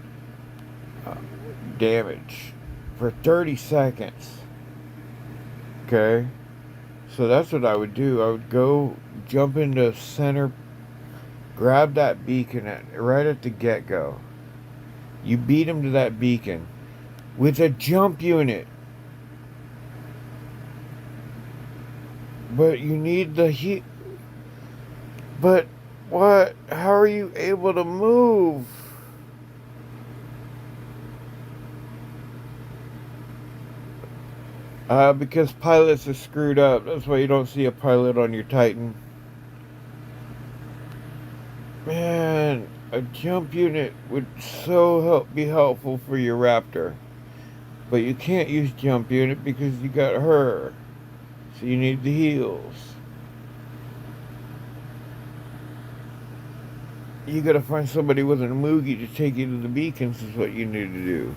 Speaker 1: damage for 30 seconds. Okay? So that's what I would do. I would go jump into center, grab that beacon right at the get-go. You beat him to that beacon with a jump unit. But you need the heat. But what? How are you able to move? Because pilots are screwed up. That's why you don't see a pilot on your Titan. Man, a jump unit would be helpful for your Raptor. But you can't use jump unit because you got her. So you need the heals. You gotta find somebody with an Moogie to take you to the beacons is what you need to do.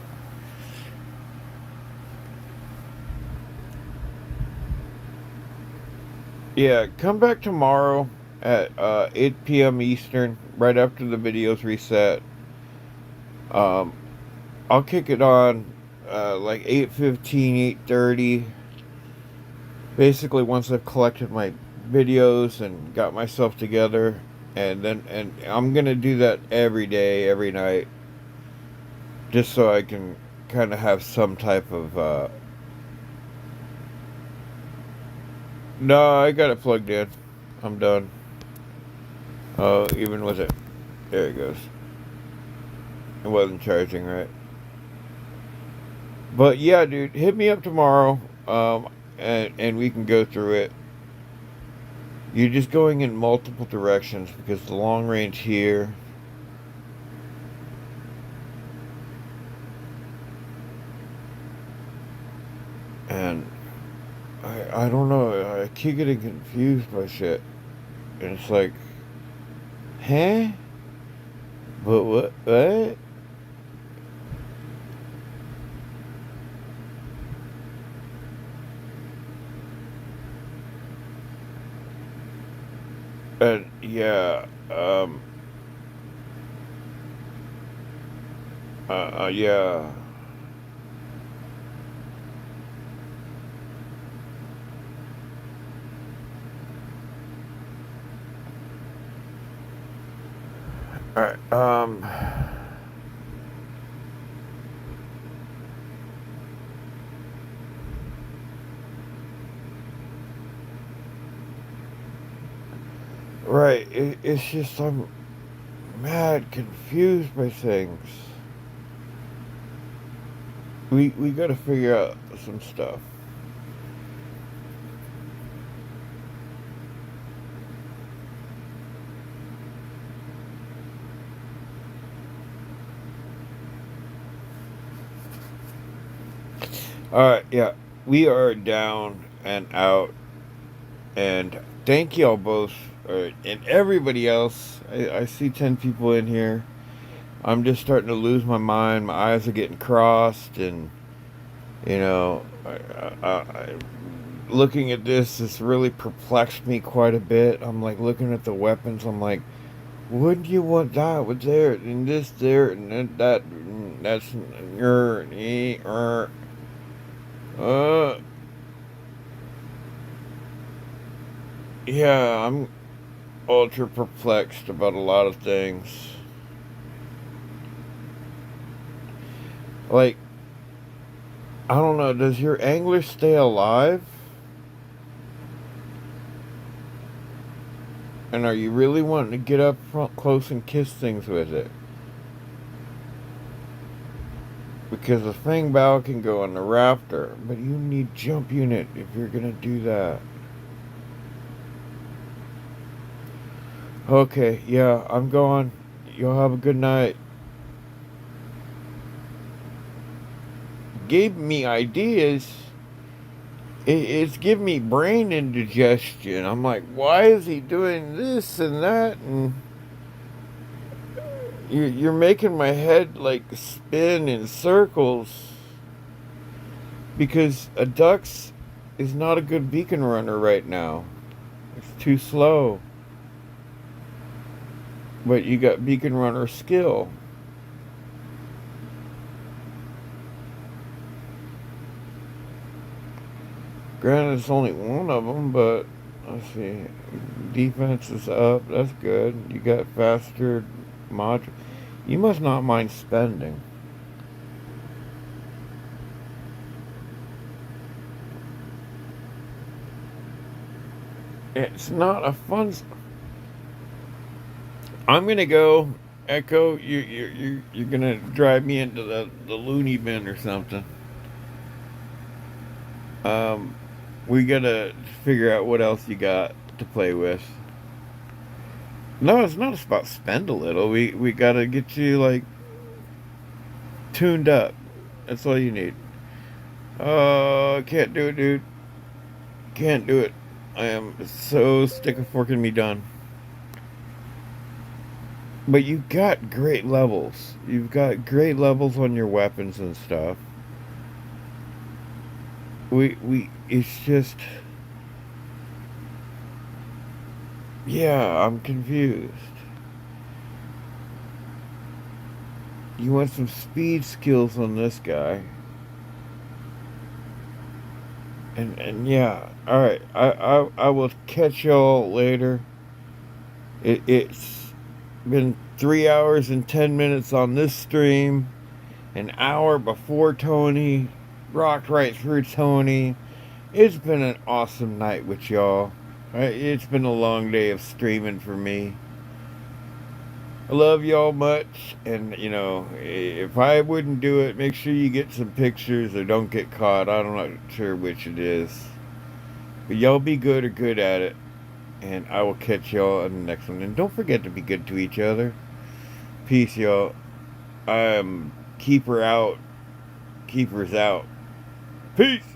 Speaker 1: Yeah, come back tomorrow at 8 p.m. Eastern, right after the video's reset. I'll kick it on like 8:15, 8:30. Basically, once I've collected my videos and got myself together, and I'm gonna do that every day, every night, just so I can kind of have some type of. No, I got it plugged in. I'm done. Oh, even with it, there it goes. It wasn't charging right. But yeah, dude, hit me up tomorrow, and we can go through it. You're just going in multiple directions because the long range here. And I don't know, I keep getting confused by shit. And it's like, huh? But what? And yeah, yeah. Alright, right, it's just I'm mad confused by things. We gotta figure out some stuff. Alright, yeah. We are down and out. And thank y'all both. And everybody else. I see 10 people in here. I'm just starting to lose my mind. My eyes are getting crossed. And, you know, looking at this really perplexed me quite a bit. I'm like looking at the weapons. I'm like, wouldn't you want that? What's there? And this there. And that. And that's. Yeah, I'm ultra perplexed about a lot of things. Like, I don't know, does your angler stay alive? And are you really wanting to get up front close and kiss things with it? Because the Fang Bow can go on the Raptor, but you need jump unit if you're gonna do that. Okay, yeah, I'm going. You'll have a good night. Gave me ideas. It's giving me brain indigestion. I'm like, why is he doing this and that? And you're making my head like spin in circles because a Dux is not a good beacon runner right now. It's too slow. But you got beacon runner skill. Granted, it's only one of them, but let's see. Defense is up. That's good. You got faster mod. You must not mind spending. It's not a fun. I'm gonna go. Echo, you're gonna drive me into the loony bin or something. Um, we gotta figure out what else you got to play with. No, it's not about spend a little. We gotta get you like tuned up. That's all you need. Can't do it, dude. Can't do it. I am so sick of forking me done. But you've got great levels. You've got great levels on your weapons and stuff. It's just, yeah, I'm confused. You want some speed skills on this guy. And yeah, all right. I will catch y'all later. It's been 3 hours and 10 minutes on this stream. An hour before Tony. Rocked right through Tony. It's been an awesome night with y'all. It's been a long day of streaming for me. I love y'all much, and you know, if I wouldn't do it, make sure you get some pictures or don't get caught. I'm not sure which it is. But y'all be good or good at it, and I will catch y'all in the next one. And don't forget to be good to each other. Peace, y'all. Keeper out. Keepers out. Peace.